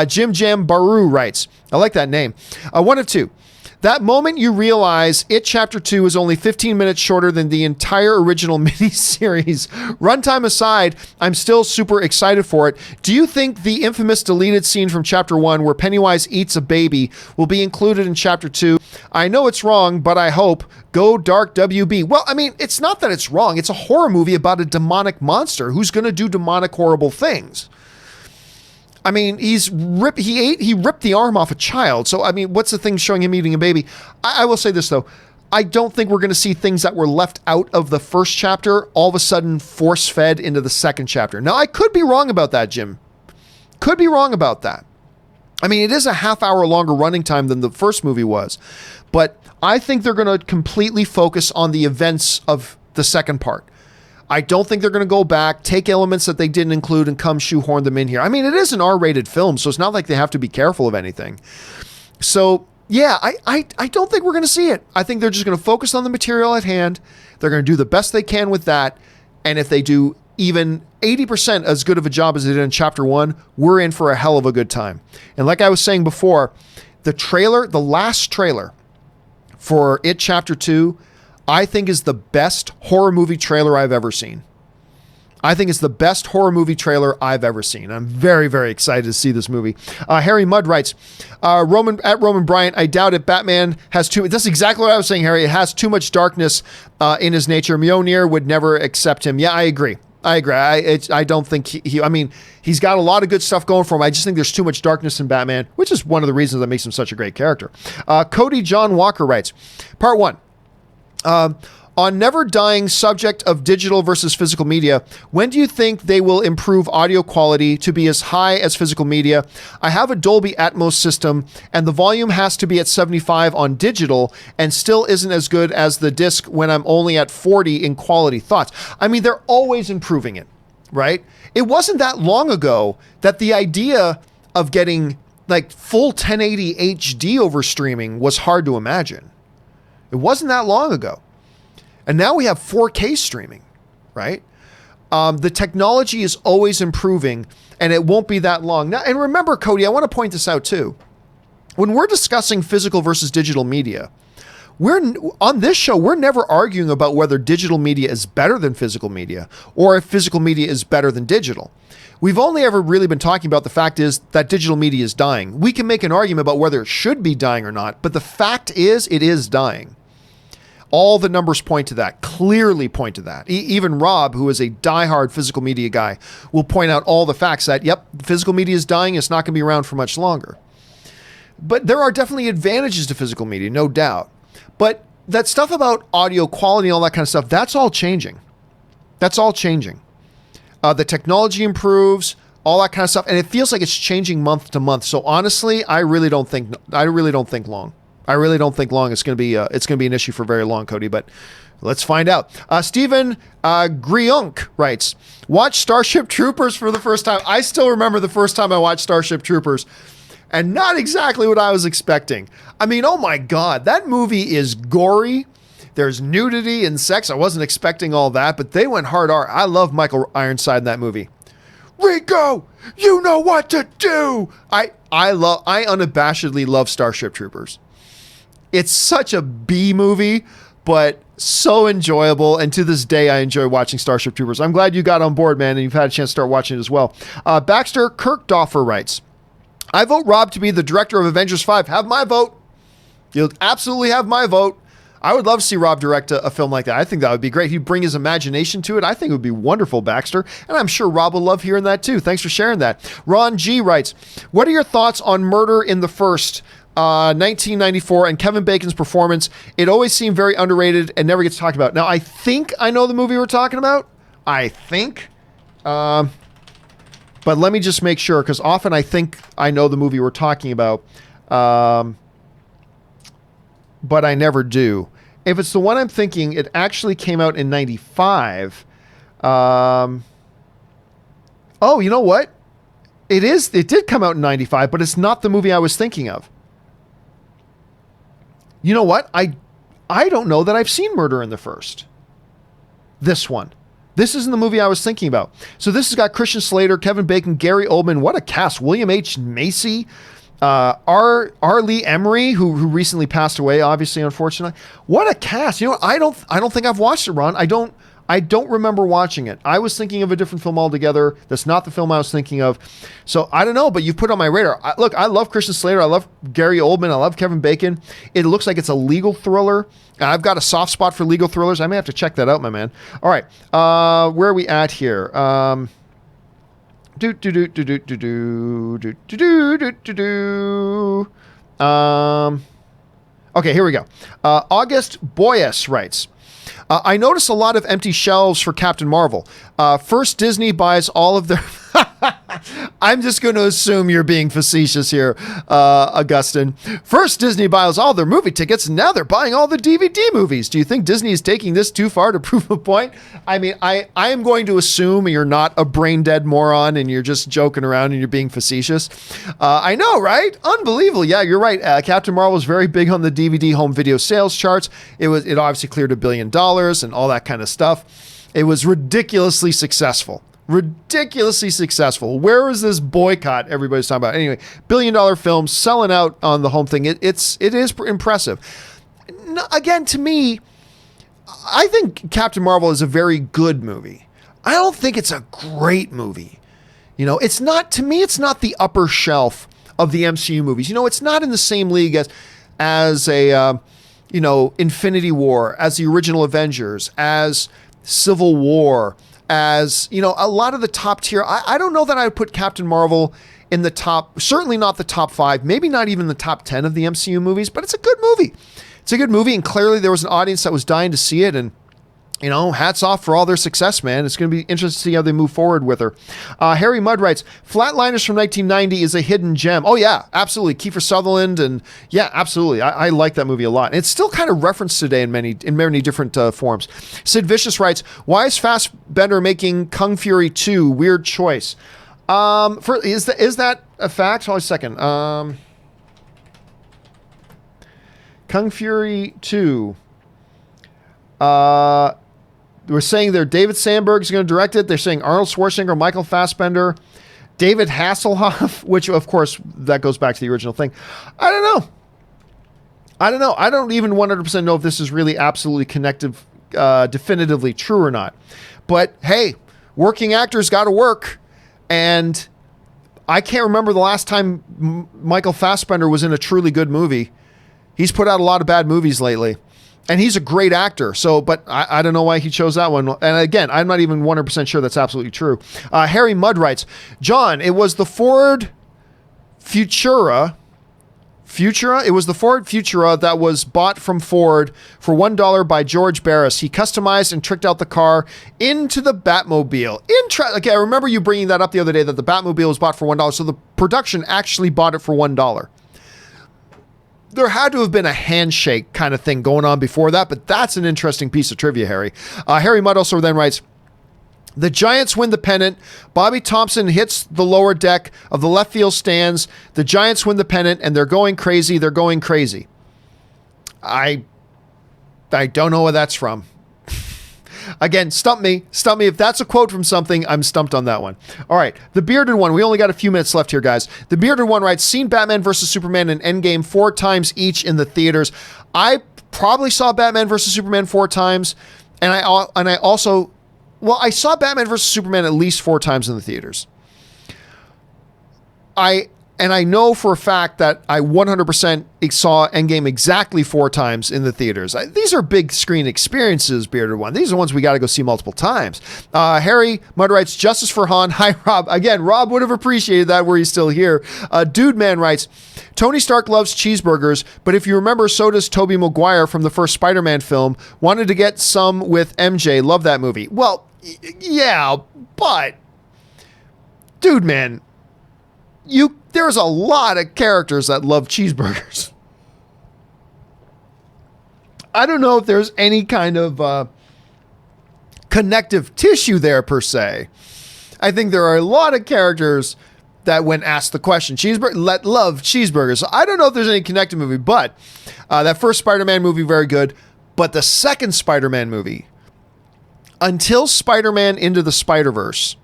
Jim Jam Baru writes, I like that name. 1 of 2. That moment you realize It Chapter 2 is only 15 minutes shorter than the entire original miniseries. Runtime aside, I'm still super excited for it. Do you think the infamous deleted scene from Chapter 1 where Pennywise eats a baby will be included in Chapter 2? I know it's wrong, but I hope. Go Dark WB. Well, I mean, it's not that it's wrong. It's a horror movie about a demonic monster who's going to do demonic, horrible things. I mean, he ripped the arm off a child. So, I mean, what's the thing showing him eating a baby? I will say this, though. I don't think we're going to see things that were left out of the first chapter all of a sudden force-fed into the second chapter. Now, I could be wrong about that, Jim. Could be wrong about that. I mean, it is a half-hour longer running time than the first movie was. But I think they're going to completely focus on the events of the second part. I don't think they're going to go back, take elements that they didn't include and come shoehorn them in here. I mean, it is an R-rated film, so it's not like they have to be careful of anything. So, yeah, I don't think we're going to see it. I think they're just going to focus on the material at hand. They're going to do the best they can with that. And if they do even 80% as good of a job as they did in Chapter 1, we're in for a hell of a good time. And like I was saying before, the last trailer for It Chapter 2, I think is the best horror movie trailer I've ever seen. I think it's the best horror movie trailer I've ever seen. I'm very, very excited to see this movie. Harry Mudd writes, Roman Bryant, I doubt it. Batman has that's exactly what I was saying, Harry. It has too much darkness in his nature. Mjolnir would never accept him. Yeah, I agree. I don't think he's got a lot of good stuff going for him. I just think there's too much darkness in Batman, which is one of the reasons that makes him such a great character. Cody John Walker writes, Part 1. On never dying subject of digital versus physical media, when do you think they will improve audio quality to be as high as physical media? I have a Dolby Atmos system and the volume has to be at 75 on digital and still isn't as good as the disc when I'm only at 40 in quality. Thoughts? I mean, they're always improving it, right? It wasn't that long ago that the idea of getting like full 1080 HD over streaming was hard to imagine. It wasn't that long ago. And now we have 4K streaming, right? The technology is always improving and it won't be that long. Now, and remember, Cody, I want to point this out too. When we're discussing physical versus digital media, on this show, we're never arguing about whether digital media is better than physical media or if physical media is better than digital. We've only ever really been talking about the fact is that digital media is dying. We can make an argument about whether it should be dying or not, but the fact is it is dying. All the numbers point to that, clearly point to that. Even Rob, who is a diehard physical media guy, will point out all the facts that, yep, physical media is dying. It's not going to be around for much longer. But there are definitely advantages to physical media, no doubt. But that stuff about audio quality and all that kind of stuff, that's all changing. That's all changing. The technology improves, all that kind of stuff, and it feels like it's changing month to month. So honestly, I really don't think long. I really don't think long. It's going to be an issue for very long, Cody. But let's find out. Stephen Griunk writes, "Watch Starship Troopers for the first time." I still remember the first time I watched Starship Troopers, and not exactly what I was expecting. I mean, oh my God, that movie is gory. There's nudity and sex. I wasn't expecting all that, but they went hard R. I love Michael Ironside in that movie. Rico, you know what to do. I unabashedly love Starship Troopers. It's such a B movie, but so enjoyable. And to this day, I enjoy watching Starship Troopers. I'm glad you got on board, man, and you've had a chance to start watching it as well. Baxter Kirkdoffer writes, "I vote Rob to be the director of Avengers 5. Have my vote. You'll absolutely have my vote. I would love to see Rob direct a film like that. I think that would be great. He'd bring his imagination to it. I think it would be wonderful, Baxter. And I'm sure Rob will love hearing that too. Thanks for sharing that." Ron G writes, "What are your thoughts on Murder in the First, 1994, and Kevin Bacon's performance? It always seemed very underrated and never gets talked about." Now, I think I know the movie we're talking about. I think. But let me just make sure, because often I think I know the movie we're talking about. But I never do. If it's the one I'm thinking, it actually came out in 95. Oh, you know what? It did come out in 95, but it's not the movie I was thinking of. You know what? I don't know that I've seen Murder in the First. This one. This isn't the movie I was thinking about. So this has got Christian Slater, Kevin Bacon, Gary Oldman. What a cast. William H. Macy. R. Lee Emery, who recently passed away, obviously, unfortunately. What a cast! You know, I don't think I've watched it, Ron. I don't remember watching it. I was thinking of a different film altogether. That's not the film I was thinking of. So I don't know, but you've put it on my radar. Look, I love Christian Slater. I love Gary Oldman. I love Kevin Bacon. It looks like it's a legal thriller. I've got a soft spot for legal thrillers. I may have to check that out, my man. All right, where are we at here? Okay, here we go. August Boyes writes, "I notice a lot of empty shelves for Captain Marvel. First, Disney buys all of their..." I'm just going to assume you're being facetious here, Augustine. "First, Disney buys all their movie tickets, and now they're buying all the DVD movies. Do you think Disney is taking this too far to prove a point?" I mean, I am going to assume you're not a brain-dead moron and you're just joking around and you're being facetious. I know, right? Unbelievable. Yeah, you're right. Captain Marvel was very big on the DVD home video sales charts. It obviously cleared $1 billion and all that kind of stuff. It was ridiculously successful. Ridiculously successful. Where is this boycott everybody's talking about? Anyway, $1 billion film selling out on the home thing. It is impressive. Again, to me, I think Captain Marvel is a very good movie. I don't think it's a great movie. You know, it's not, to me, it's not the upper shelf of the MCU movies. You know, it's not in the same league as a Infinity War, as the original Avengers, as Civil War, as, you know, a lot of the top tier. I don't know that I would put Captain Marvel in the top, certainly not the top 5, maybe not even the top 10 of the MCU movies, but it's a good movie. It's a good movie, and clearly there was an audience that was dying to see it, and, you know, hats off for all their success, man. It's going to be interesting to see how they move forward with her. Harry Mudd writes, "Flatliners from 1990 is a hidden gem." Oh, yeah, absolutely. Kiefer Sutherland, and yeah, absolutely. I like that movie a lot. And it's still kind of referenced today in many different forms. Sid Vicious writes, "Why is Fassbender making Kung Fury 2? Weird choice." Is that a fact? Hold on a second. Kung Fury 2. We're saying there David Sandberg is going to direct it. They're saying Arnold Schwarzenegger, Michael Fassbender, David Hasselhoff, which of course that goes back to the original thing. I don't know. I don't even 100% know if this is really absolutely connective, definitively true or not. But hey, working actors got to work, and I can't remember the last time Michael Fassbender was in a truly good movie. He's put out a lot of bad movies lately. And he's a great actor. So, but I don't know why he chose that one. And again, I'm not even 100% sure that's absolutely true. Harry Mudd writes, John, it was the Ford Futura. It was the Ford Futura that was bought from Ford for $1 by George Barris. He customized and tricked out the car into the Batmobile. Okay, I remember you bringing that up the other day, that the Batmobile was bought for $1. So the production actually bought it for $1. There had to have been a handshake kind of thing going on before that, but that's an interesting piece of trivia, Harry. Harry Mudd also then writes, the Giants win the pennant. Bobby Thompson hits the lower deck of the left field stands. The Giants win the pennant, and they're going crazy. They're going crazy. I don't know where that's from. Again, stump me. Stump me. If that's a quote from something, I'm stumped on that one. All right. The Bearded One. We only got a few minutes left here, guys. The Bearded One writes, seen Batman vs. Superman and Endgame 4 times each in the theaters. I probably saw Batman vs. Superman 4 times. And I also, well, I saw Batman vs. Superman at least 4 times in the theaters. And I know for a fact that I 100% saw Endgame exactly 4 times in the theaters. These are big screen experiences, Bearded One. These are ones we got to go see multiple times. Harry Mudd writes, Justice for Han. Hi, Rob. Again, Rob would have appreciated that were he still here. Dude Man writes, Tony Stark loves cheeseburgers, but if you remember, so does Tobey Maguire from the first Spider-Man film. Wanted to get some with MJ. Love that movie. Well, yeah, but Dude Man, there's a lot of characters that love cheeseburgers. I don't know if there's any kind of connective tissue there per se. I think there are a lot of characters that when asked the question, love cheeseburgers. So I don't know if there's any connected movie, but that first Spider-Man movie, very good. But the second Spider-Man movie, until Spider-Man Into the Spider-Verse,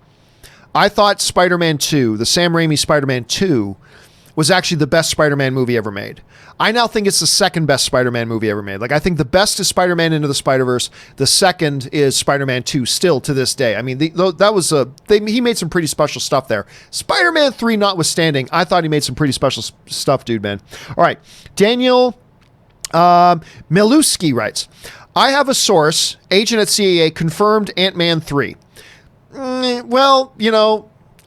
I thought Spider-Man 2, the Sam Raimi Spider-Man 2, was actually the best Spider-Man movie ever made. I now think it's the second best Spider-Man movie ever made. Like, I think the best is Spider-Man Into the Spider-Verse. The second is Spider-Man 2, still to this day. I mean, he made some pretty special stuff there. Spider-Man 3 notwithstanding, I thought he made some pretty special stuff, dude, man. All right. Daniel Miluski writes, I have a source, agent at CAA, confirmed Ant-Man 3. Well,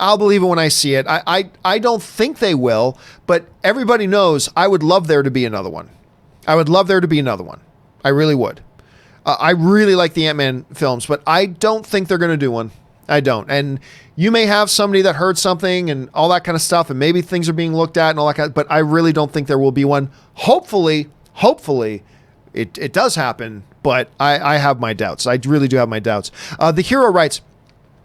I'll believe it when I see it. I don't think they will, but everybody knows I would love there to be another one. I really would. I really like the Ant-Man films, but I don't think they're going to do one. I don't. And you may have somebody that heard something and all that kind of stuff, and maybe things are being looked at and all that kind of, but I really don't think there will be one. Hopefully it does happen, but I have my doubts. I really do have my doubts. The Hero writes,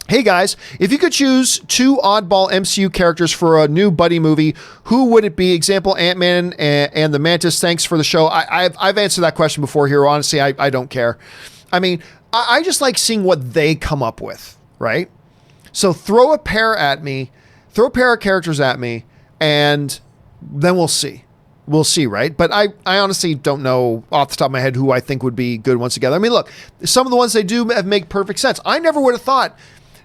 hey guys, if you could choose 2 oddball MCU characters for a new buddy movie, who would it be? Example, Ant-Man and the Mantis. Thanks for the show. I've answered that question before here. Honestly, I don't care. I mean, I just like seeing what they come up with, right? So throw a pair of characters at me, and then we'll see. We'll see, right? But I honestly don't know off the top of my head who I think would be good ones together. I mean, look, some of the ones they do make perfect sense. I never would have thought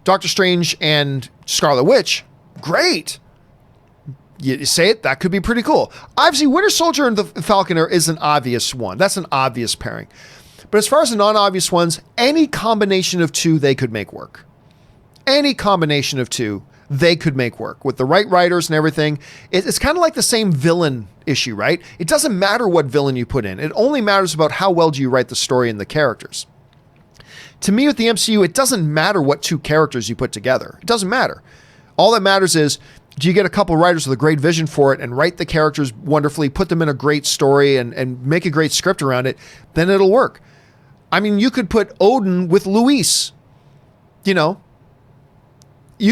Doctor Strange and Scarlet Witch, great. You say it, that could be pretty cool. Obviously, Winter Soldier and the Falcon is an obvious one. That's an obvious pairing. But as far as the non-obvious ones, any combination of 2 they could make work. Any combination of 2 they could make work with the right writers and everything. It's kind of like the same villain issue, right? It doesn't matter what villain you put in. It only matters about how well do you write the story and the characters. To me, with the MCU, it doesn't matter what 2 characters you put together. It doesn't matter. All that matters is, do you get a couple writers with a great vision for it and write the characters wonderfully, put them in a great story and make a great script around it, then it'll work. I mean, you could put Odin with Luis. You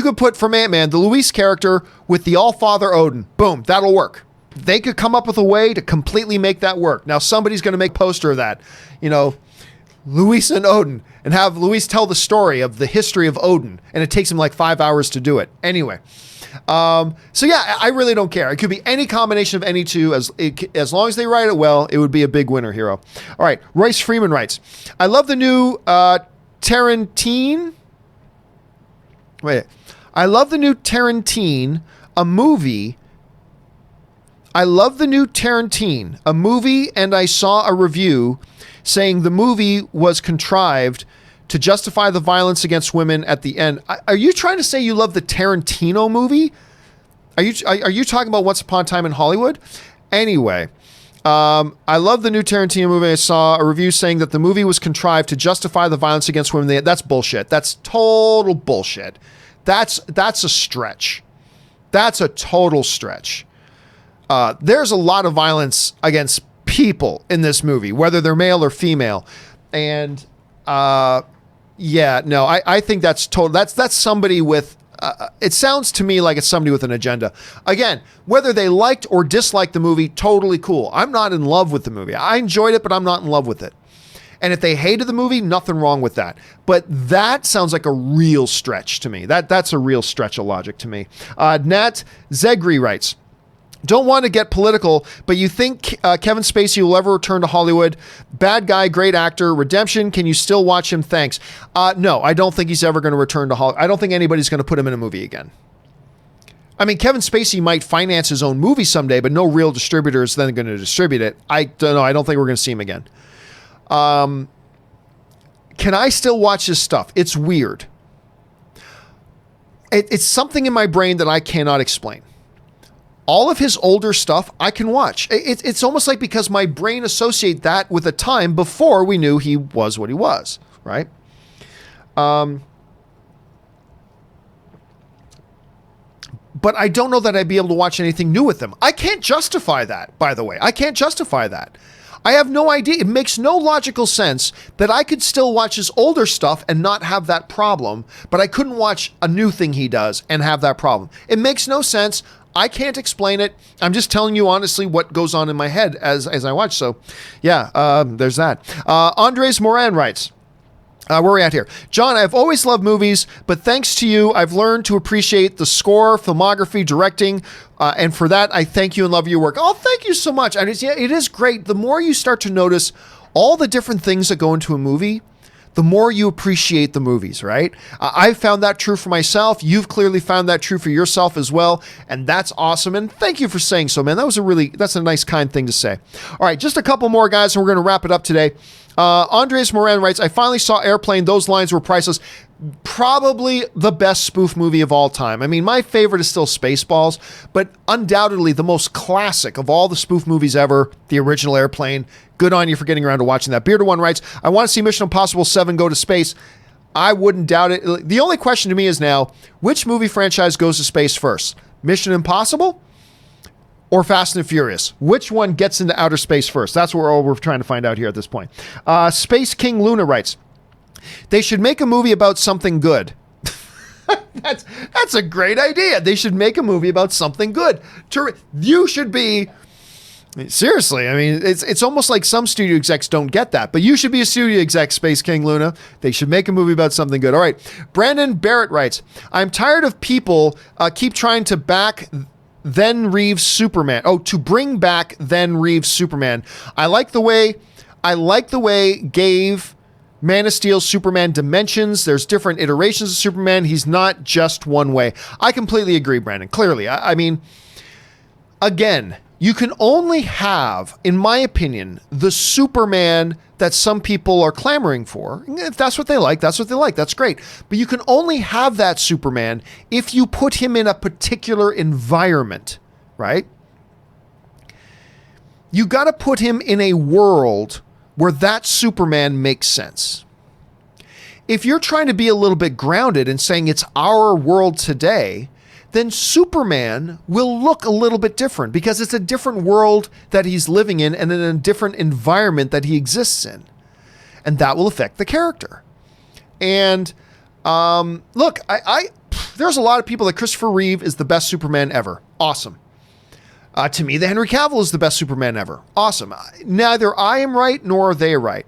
could put from Ant-Man the Luis character with the All-Father Odin. Boom, that'll work. They could come up with a way to completely make that work. Now, somebody's going to make a poster of that. Luis and Odin, and have Luis tell the story of the history of Odin, and it takes him like 5 hours to do it. Anyway, so yeah, I really don't care. It could be any combination of any 2. As long as they write it well, it would be a big winner, Hero. All right, Royce Freeman writes, I love the new Tarantine. I love the new Tarantine, a movie I love the new Tarantino, a movie, and I saw a review saying the movie was contrived to justify the violence against women at the end. Are you trying to say you love the Tarantino movie? Are you talking about Once Upon a Time in Hollywood? Anyway, I love the new Tarantino movie. I saw a review saying that the movie was contrived to justify the violence against women. That's bullshit. That's total bullshit. That's a stretch. That's a total stretch. There's a lot of violence against people in this movie, whether they're male or female. And yeah, no, I think that's total. That's somebody with, it sounds to me like it's somebody with an agenda. Again, whether they liked or disliked the movie, totally cool. I'm not in love with the movie. I enjoyed it, but I'm not in love with it. And if they hated the movie, nothing wrong with that. But that sounds like a real stretch to me. That's a real stretch of logic to me. Nat Zegri writes, don't want to get political, but you think Kevin Spacey will ever return to Hollywood? Bad guy, great actor, redemption. Can you still watch him? Thanks. No, I don't think he's ever going to return to Hollywood. I don't think anybody's going to put him in a movie again. I mean, Kevin Spacey might finance his own movie someday, but no real distributor is then going to distribute it. I don't know. I don't think we're going to see him again. Can I still watch his stuff? It's weird. It's something in my brain that I cannot explain. All of his older stuff I can watch. It's almost like because my brain associate that with a time before we knew he was what he was, right? But I don't know that I'd be able to watch anything new with him. I can't justify that, by the way. I can't justify that. I have no idea. It makes no logical sense that I could still watch his older stuff and not have that problem, but I couldn't watch a new thing he does and have that problem. It makes no sense. I can't explain it. I'm just telling you honestly what goes on in my head as I watch. So, yeah, there's that. Andres Moran writes, where are we at here? John, I've always loved movies, but thanks to you, I've learned to appreciate the score, filmography, directing, and for that, I thank you and love your work. Oh, thank you so much. And it is great. The more you start to notice all the different things that go into a movie, the more you appreciate the movies, right? I've found that true for myself. You've clearly found that true for yourself as well. And that's awesome. And thank you for saying so, man. That's a nice, kind thing to say. All right, just a couple more, guys, and we're going to wrap it up today. Andres Moran writes, I finally saw Airplane. Those lines were priceless. Probably the best spoof movie of all time. I mean, my favorite is still Spaceballs, but undoubtedly the most classic of all the spoof movies ever, the original Airplane. Good on you for getting around to watching that. Bearded One writes, I want to see Mission Impossible 7 go to space. I wouldn't doubt it. The only question to me is now, which movie franchise goes to space first? Mission Impossible or Fast and Furious? Which one gets into outer space first? That's what we're trying to find out here at this point. Space King Luna writes, they should make a movie about something good. That's a great idea. They should make a movie about something good. You should be... Seriously, I mean, it's almost like some studio execs don't get that, but you should be a studio exec, Space King Luna. They should make a movie about something good. All right. Brandon Barrett writes, I'm tired of people keep trying to back then Reeves Superman. Oh, to bring back then Reeves Superman. I like the way gave Man of Steel Superman dimensions. There's different iterations of Superman. He's not just one way. I completely agree, Brandon. Clearly. I mean, again, you can only have, in my opinion, the Superman that some people are clamoring for. If that's what they like, that's what they like. That's great. But you can only have that Superman if you put him in a particular environment, right? You got to put him in a world where that Superman makes sense. If you're trying to be a little bit grounded and saying it's our world today, then Superman will look a little bit different because it's a different world that he's living in and in a different environment that he exists in. And that will affect the character. And look, there's a lot of people that Christopher Reeve is the best Superman ever. Awesome. To me, the Henry Cavill is the best Superman ever. Awesome. Neither I am right nor are they right.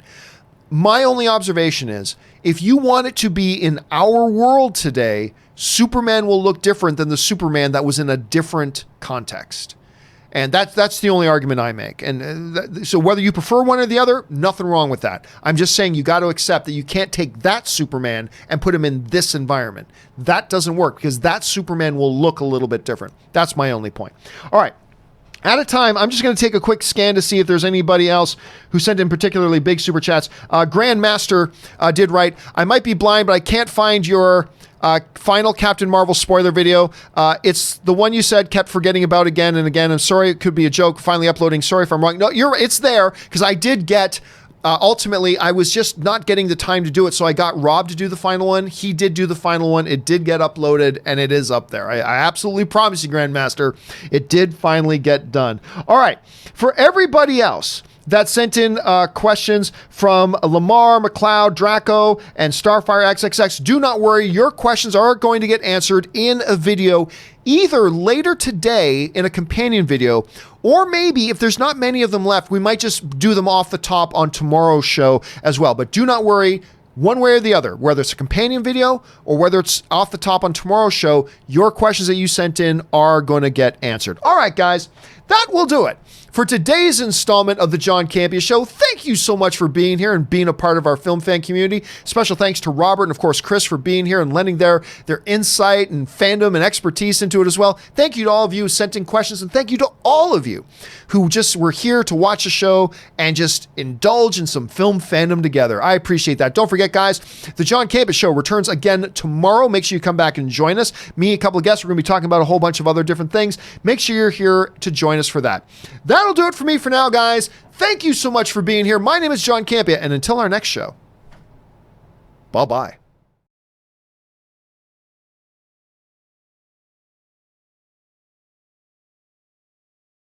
My only observation is, if you want it to be in our world today, Superman will look different than the Superman that was in a different context. And that's the only argument I make. And so whether you prefer one or the other, nothing wrong with that. I'm just saying you got to accept that you can't take that Superman and put him in this environment. That doesn't work because that Superman will look a little bit different. That's my only point. All right. At a time, I'm just going to take a quick scan to see if there's anybody else who sent in particularly big super chats. Grandmaster did write, I might be blind, but I can't find your final Captain Marvel spoiler video. It's the one you said kept forgetting about again and again. I'm sorry, it could be a joke. Finally uploading. Sorry if I'm wrong. No, it's there because I did get... ultimately, I was just not getting the time to do it, so I got Rob to do the final one. He did do the final one. It did get uploaded, and it is up there. I absolutely promise you, Grandmaster, it did finally get done. All right, for everybody else that sent in questions from Lamar, McLeod, Draco, and Starfire XXX, do not worry. Your questions are going to get answered in a video either later today in a companion video, or maybe if there's not many of them left, we might just do them off the top on tomorrow's show as well. But do not worry. One way or the other, whether it's a companion video or whether it's off the top on tomorrow's show, your questions that you sent in are going to get answered. All right, guys, that will do it for today's installment of the John Campea Show. Thank you so much for being here and being a part of our film fan community. Special thanks to Robert and, of course, Kris for being here and lending their insight and fandom and expertise into it as well. Thank you to all of you who sent in questions, and thank you to all of you who just were here to watch the show and just indulge in some film fandom together. I appreciate that. Don't forget, guys, the John Campea Show returns again tomorrow. Make sure you come back and join us. Me and a couple of guests, we're going to be talking about a whole bunch of other different things. Make sure you're here to join us for that. That'll do it for me for now, guys. Thank you so much for being here. My name is John Campea, and until our next show, bye-bye.